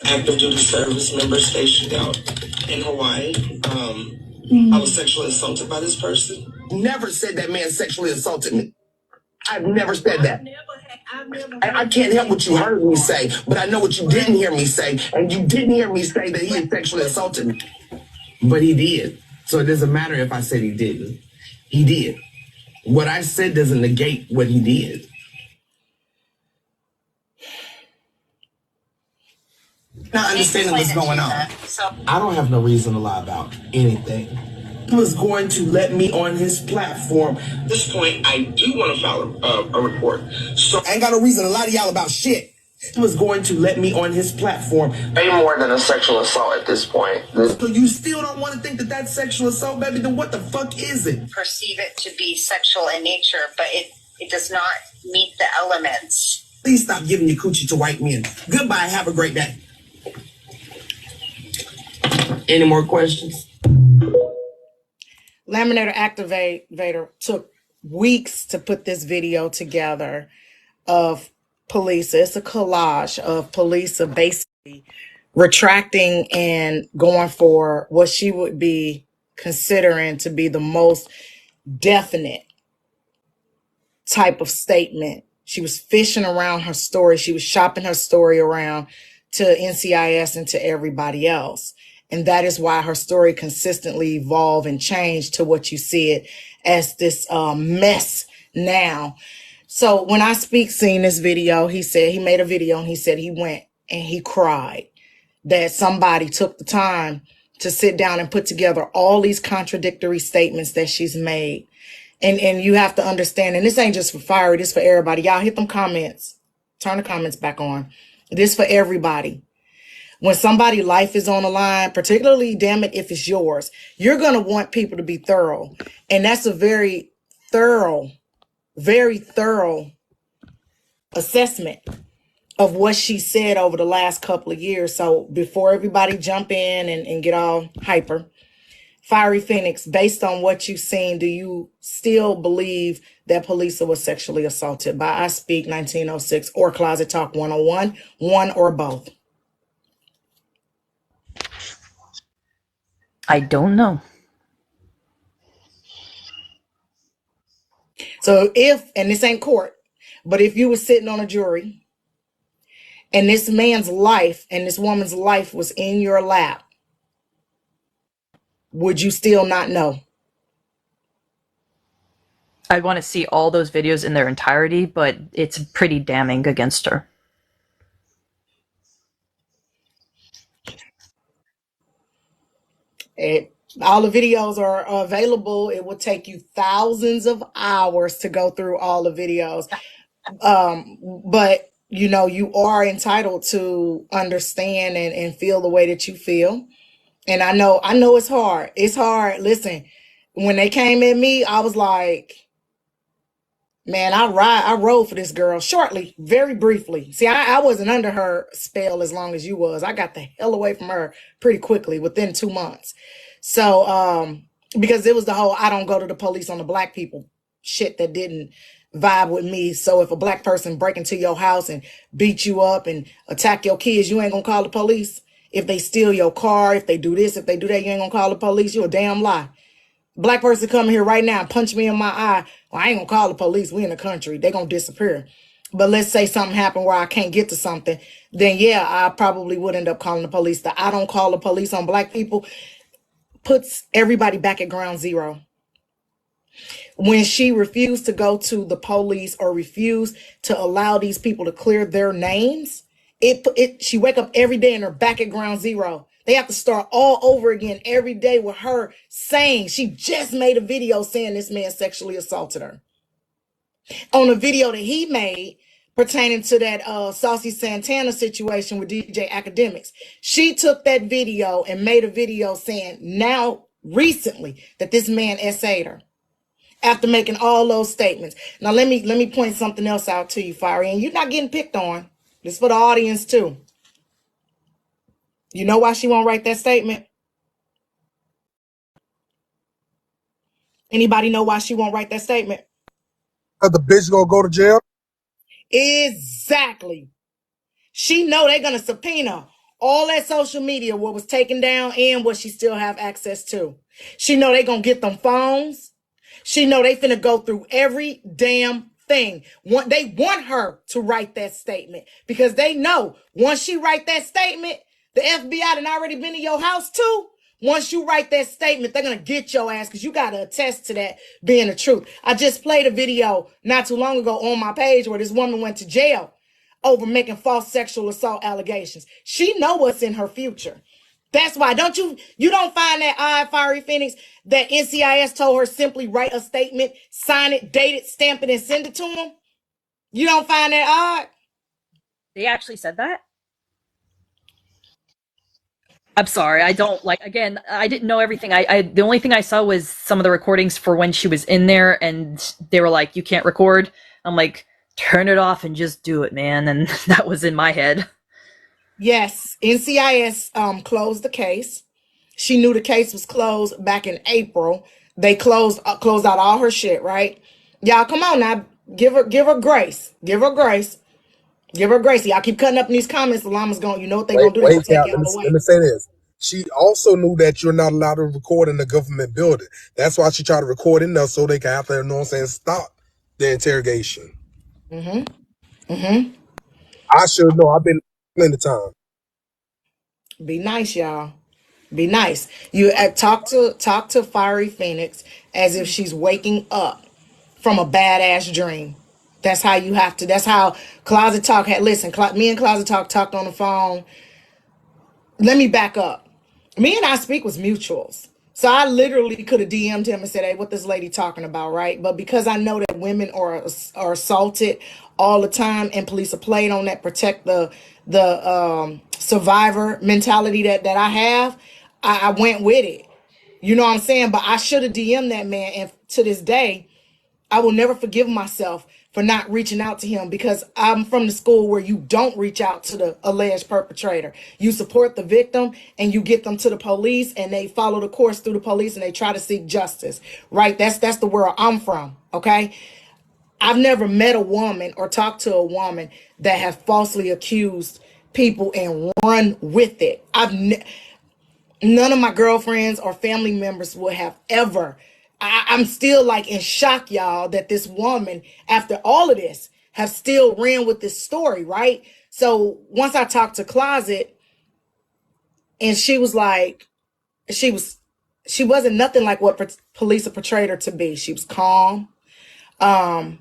Active duty service member stationed out in Hawaii. I was sexually assaulted by this person. Never said that man sexually assaulted me. I've never said that. I can't help what you heard me say, but I know what you didn't hear me say, and you didn't hear me say that he had sexually assaulted me. But he did. So it doesn't matter if I said he didn't. He did. What I said doesn't negate what he did. Not understanding what's going on. I don't have no reason to lie about anything. He was going to let me on his platform. At this point, I do want to file a report. So I ain't got no reason to lie to y'all about shit. He was going to let me on his platform. Way more than a sexual assault at this point. So you still don't want to think that that's sexual assault, baby? Then what the fuck is it? Perceive it to be sexual in nature, but it does not meet the elements. Please stop giving your coochie to white men. Goodbye. Have a great day. Any more questions? Laminator Activator took weeks to put this video together of police. It's a collage of police basically retracting and going for what she would be considering to be the most definite type of statement. She was fishing around her story. She was shopping her story around to NCIS and to everybody else. And that is why her story consistently evolved and changed to what you see it as this mess now. So when I seen this video, he said he made a video and he said he went and he cried that somebody took the time to sit down and put together all these contradictory statements that she's made. And you have to understand, and this ain't just for Fiery, this for everybody. Y'all hit them comments. Turn the comments back on. This for everybody. When somebody's life is on the line, particularly, damn it, if it's yours, you're going to want people to be thorough. And that's a very thorough assessment of what she said over the last couple of years. So before everybody jump in and get all hyper, Fiery Phoenix, based on what you've seen, do you still believe that Polisa was sexually assaulted by I Speak 1906 or Closet Talk 101, one or both? I don't know. So if, and this ain't court, but if you were sitting on a jury and this man's life and this woman's life was in your lap, would you still not know? I want to see all those videos in their entirety, but it's pretty damning against her. All the videos are available. It will take you thousands of hours to go through all the videos. But you know, you are entitled to understand and feel the way that you feel. And I know it's hard. It's hard. Listen, when they came at me, I was like, man, I rode for this girl shortly, very briefly. See, I wasn't under her spell as long as you was. I got the hell away from her pretty quickly within 2 months. So, because it was the whole, I don't go to the police on the black people shit that didn't vibe with me. So if a black person break into your house and beat you up and attack your kids, you ain't gonna call the police. If they steal your car, if they do this, if they do that, you ain't gonna call the police. You a damn lie. Black person come here right now and punch me in my eye. Well, I ain't gonna call the police. We in the country. They gonna disappear. But let's say something happened where I can't get to something. Then yeah, I probably would end up calling the police. The I don't call the police on black people puts everybody back at ground zero. When she refused to go to the police or refused to allow these people to clear their names, she wake up every day and they're back at ground zero. They have to start all over again every day with her saying she just made a video saying this man sexually assaulted her. On a video that he made pertaining to that Saucy Santana situation with DJ Academics, she took that video and made a video saying now recently that this man SA'd her after making all those statements. Now let me point something else out to you, Fiery, and you're not getting picked on. This for the audience too. You know why she won't write that statement? Anybody know why she won't write that statement? Cause the bitch gonna go to jail. Exactly. She know they're gonna subpoena all that social media, what was taken down and what she still have access to. She know they gonna get them phones. She know they finna go through every damn thing. They want her to write that statement because they know once she write that statement, the FBI done already been in your house too. Once you write that statement, they're going to get your ass because you got to attest to that being the truth. I just played a video not too long ago on my page where this woman went to jail over making false sexual assault allegations. She know what's in her future. That's why you don't find that odd, Fiery Phoenix, that NCIS told her simply write a statement, sign it, date it, stamp it, and send it to them? You don't find that odd? They actually said that? I'm sorry, I don't again, I didn't know everything. I the only thing I saw was some of the recordings for when she was in there and they were like, you can't record. I'm like, turn it off and just do it, man. And that was in my head. Yes, NCIS closed the case. She knew the case was closed back in April. They closed out all her shit, right? Y'all, come on now, give her grace, give her grace, give her grace. Y'all keep cutting up in these comments. The llama's going. You know what they gonna do? They gonna take Cap, y'all let away. me say this. She also knew that you're not allowed to record in the government building. That's why she tried to record in there so they can have to, you know what I'm saying, stop the interrogation. I should know. I've been plenty of time. Be nice, y'all. Be nice. You talk to Fiery Phoenix as if she's waking up from a badass dream. That's how you have to. That's how Closet Talk had. Listen, me and Closet Talk talked on the phone. Let me back up. Me and I speak was mutuals. So I literally could have DM'd him and said, hey, what this lady talking about, right? But because I know that women are assaulted all the time and police are played on that protect the survivor mentality that I have, I went with it. You know what I'm saying? But I should have DM'd that man. And to this day, I will never forgive myself for not reaching out to him because I'm from the school where you don't reach out to the alleged perpetrator. You support the victim and you get them to the police and they follow the course through the police and they try to seek justice, right? That's the world I'm from, okay? I've never met a woman or talked to a woman that have falsely accused people and run with it. None of my girlfriends or family members would have ever. I'm still like in shock, y'all, that this woman, after all of this, have still ran with this story, right? So once I talked to Closet, and she was like, she wasn't nothing like what police portrayed her to be. She was calm. And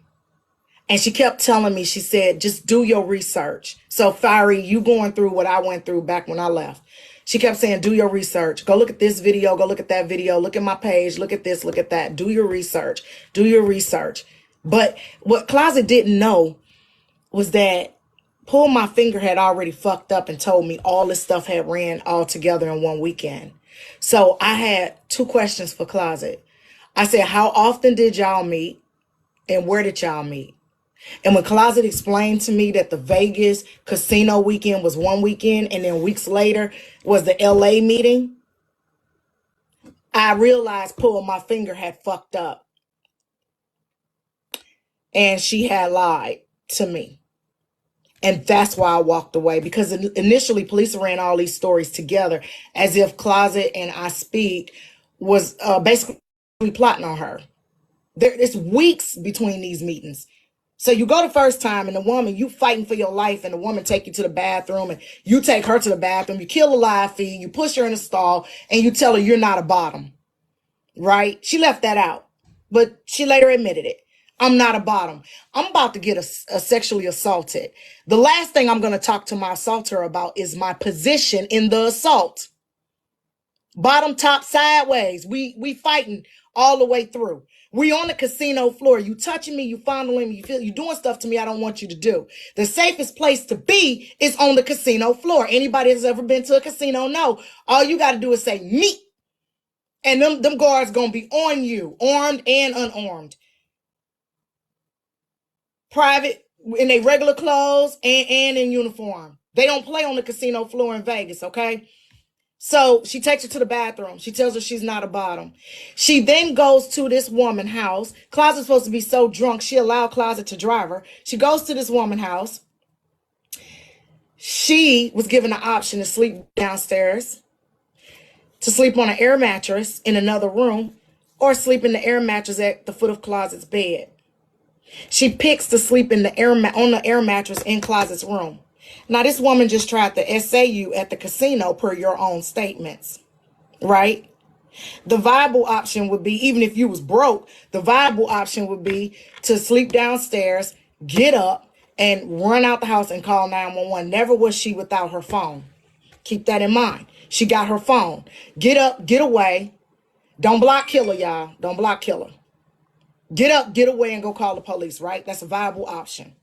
she kept telling me, she said, just do your research. So Fiery, you going through what I went through back when I left. She kept saying, do your research. Go look at this video. Go look at that video. Look at my page. Look at this. Look at that. Do your research. Do your research. But what Closet didn't know was that Pull My Finger had already fucked up and told me all this stuff had ran all together in one weekend. So I had two questions for Closet. I said, how often did y'all meet and where did y'all meet? And when Closet explained to me that the Vegas casino weekend was one weekend and then weeks later was the LA meeting, I realized Pull My Finger had fucked up and she had lied to me. And that's why I walked away, because initially police ran all these stories together as if Closet and I Speak was basically plotting on her. It's weeks between these meetings. So you go the first time and the woman, you fighting for your life and the woman take you to the bathroom and you take her to the bathroom, you kill a live feed, you push her in a stall and you tell her you're not a bottom, right? She left that out, but she later admitted it. I'm not a bottom. I'm about to get a sexually assaulted. The last thing I'm going to talk to my assaulter about is my position in the assault. Bottom, top, sideways. We fighting all the way through. We on the casino floor. You touching me, you fondling me, you doing stuff to me I don't want you to do. The safest place to be is on the casino floor. Anybody that's ever been to a casino know. All you got to do is say meet. And them guards gonna be on you, armed and unarmed. Private in their regular clothes and in uniform. They don't play on the casino floor in Vegas, okay? So she takes her to the bathroom. She tells her she's not a bottom. She then goes to this woman's house. Closet's supposed to be so drunk, she allowed Closet to drive her. She goes to this woman's house. She was given the option to sleep downstairs, to sleep on an air mattress in another room, or sleep in the air mattress at the foot of Closet's bed. She picks to sleep in the on the air mattress in Closet's room. Now, this woman just tried to essay you at the casino per your own statements, right? The viable option would be, even if you was broke, the viable option would be to sleep downstairs, get up, and run out the house and call 911. Never was she without her phone. Keep that in mind. She got her phone. Get up, get away. Don't block killer, y'all. Don't block killer. Get up, get away, and go call the police, right? That's a viable option.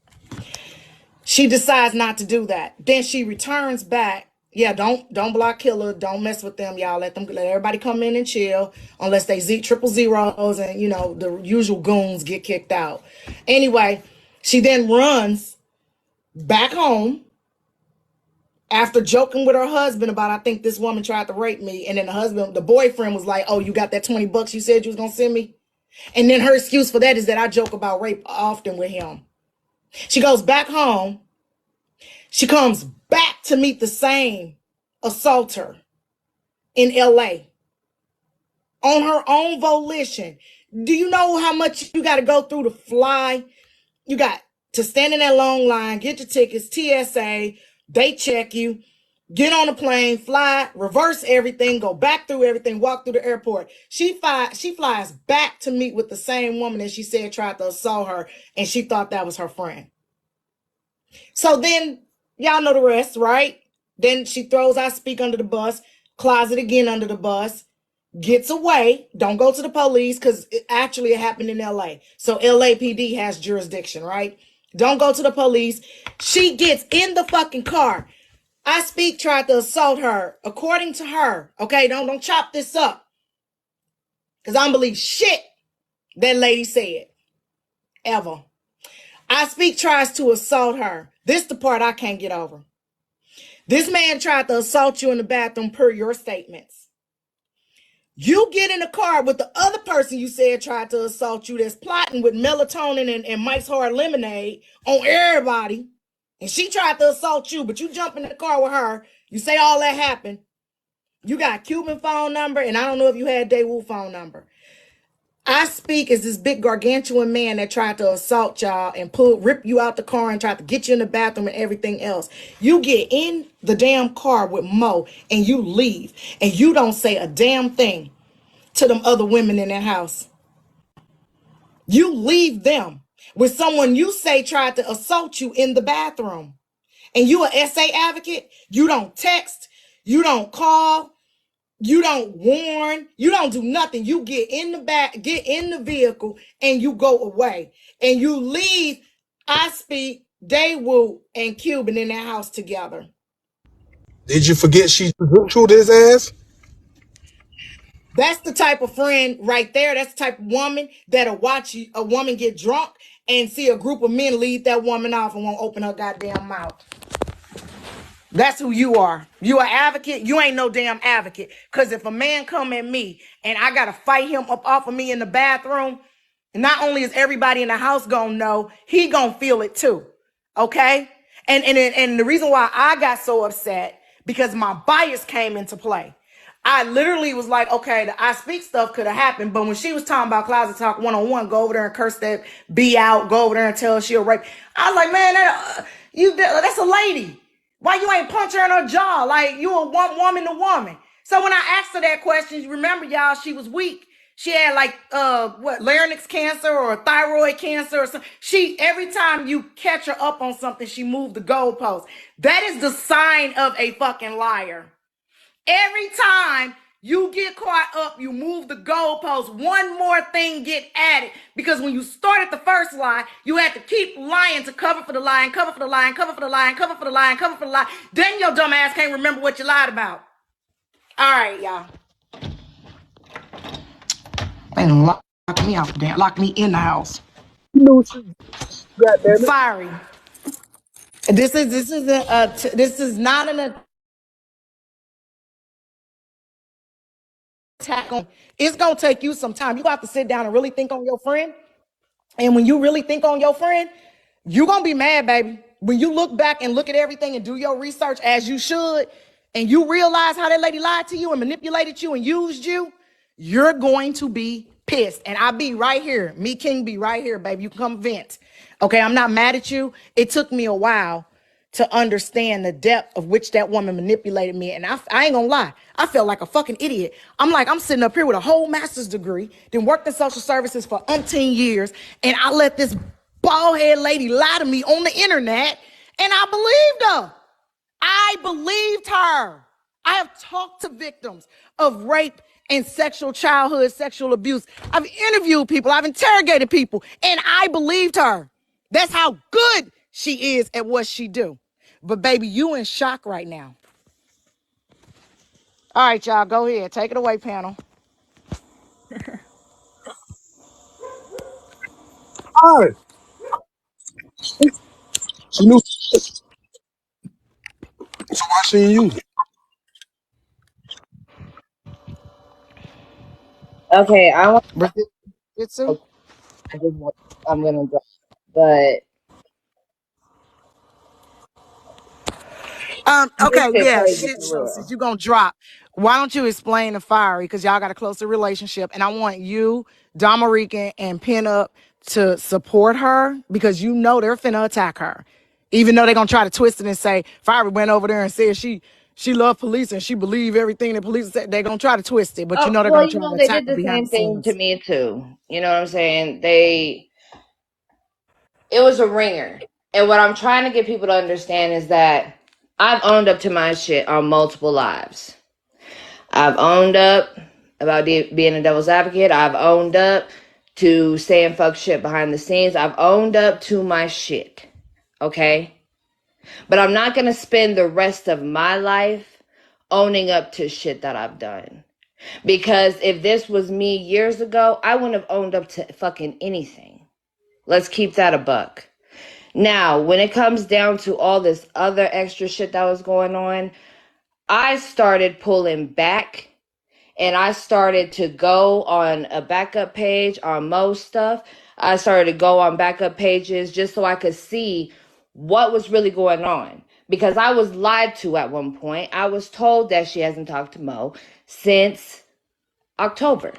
She decides not to do that. Then she returns back. Yeah, don't block killer. Don't mess with them, y'all. Let everybody come in and chill, unless they triple zeros and, you know, the usual goons get kicked out. Anyway, she then runs back home after joking with her husband about, I think this woman tried to rape me. And then the boyfriend was like, oh, you got that $20 you said you was going to send me? And then her excuse for that is that I joke about rape often with him. She goes back home. She comes back to meet the same assaulter in LA on her own volition. Do you know how much you got to go through to fly? You got to stand in that long line, get your tickets, TSA, they check you, get on a plane, fly, reverse everything, go back through everything, walk through the airport. She flies back to meet with the same woman that she said tried to assault her, and she thought that was her friend. So then, y'all know the rest, right? Then she throws I Speak under the bus, Closet again under the bus, gets away. Don't go to the police, because it happened in LA. So LAPD has jurisdiction, right? Don't go to the police. She gets in the fucking car. I Speak tried to assault her, according to her. Okay, don't chop this up, because I don't believe shit that lady said, ever. I Speak tries to assault her. This the part I can't get over. This man tried to assault you in the bathroom per your statements. You get in the car with the other person you said tried to assault you that's plotting with melatonin and Mike's Hard Lemonade on everybody. And she tried to assault you, but you jump in the car with her. You say all that happened. You got Cuban phone number, and I don't know if you had Daewoo phone number. I Speak is this big gargantuan man that tried to assault y'all and rip you out the car and tried to get you in the bathroom and everything else. You get in the damn car with Mo and you leave, and you don't say a damn thing to them other women in that house. You leave them with someone you say tried to assault you in the bathroom. And you an SA advocate. You don't text. You don't call. You don't warn. You don't do nothing. You get in the vehicle, and you go away. And you leave I Speak, Daewoo, and Cuban in that house together. Did you forget she chewed his ass? That's the type of friend right there. That's the type of woman that'll watch a woman get drunk and see a group of men lead that woman off and won't open her goddamn mouth. That's who you are. You an advocate? You ain't no damn advocate. Because if a man come at me and I got to fight him up off of me in the bathroom, not only is everybody in the house going to know, he going to feel it too. Okay? And the reason why I got so upset, because my bias came into play. I literally was like, okay, the I Speak stuff could have happened, but when she was talking about Closet Talk 101, go over there and curse that B out, go over there and tell her she a rape. I was like, man, that's a lady. Why you ain't punch her in her jaw? Like, you a woman to woman. So when I asked her that question, you remember, y'all, she was weak. She had like, larynx cancer or thyroid cancer or something. Every time you catch her up on something, she moved the goalpost. That is the sign of a fucking liar. Every time You get caught up, you move the goalposts, one more thing get added. Because when you started the first lie, you had to keep lying to cover for the lie, and cover for the lie, and cover for the lie, and cover for the lie, and cover for the lie. Then your dumb ass can't remember what you lied about. All right, y'all. They done locked me out, damn, locked me in the house. No shit. Goddamn it. Fiery. This is not an attack on. It's gonna take you some time. You got to sit down and really think on your friend. And when you really think on your friend, you're gonna be mad, baby. When you look back and look at everything and do your research as you should, and you realize how that lady lied to you and manipulated you and used you, you're going to be pissed. And I'll be right here. Me King be right here, baby. You can come vent. Okay, I'm not mad at you. It took me a while to understand the depth of which that woman manipulated me. And I ain't gonna lie, I felt like a fucking idiot. I'm sitting up here with a whole master's degree, then worked in social services for umpteen years, and I let this bald head lady lie to me on the internet, and I believed her. I believed her. I have talked to victims of rape and childhood sexual abuse. I've interviewed people, I've interrogated people, and I believed her. That's how good she is at what she do. But baby, you in shock right now. All right, y'all, go ahead. Take it away, panel. All right. She knew. So why she ain't use it? Okay, I want. Jitsu? I'm gonna drop, but this Okay, shit yeah, crazy shit for show. Since real. you're gonna drop, why don't you explain to Fiery? Because y'all got a closer relationship, and I want you, Dominican, and Pin Up to support her because you know they're finna attack her. Even though they're gonna try to twist it and say Fiery went over there and said she loved police and she believed everything the police said, they're gonna try to twist it, but you Oh know they're well, gonna you try know to they attack did her the behind same the thing to scenes. me too. You know what I'm saying? It was a ringer, and what I'm trying to get people to understand is that I've owned up to my shit on multiple lives. I've owned up about being a devil's advocate. I've owned up to saying fuck shit behind the scenes. I've owned up to my shit. Okay? But I'm not going to spend the rest of my life owning up to shit that I've done. Because if this was me years ago, I wouldn't have owned up to fucking anything. Let's keep that a buck. Now, when it comes down to all this other extra shit that was going on, I started pulling back and I started to go on a backup page on most stuff. I started to go on backup pages just so I could see what was really going on. Because I was lied to at one point. I was told that she hasn't talked to Mo since October.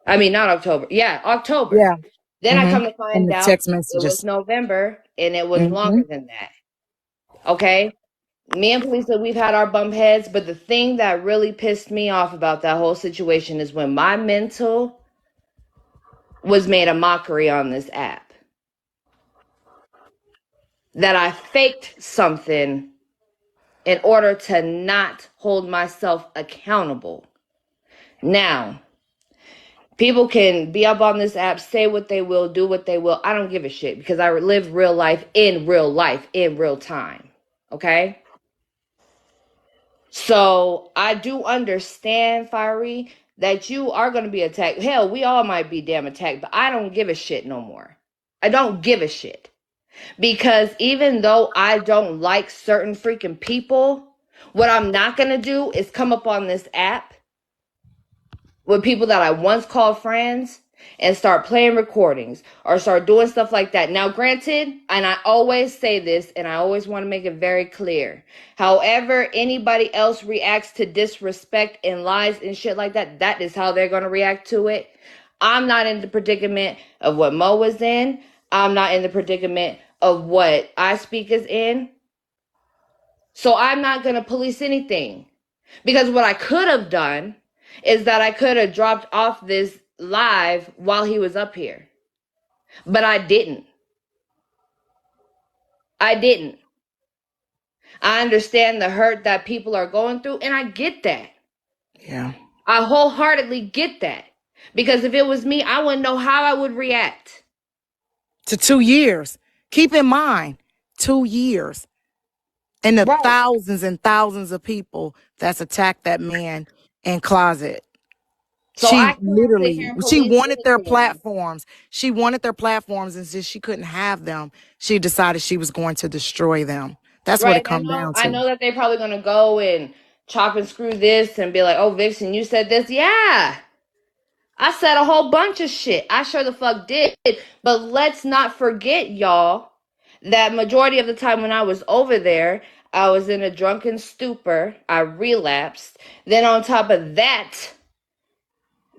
I mean, not October. Yeah, October. Yeah. Then I come to And find the out text it was messages. November and it was Mm-hmm. longer than that. Okay? Me and Felisa, we've had our bump heads, but the thing that really pissed me off about that whole situation is when my mental was made a mockery on this app. That I faked something in order to not hold myself accountable. Now, people can be up on this app, say what they will, do what they will. I don't give a shit because I live real life in real time. Okay? So I do understand, Fiery, that you are going to be attacked. Hell, we all might be damn attacked, but I don't give a shit no more. I don't give a shit. Because even though I don't like certain freaking people, what I'm not going to do is come up on this app with people that I once called friends and start playing recordings or start doing stuff like that. Now, granted, and I always say this and I always want to make it very clear. However, anybody else reacts to disrespect and lies and shit like that, that is how they're going to react to it. I'm not in the predicament of what Mo was in. I'm not in the predicament of what I Speak is in. So I'm not going to police anything. Because what I could have done is that I could have dropped off this live while he was up here. But I didn't. I didn't. I understand the hurt that people are going through, and I get that. Yeah. I wholeheartedly get that. Because if it was me, I wouldn't know how I would react. To 2 years. Keep in mind, 2 years. And the Right. thousands and thousands of people that's attacked that man in closet. So I She can't sit here literally, and she police wanted their anything. platforms. She wanted their platforms, and since she couldn't have them, she decided she was going to destroy them. That's what it Right. come down I to. know that they're probably gonna go and chop and screw this and be like, oh, Vixen, you said this. Yeah. I said a whole bunch of shit. I sure the fuck did. But let's not forget, y'all, that majority of the time when I was over there, I was in a drunken stupor. I relapsed. Then on top of that,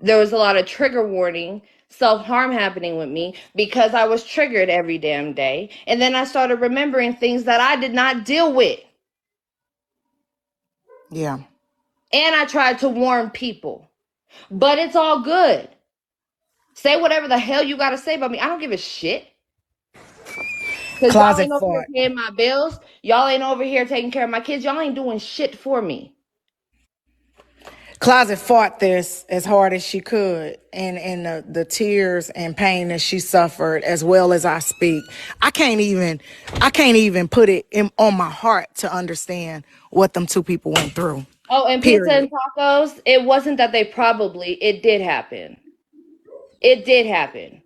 there was a lot of trigger warning, self-harm happening with me because I was triggered every damn day. And then I started remembering things that I did not deal with. Yeah. And I tried to warn people. But it's all good. Say whatever the hell you gotta say about me. I don't give a shit. Because y'all Closet ain't over here fought. paying my bills. Y'all ain't over here taking care of my kids. Y'all ain't doing shit for me. Closet fought this as hard as she could, and the tears and pain that she suffered, as well as I speak. I can't even put it on my heart to understand what them two people went through. Oh, and pizza Period. and tacos, it wasn't that it did happen. It did happen.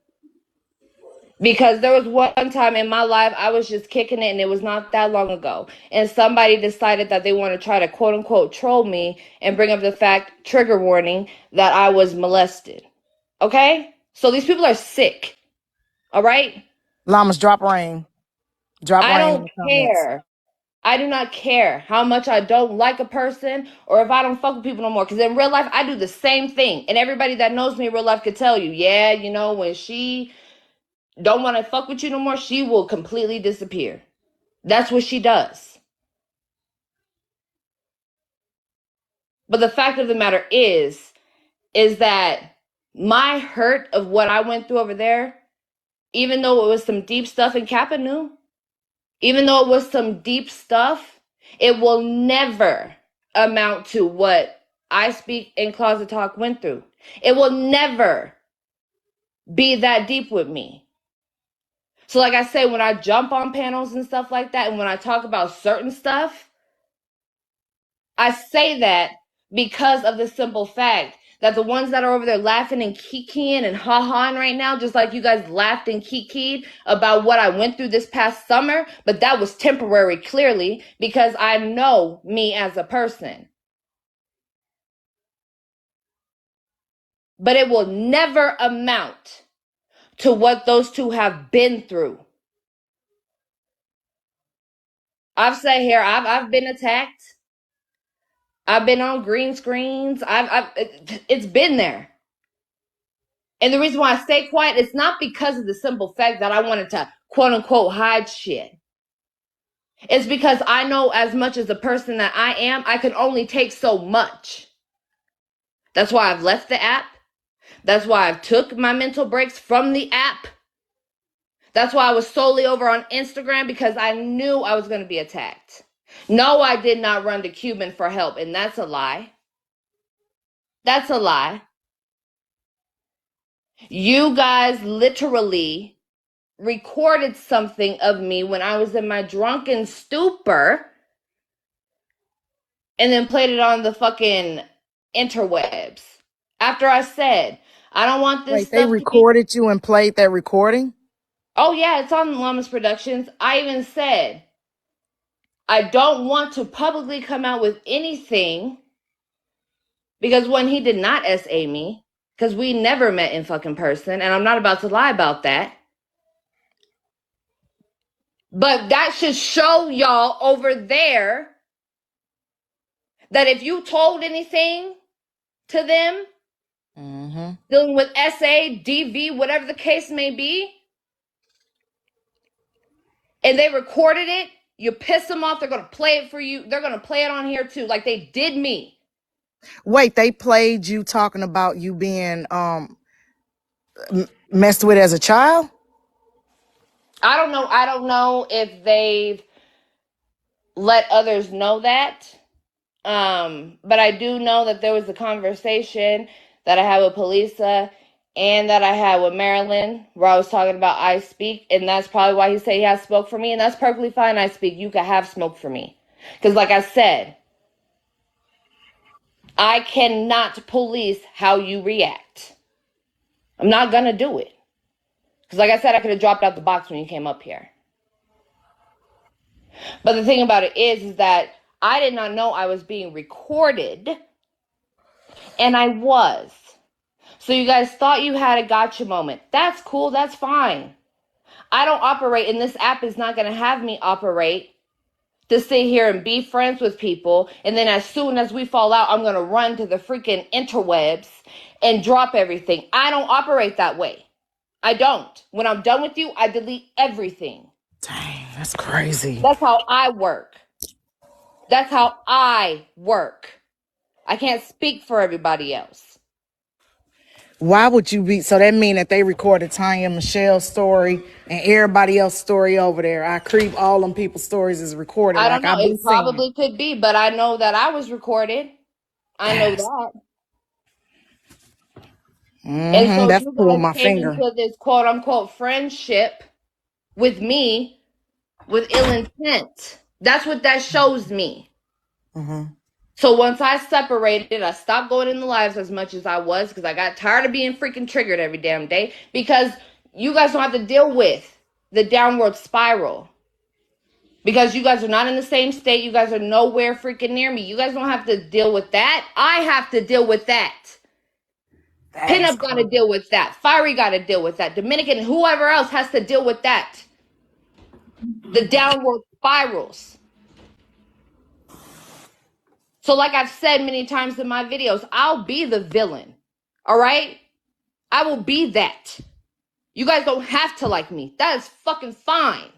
Because there was one time in my life I was just kicking it and it was not that long ago. And somebody decided that they want to try to quote unquote troll me and bring up the fact, trigger warning, that I was molested. Okay? So these people are sick. All right? Llamas, drop rain. Drop I rain in don't the comments. care. I do not care how much I don't like a person or if I don't fuck with people no more. Because in real life, I do the same thing. And everybody that knows me in real life could tell you, yeah, you know, when she don't want to fuck with you no more, she will completely disappear. That's what she does. But the fact of the matter is that my hurt of what I went through over there, even though it was some deep stuff in Kappa knew, even though it was some deep stuff, it will never amount to what I Speak in Closet Talk went through. It will never be that deep with me. So like I say, when I jump on panels and stuff like that, and when I talk about certain stuff, I say that because of the simple fact that the ones that are over there laughing and kikiing and ha-haing right now, just like you guys laughed and kikied about what I went through this past summer, but that was temporary, clearly, because I know me as a person. But it will never amount to what those two have been through. I've sat here, I've been attacked. I've been on green screens. It's been there. And the reason why I stay quiet is not because of the simple fact that I wanted to quote unquote hide shit. It's because I know as much as the person that I am, I can only take so much. That's why I've left the app. That's why I've took my mental breaks from the app. That's why I was solely over on Instagram, because I knew I was going to be attacked. No, I did not run to Cuban for help, and that's a lie. That's a lie. You guys literally recorded something of me when I was in my drunken stupor and then played it on the fucking interwebs. After I said, I don't want this Wait, they stuff to be. recorded you and played that recording? Oh, yeah, it's on Llamas Productions. I even said, I don't want to publicly come out with anything because when he did not SA me, because we never met in fucking person, and I'm not about to lie about that. But that should show y'all over there that if you told anything to them, dealing with SA, DV, whatever the case may be, and they recorded it, you piss them off, they're going to play it for you. They're going to play it on here too, like they did me. Wait, they played you talking about you being messed with as a child? I don't know. I don't know if they've let others know that. But I do know that there was a conversation that I had with Polisa and that I had with Marilyn where I was talking about I speak, and that's probably why he said he has smoke for me, and that's perfectly fine. I speak. You can have smoke for me. Because like I said, I cannot police how you react. I'm not gonna do it. Because like I said, I could have dropped out the box when you came up here. But the thing about it is that I did not know I was being recorded, and I was. So you guys thought you had a gotcha moment. That's cool. That's fine. I don't operate, and this app is not going to have me operate to sit here and be friends with people. And then as soon as we fall out, I'm going to run to the freaking interwebs and drop everything. I don't operate that way. I don't. When I'm done with you, I delete everything. Dang, that's crazy. That's how I work. That's how I work. I can't speak for everybody else. Why would you be? So that mean that they recorded Tanya and Michelle's story and everybody else's story over there. I creep all them people's stories is recorded. I don't Like know. I've been It seeing. probably could be, but I know that I was recorded. I know that. And so That's you pulling guys my came finger. into this quote unquote friendship with me with ill intent. That's what that shows me. So once I separated, I stopped going in the lives as much as I was because I got tired of being freaking triggered every damn day because you guys don't have to deal with the downward spiral. Because you guys are not in the same state. You guys are nowhere freaking near me. You guys don't have to deal with that. I have to deal with that. Pinup got to deal with that. Fiery got to deal with that. Dominican, whoever else has to deal with that. The downward spirals. So like I've said many times in my videos, I'll be the villain. All right? I will be that. You guys don't have to like me. That is fucking fine.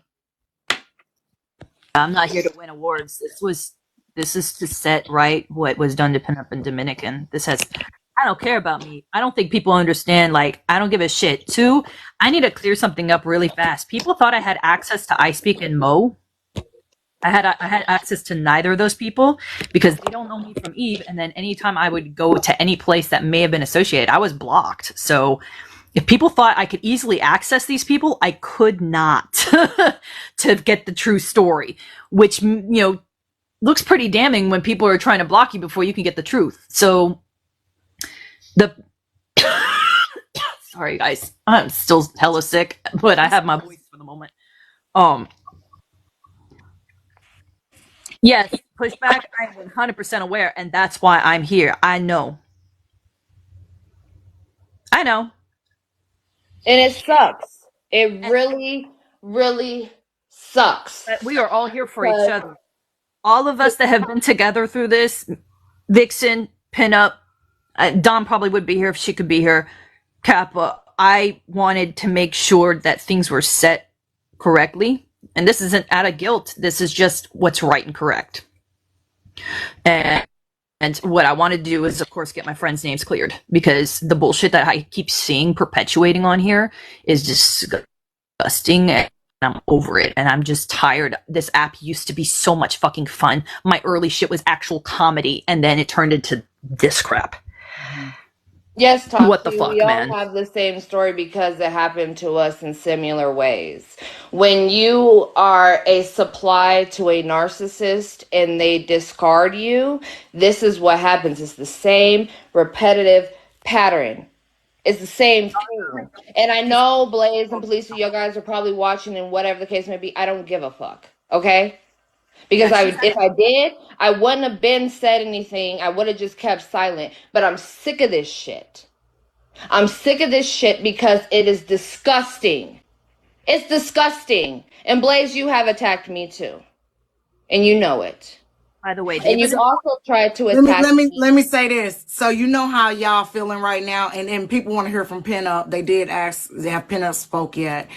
I'm not here to win awards. This is to set right what was done to Pinup and Dominican. I don't care about me. I don't think people understand, like, I don't give a shit. Two, I need to clear something up really fast. People thought I had access to iSpeak and Mo. I had access to neither of those people because they don't know me from Eve, and then anytime I would go to any place that may have been associated, I was blocked. So if people thought I could easily access these people, I could not to get the true story, which, looks pretty damning when people are trying to block you before you can get the truth. So sorry guys, I'm still hella sick, but I have my voice for the moment. Yes, pushback, I'm 100% aware, and that's why I'm here. I know. And it sucks. It really, really sucks. But we are all here for each other. All of us that have been together through this, Vixen, Pinup, Dawn probably would be here if she could be here, Kappa, I wanted to make sure that things were set correctly. And this isn't out of guilt. This is just what's right and correct. And what I want to do is, of course, get my friends' names cleared because the bullshit that I keep seeing perpetuating on here is disgusting. And I'm over it. And I'm just tired. This app used to be so much fucking fun. My early shit was actual comedy. And then it turned into this crap. Yes, Toxie, what the fuck, we all man? have the same story because it happened to us in similar ways. When you are a supply to a narcissist and they discard you, this is what happens. It's the same repetitive pattern. It's the same thing. And I know Blaze and Police, you guys are probably watching and whatever the case may be. I don't give a fuck. Okay? Because if I did, I wouldn't have been said anything. I would have just kept silent. But I'm sick of this shit. I'm sick of this shit because it is disgusting. It's disgusting. And Blaze, you have attacked me too. And you know it. By the way, and you've also tried to Let attack me say this. So you know how y'all feeling right now, and people want to hear from Pinup. They did ask, they have Pinup spoke yet.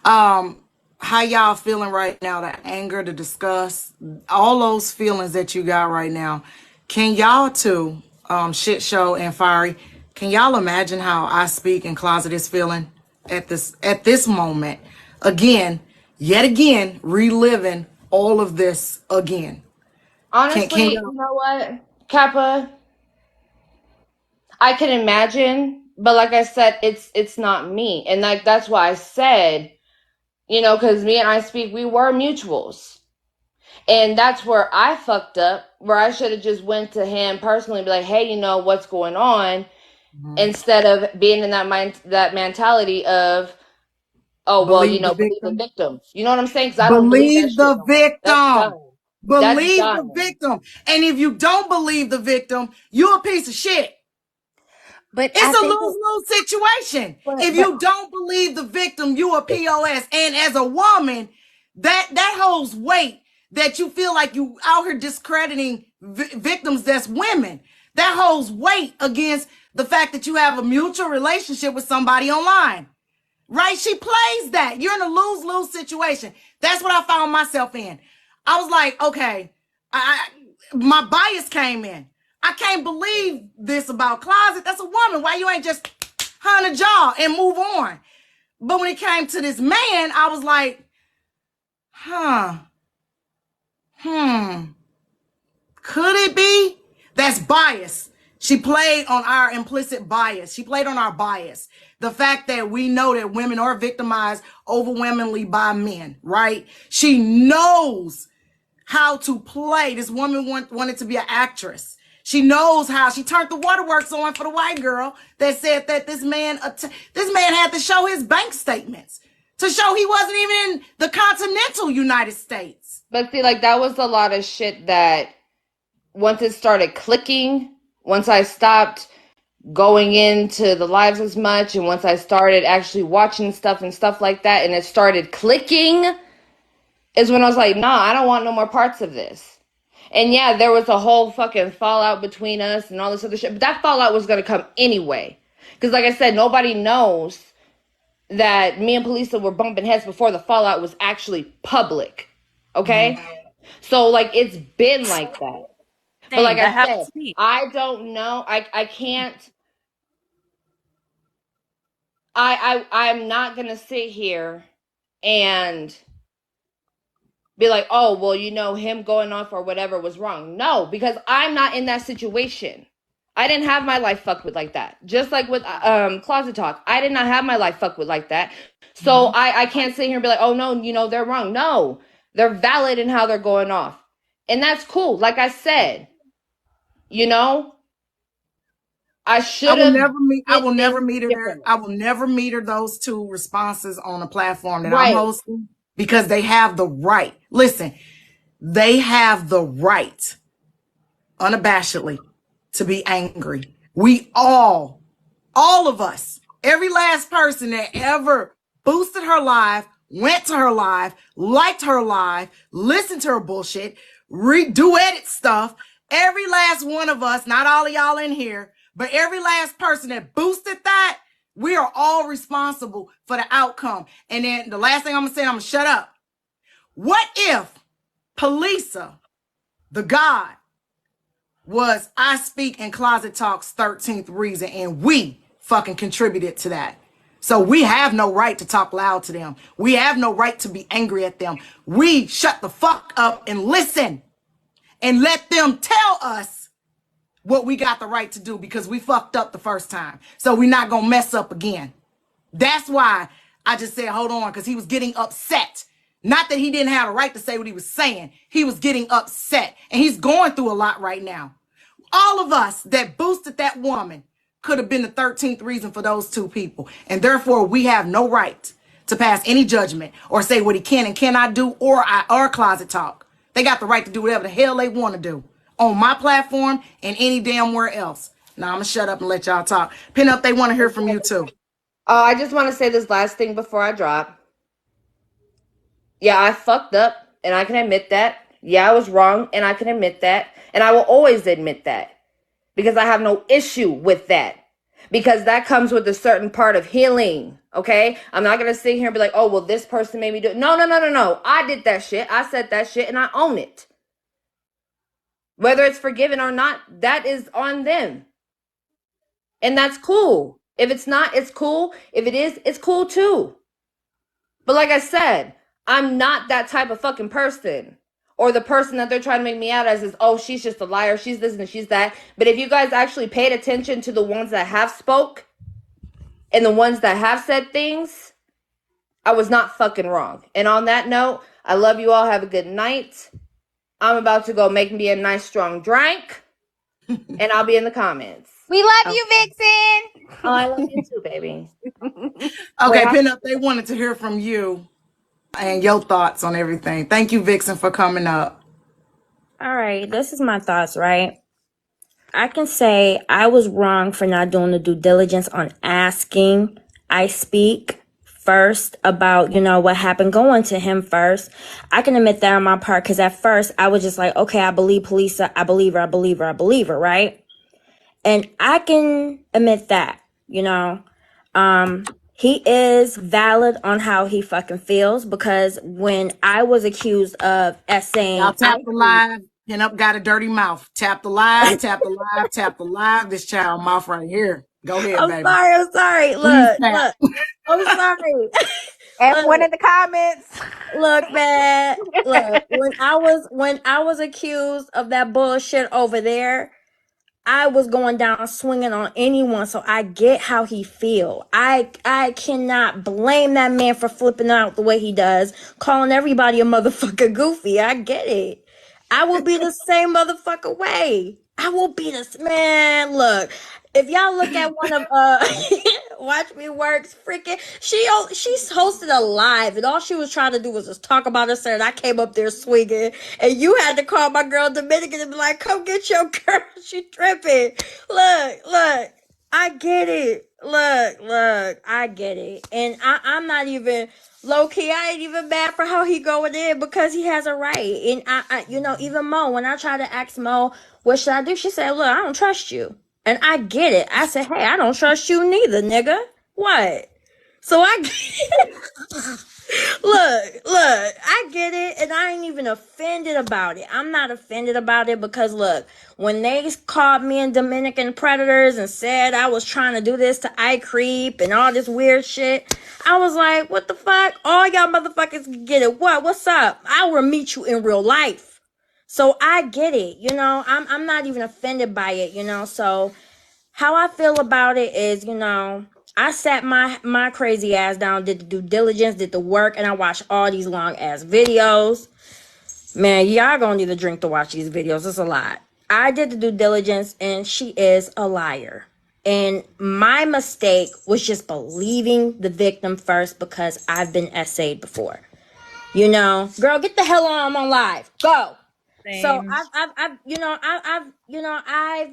How y'all feeling right now? The anger, the disgust, all those feelings that you got right now. Can y'all two, Shit Show and Fiery, can y'all imagine how I Speak and Closet is feeling at this moment? Yet again, reliving all of this again. Can Honestly, you you? know what, Kappa? I can imagine, but like I said, it's not me. And like that's why I said, because me and I speak, we were mutuals. And that's where I fucked up, where I should have just went to him personally and be like, hey, what's going on? Mhm. Instead of being in that mentality of, oh, well, Believe the believe the victim. victim. You know what I'm saying? Because I don't believe that Believe shit the no more. That's victim. done. That's Believe the done. victim. And if you don't believe the victim, you're a piece of shit. But I It's a think, lose-lose situation. If but you don't believe the victim, you a POS. And as a woman, that holds weight, that you feel like you out here discrediting victims that's women. That holds weight against the fact that you have a mutual relationship with somebody online. Right? She plays that. You're in a lose-lose situation. That's what I found myself in. I was like, okay, my bias came in. I can't believe this about Closet. That's a woman. Why you ain't just hunt a jaw and move on? But when it came to this man, I was like, huh, could it be? That's bias. She played on our implicit bias. She played on our bias. The fact that we know that women are victimized overwhelmingly by men, right? She knows how to play. This woman wanted to be an actress. She knows how. She turned the waterworks on for the white girl that said that this man had to show his bank statements to show he wasn't even in the continental United States. But see, like, that was a lot of shit that once it started clicking, once I stopped going into the lives as much, and once I started actually watching stuff and stuff like that, and it started clicking, is when I was like, nah, I don't want no more parts of this. And yeah, there was a whole fucking fallout between us and all this other shit, but that fallout was gonna come anyway. Because like I said, nobody knows that me and Polisa were bumping heads before the fallout was actually public. Okay? So like it's been like that. But like Same. I That said, happens to me. I don't know. I can't. I'm not gonna sit here and be like, oh, well, him going off or whatever was wrong. No, because I'm not in that situation. I didn't have my life fucked with like that. Just like with Closet Talk, I did not have my life fucked with like that. So I can't sit here and be like, oh no, they're wrong. No, they're valid in how they're going off, and that's cool. Like I said, I I should will have never meet. I did will never things meet her there. differently. I will never meet her those two responses on a platform that I'm Right. hosting because they have the right. Listen, they have the right, unabashedly, to be angry. We all of us, every last person that ever boosted her live, went to her live, liked her live, listened to her bullshit, duetted stuff. Every last one of us, not all of y'all in here, but every last person that boosted that, we are all responsible for the outcome. And then the last thing I'm gonna say, I'm gonna shut up. What if Polisa, the God, was I Speak in Closet Talk's 13th reason, and we fucking contributed to that? So we have no right to talk loud to them. We have no right to be angry at them. We shut the fuck up and listen and let them tell us what we got the right to do because we fucked up the first time. So we're not gonna mess up again. That's why I just said, hold on, because he was getting upset. Not that he didn't have a right to say what he was saying. He was getting upset. And he's going through a lot right now. All of us that boosted that woman could have been the 13th reason for those two people. And therefore, we have no right to pass any judgment or say what he can and cannot do or Closet Talk. They got the right to do whatever the hell they want to do on my platform and any damn where else. Now, I'm going to shut up and let y'all talk. Pin up, they want to hear from you too. I just want to say this last thing before I drop. Yeah, I fucked up, and I can admit that. Yeah, I was wrong, and I can admit that. And I will always admit that because I have no issue with that because that comes with a certain part of healing, okay? I'm not going to sit here and be like, oh, well, this person made me do it. No. I did that shit. I said that shit, and I own it. Whether it's forgiven or not, that is on them. And that's cool. If it's not, it's cool. If it is, it's cool too. But like I said, I'm not that type of fucking person. Or the person that they're trying to make me out as is, oh, she's just a liar, she's this and she's that. But if you guys actually paid attention to the ones that have spoke and the ones that have said things, I was not fucking wrong. And on that note, I love you all. Have a good night. I'm about to go make me a nice strong drink, and I'll be in the comments. We love you, Vixen. Oh, I love you too, baby. Okay, Pinup, they wanted to hear from you and your thoughts on everything. Thank you, Vixen, for coming up. All right, this is my thoughts, right? I can say I was wrong for not doing the due diligence on asking I Speak first about, what happened, going to him first. I can admit that on my part, because at first I was just like, okay, I believe Polisa, I believe her, right? And I can admit that, he is valid on how he fucking feels, because when I was accused of Y'all essaying, tap the live. Pinup got a dirty mouth. Tap the live, tap the live, tap the live. This child mouth right here. Go ahead, baby. I'm sorry. Please Look, tap. I'm sorry. F1 in the comments. Look, man. Look, when I was accused of that bullshit over there, I was going down swinging on anyone, so I get how he feel. I cannot blame that man for flipping out the way he does, calling everybody a motherfucker goofy. I get it. I will be the same motherfucker way. I will be this man. Look, if y'all look at one of Watch Me Work's freaking, she's hosted a live, and all she was trying to do was just talk about herself. And I came up there swinging, and you had to call my girl Dominican and be like, "Come get your girl, she tripping." Look, I get it. Look, I get it, and I'm not even low key. I ain't even mad for how he going in, because he has a right. And I even Mo, when I tried to ask Mo, what should I do? She said, "Look, I don't trust you." And I get it. I said, "Hey, I don't trust you neither, nigga." What? So look, I get it, and I ain't even offended about it. I'm not offended about it, because look, when they called me and Dominican predators and said I was trying to do this to iCreep and all this weird shit, I was like, what the fuck? All y'all motherfuckers can get it. What's up? I will meet you in real life. So I get it, I'm not even offended by it, so how I feel about it is, I sat my crazy ass down, did the due diligence, did the work, and I watched all these long ass videos. Man, y'all gonna need a drink to watch these videos. It's a lot. I did the due diligence, and she is a liar. And my mistake was just believing the victim first, because I've been essayed before. Girl, get the hell on! I'm on live. Go. So Same. I've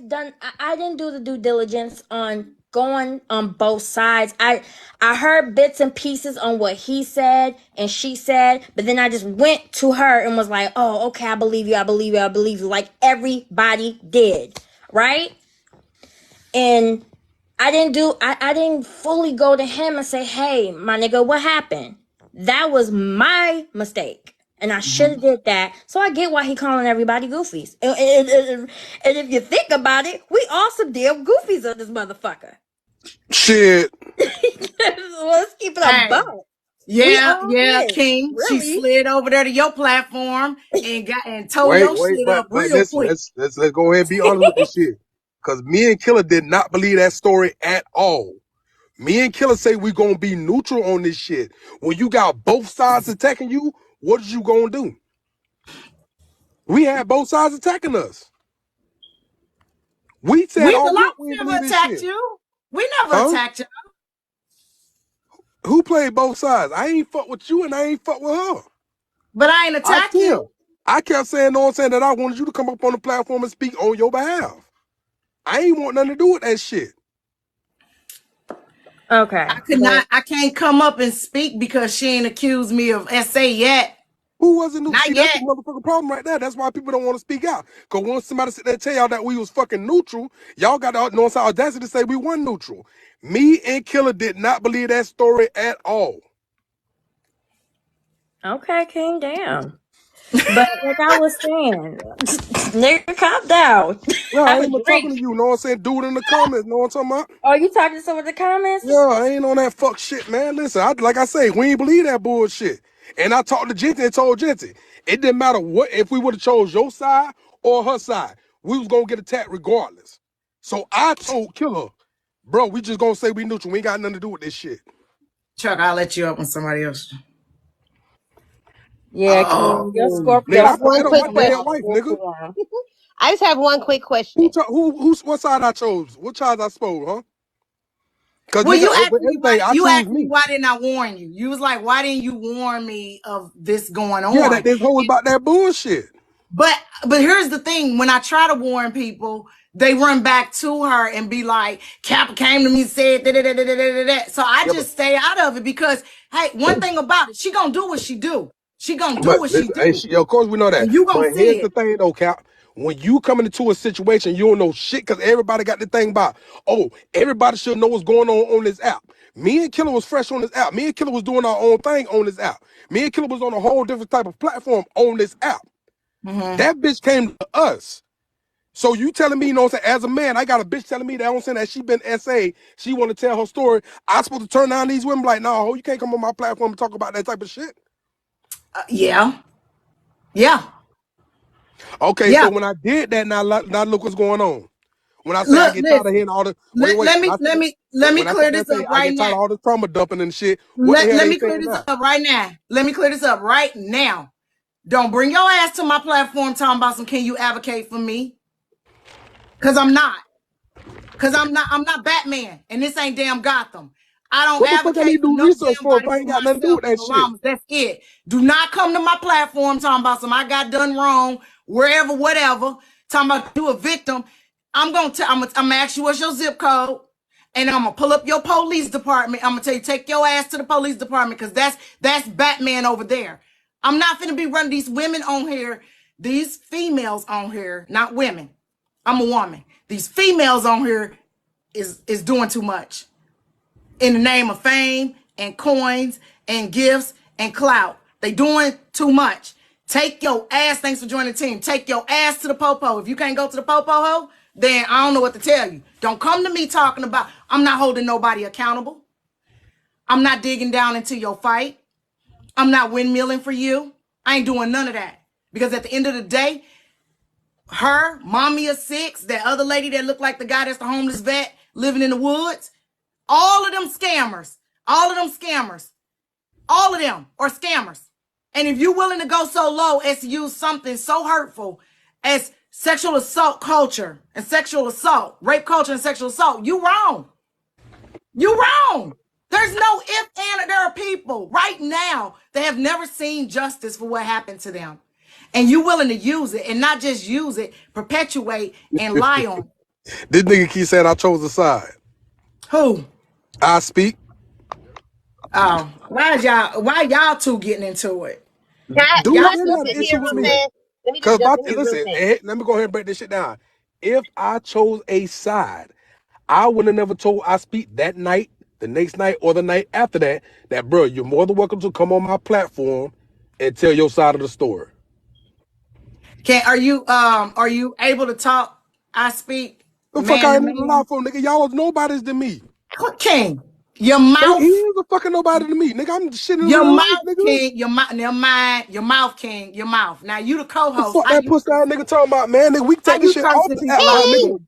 done. I didn't do the due diligence on going on both sides. I heard bits and pieces on what he said and she said, but then I just went to her and was like, "Oh, okay, I believe you. I believe you. I believe you." Like everybody did, right? And I didn't fully go to him and say, "Hey, my nigga, what happened?" That was my mistake. And I should have did that. So I get why he calling everybody goofies. And if you think about it, we all some damn goofies on this motherfucker. Shit. Let's keep it a Hey. buck. Yeah, King. Really? She slid over there to your platform and tore your shit up But real listen, quick. let's go ahead and be honest with this shit. Cause me and Killer did not believe that story at all. Me and Killer say we gonna be neutral on this shit. When you got both sides attacking you, what is you gonna do? We had both sides attacking us. We said all I good we didn't never believe this attacked shit. you. We never attacked you. Who played both sides? I ain't fuck with you and I ain't fuck with her. But I ain't attack you. I kept saying, that I wanted you to come up on the platform and speak on your behalf. I ain't want nothing to do with that shit. Okay. I can't come up and speak because she ain't accused me of SA yet. Who wasn't neutral? Not See, yet. that's the motherfucking problem right there. That's why people don't want to speak out. Because once somebody sit there and tell y'all that we was fucking neutral, y'all got the audacity to say we weren't neutral. Me and Killer did not believe that story at all. Okay, King, damn. But like I was saying, nigga, calm down. No, I Have a ain't even drink. talking to you. Know what I'm saying? Dude in the comments. Know what I'm talking about? Are you talking to some of the comments? Yeah, I ain't on that fuck shit, man. Listen, like I say, we ain't believe that bullshit. And I talked to Jenty and told Jenty, it didn't matter what, if we would have chose your side or her side, we was gonna get attacked regardless. So I told Killer, bro, we just gonna say we neutral. We ain't got nothing to do with this shit. Chuck, I'll let you up on somebody else. Yeah, King, your Oh, Nigga, I Scorpio have one I don't quick like my season dead question. wife, is nigga. yeah. I just have one quick question. What side I chose? What side I spoke, huh? Cause well, nigga, you asked with me why everything, I you choose asked me me. why didn't I warn you? You was like, why didn't you warn me of this going Yeah, that on? this whole about that bullshit. But here's the thing: when I try to warn people, they run back to her and be like, "Kappa came to me and said da da da da da da da." So I Yeah, just stay out of it because, hey, one thing about it, she gonna do what she do. She gonna do but what she listen, hey, do, of course we know that. and you gonna But see here's the it. thing though, Cap. When you come into a situation, you don't know shit because everybody got the thing about, oh, everybody should know what's going on this app. Me and Killer was fresh on this app. Me and Killer was doing our own thing on this app. Me and Killer was on a whole different type of platform on this app. That bitch came to us. So you telling me, you know what I'm saying, as a man, I got a bitch telling me that, I'm saying, that she been SA, she want to tell her story. I supposed to turn down these women like, no, you can't come on my platform and talk about that type of shit. Yeah. Okay, so when I did that, now look what's going on. When I say I Look, get tired of listen. hearing all the Let, wait, let me let me let me when I sit clear there and this say up I right get tired now. of all this trauma dumping and shit, what the hell Let they me clear saying this now? up right now. Let me clear this up right now. Don't bring your ass to my platform talking about some. Can you advocate for me? Because I'm not. Because I'm not Batman, and this ain't damn Gotham. I don't What the fuck I need advocate to for do no research damn for if body I for ain't got nothing to do myself with and that shit? Mama's. That's it. Do not come to my platform talking about some I got done wrong, wherever, whatever. Talking about you a victim. I'm gonna ask you what's your zip code, and I'm gonna pull up your police department. I'm gonna tell you take your ass to the police department because that's Batman over there. I'm not finna be running these women on here, these females on here, not women. I'm a woman. These females on here is doing too much in the name of fame and coins and gifts and clout. They doing too much. Take your ass. Thanks for joining the team. Take your ass to the popo. If you can't go to the popo ho, then I don't know what to tell you. Don't come to me talking about I'm not holding nobody accountable. I'm not digging down into your fight. I'm not windmilling for you. I ain't doing none of that. Because at the end of the day, her, mommy of six, that other lady that looked like the guy that's the homeless vet living in the woods, all of them scammers, all of them scammers, all of them are scammers. And if you're willing to go so low as to use something so hurtful as sexual assault culture and sexual assault, rape culture and sexual assault, you wrong. You wrong. There's no if and there are people right now that have never seen justice for what happened to them. And you willing to use it and not just use it, perpetuate and lie on it. This nigga keep saying I chose a side. Who? I speak. Oh, why y'all two getting into it? Dude Y'all really two had an getting issue with into me. it. Cause listen, let me go ahead and break this shit down. If I chose a side, I would have never told I speak that night, the next night, or the night after that, bro, you're more than welcome to come on my platform and tell your side of the story. Are you able to talk? I speak The fuck man I to ain't even lie man. for, nigga. Y'all are nobodies to me. King, your Nigga, he mouth, is a fucking nobody to me. Nigga, I'm shit in your real life, mouth, nigga. King, your mouth, never mind, your mouth, King, your mouth. Now you the The co-host. fuck that pussy ass nigga talking about, man? Nigga, we can How take this you shit talk off to this me app about now, nigga. me?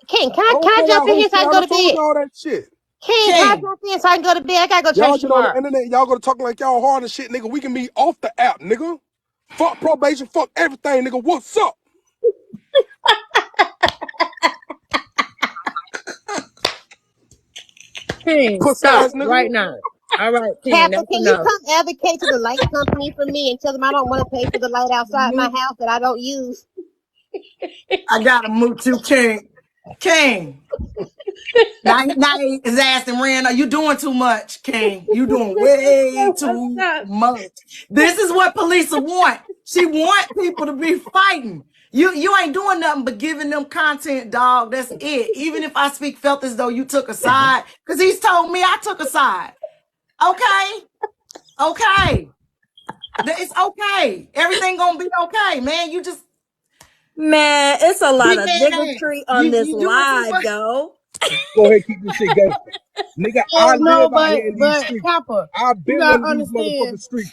King, I can don't I play jump that in whole here so shit. I can I go done to told bed? y'all that shit. King, can I King, jump in so I can go to bed? I gotta go Y'all church get on the tomorrow. internet, y'all gonna talk like y'all hard and shit, nigga. We can be off the app, nigga. Fuck probation, fuck everything, nigga. What's up? King, Pussy stop ass nigga. right now. All right, King, Kappa, that's can you enough. come advocate to the light company for me and tell them I don't want to pay for the light outside my house that I don't use? I gotta move to King. King. Now his ass and ran. Are you doing too much, King? You doing way too Stop. much. This is what police want. She want people to be fighting. You ain't doing nothing but giving them content, dog. That's it. Even if I speak felt as though you took a side, because he's told me I took a side. Okay, okay, it's okay. Everything gonna be okay, man. You just Man, it's a lot big of head ass. bigotry on this You doing too live, much. yo. Go ahead, keep this shit gangster. Nigga, I No, live out but here in these streets. Kappa, I've you been gotta running these understand. motherfucking streets.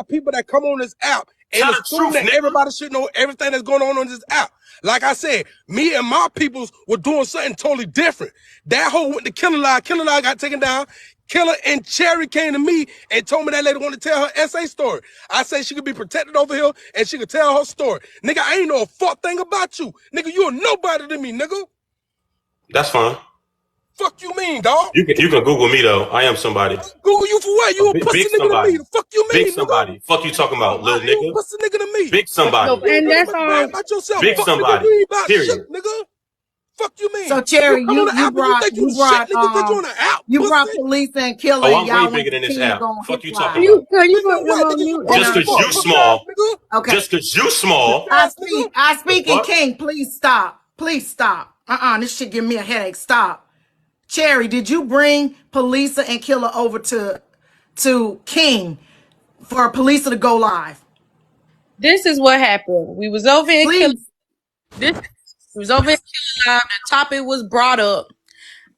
got people that come on this app and Tell the assume truth, that nigga. everybody should know everything that's going on this app. Like I said, me and my peoples were doing something totally different. That hoe went to Killer Lie. Killer Lie got taken down. Killer and Cherry came to me and told me that lady wanted to tell her SA story. I said she could be protected over here and she could tell her story. Nigga, I ain't know a fuck thing about you. Nigga, you a nobody to me, nigga. That's fine. Fuck you mean, dog? You can Google me though. I am somebody. Google you for what? You a pussy Big nigga to me. somebody. The fuck you Big mean, nigga? somebody. Fuck you talking about, little You a nigga. pussy nigga to me. Big somebody. No, You don't and give a that's fuck all. about yourself. Big Fuck nigga, somebody. you ain't about shit, Period. nigga. Fuck you mean? So Cherry, Come on the you app and you think you shit, nigga, cause you on the app, you pussy. brought police and killer, Oh, and I'm way y'all went bigger to than this King app. on his Fuck you talking live. about. Can you Nigga, put him what? on Nigga, you mute and pussy Just I'll as cause fuck, you speak? pussy ass small. nigga. Okay. Just cause you small. I Ass nigga. speak. I The speak in fuck? King. Please stop. Please stop. This shit give me a headache. Stop. Cherry, did you bring Polisa and Killer over to King for Polisa to go live? This is what happened. We was over in Killer. Please. We was over in Killer Live. The topic was brought up.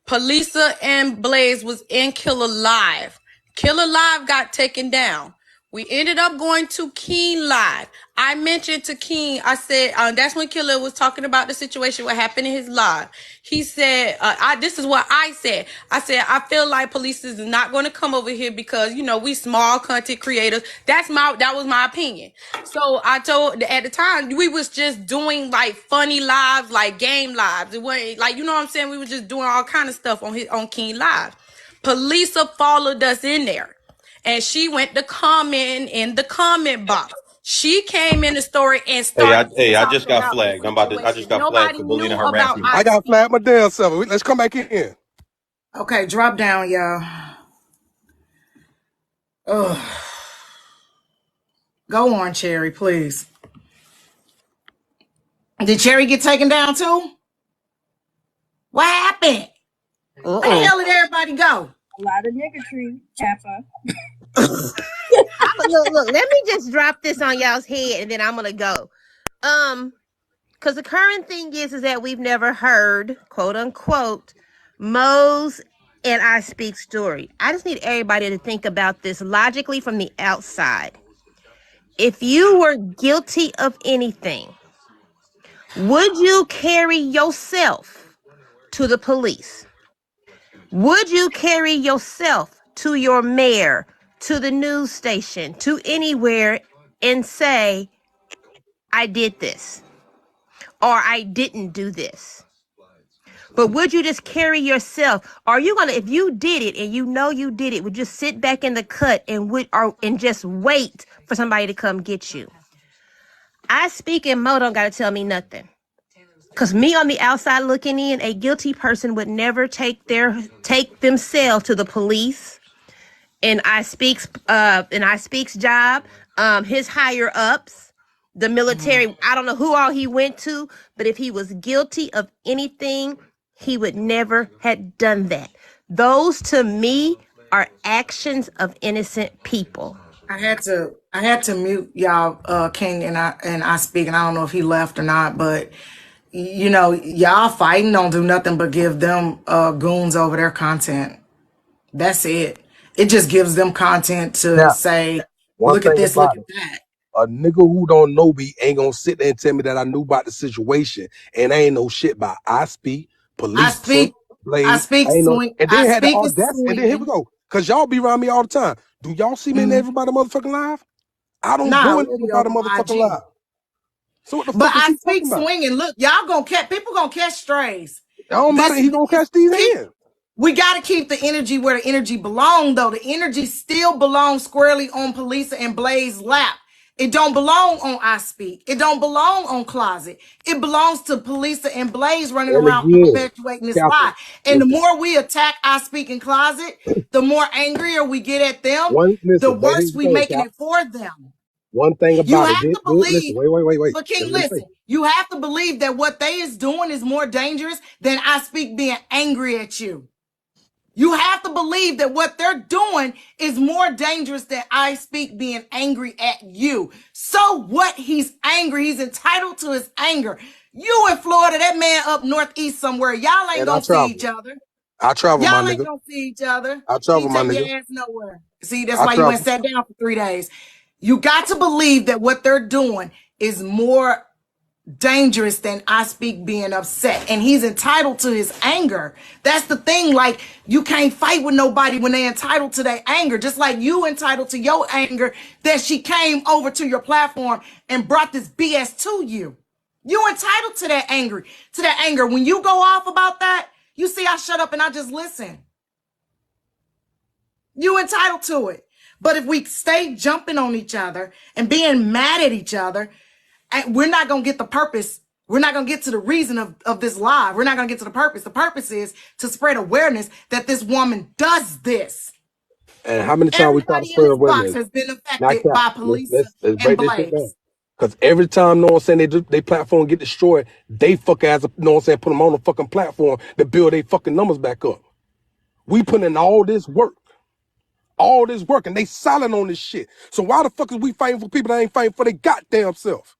Polisa and Blaze was in Killer Live. Killer Live got taken down. We ended up going to King Live. I mentioned to King, I said, that's when Killer was talking about the situation, what happened in his live. He said, this is what I said. I said, I feel like police is not going to come over here because, we small content creators. That was my opinion. So I told, at the time, we was just doing like funny lives, like game lives. It wasn't like, you know what I'm saying? We were just doing all kind of stuff on King Live. Polisa followed us in there. And she went to comment in the comment box. She came in the story and started to I talk just got about the flagged. I just situation. got flagged Nobody for bullying knew and about harassment. I I got Speak. flat my damn self. Let's come back in. Okay, drop down, y'all. Ugh. Go on, Cherry, please. Did Cherry get taken down too? What happened? Where the hell did everybody go? A lot of niggatry, Kappa. Look, let me just drop this on y'all's head and then I'm gonna go. Because the current thing is that we've never heard, quote unquote, Mo's and I Speak story. I just need everybody to think about this logically from the outside. If you were guilty of anything, would you carry yourself to the police? Would you carry yourself to your mayor, to the news station, to anywhere and say, I did this or I didn't do this? But would you just carry yourself? Are you gonna, if you did it and you know you did it, would you sit back in the cut and just wait for somebody to come get you? I Speak and Mo don't gotta tell me nothing. Cause me on the outside looking in, a guilty person would never take themselves to the police. And I Speak's job, his higher ups, the military. I don't know who all he went to, but if he was guilty of anything, he would never have done that. Those to me are actions of innocent people. I had to mute y'all, King and I Speak, and I don't know if he left or not, but y'all fighting don't do nothing but give them goons over their content. That's it. It just gives them content to Now, say, one look at thing this, look about at it, that. a nigga who don't know me ain't gonna sit there and tell me that I knew about the situation and I ain't no shit about I Speak, I Polisa, speak, I Blaze. speak I ain't no, swing, and I then had the speak is audacity, and then here we swinging. go. Cause y'all be around me all the time. Do y'all see me in everybody motherfucking live? I don't Nah, go in we be everybody over motherfucking IG. live. So what the But fuck is I he speak talking about? swinging. Look, y'all gonna catch people gonna catch strays. It don't matter. He gonna catch these Keep. hands. We got to keep the energy where the energy belongs, though. The energy still belongs squarely on Polisa and Blaze lap. It don't belong on I Speak. It don't belong on Closet. It belongs to Polisa and Blaze running And around again, perpetuating this Kappa, lie. And the listen. more we attack I Speak in Closet, the more angrier we get at them, the But worse here's the we thing, making Cap. it for them. One thing You about it. have to Listen, believe, wait. but King, Let me say. listen, you have to believe that what they is doing is more dangerous than I Speak being angry at you. You have to believe that what they're doing is more dangerous than I Speak being angry at you. So what? He's angry. He's entitled to his anger. You in Florida, that man up northeast somewhere. Y'all ain't And I gonna see travel. each other. I travel, my Y'all ain't nigga. gonna see each other. I You travel, ain't my taking nigga. your ass nowhere. See, that's I why you went travel. sat down for 3 days. You got to believe that what they're doing is more dangerous than I Speak being upset, and he's entitled to his anger. That's the thing. Like, you can't fight with nobody when they're entitled to their anger, just like you entitled to your anger that she came over to your platform and brought this BS to you. You entitled to that anger. When you go off about that, You see, I shut up and I just listen. You entitled to it. But if we stay jumping on each other and being mad at each other, we're not going to get the purpose. We're not going to get to the reason of this live. We're not going to get to the purpose. The purpose is to spread awareness that this woman does this. And how many times we try to Everybody in spread this box awareness? has been Not affected cap. by police Let's and break this shit down. Blacks. Because every time, know what I'm saying, they platform get destroyed, they fuck ass, know what I'm saying, put them on the fucking platform to build their fucking numbers back up. We put in all this work, and they silent on this shit. So why the fuck is we fighting for people that ain't fighting for their goddamn self?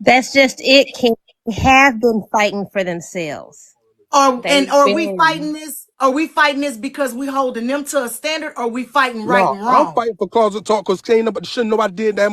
That's just it, King. They have been fighting for themselves. Are we fighting this? Are we fighting this because we holding them to a standard? Or are we fighting right No, and I'm wrong? fighting for closet talk because ain't nobody, shouldn't nobody did that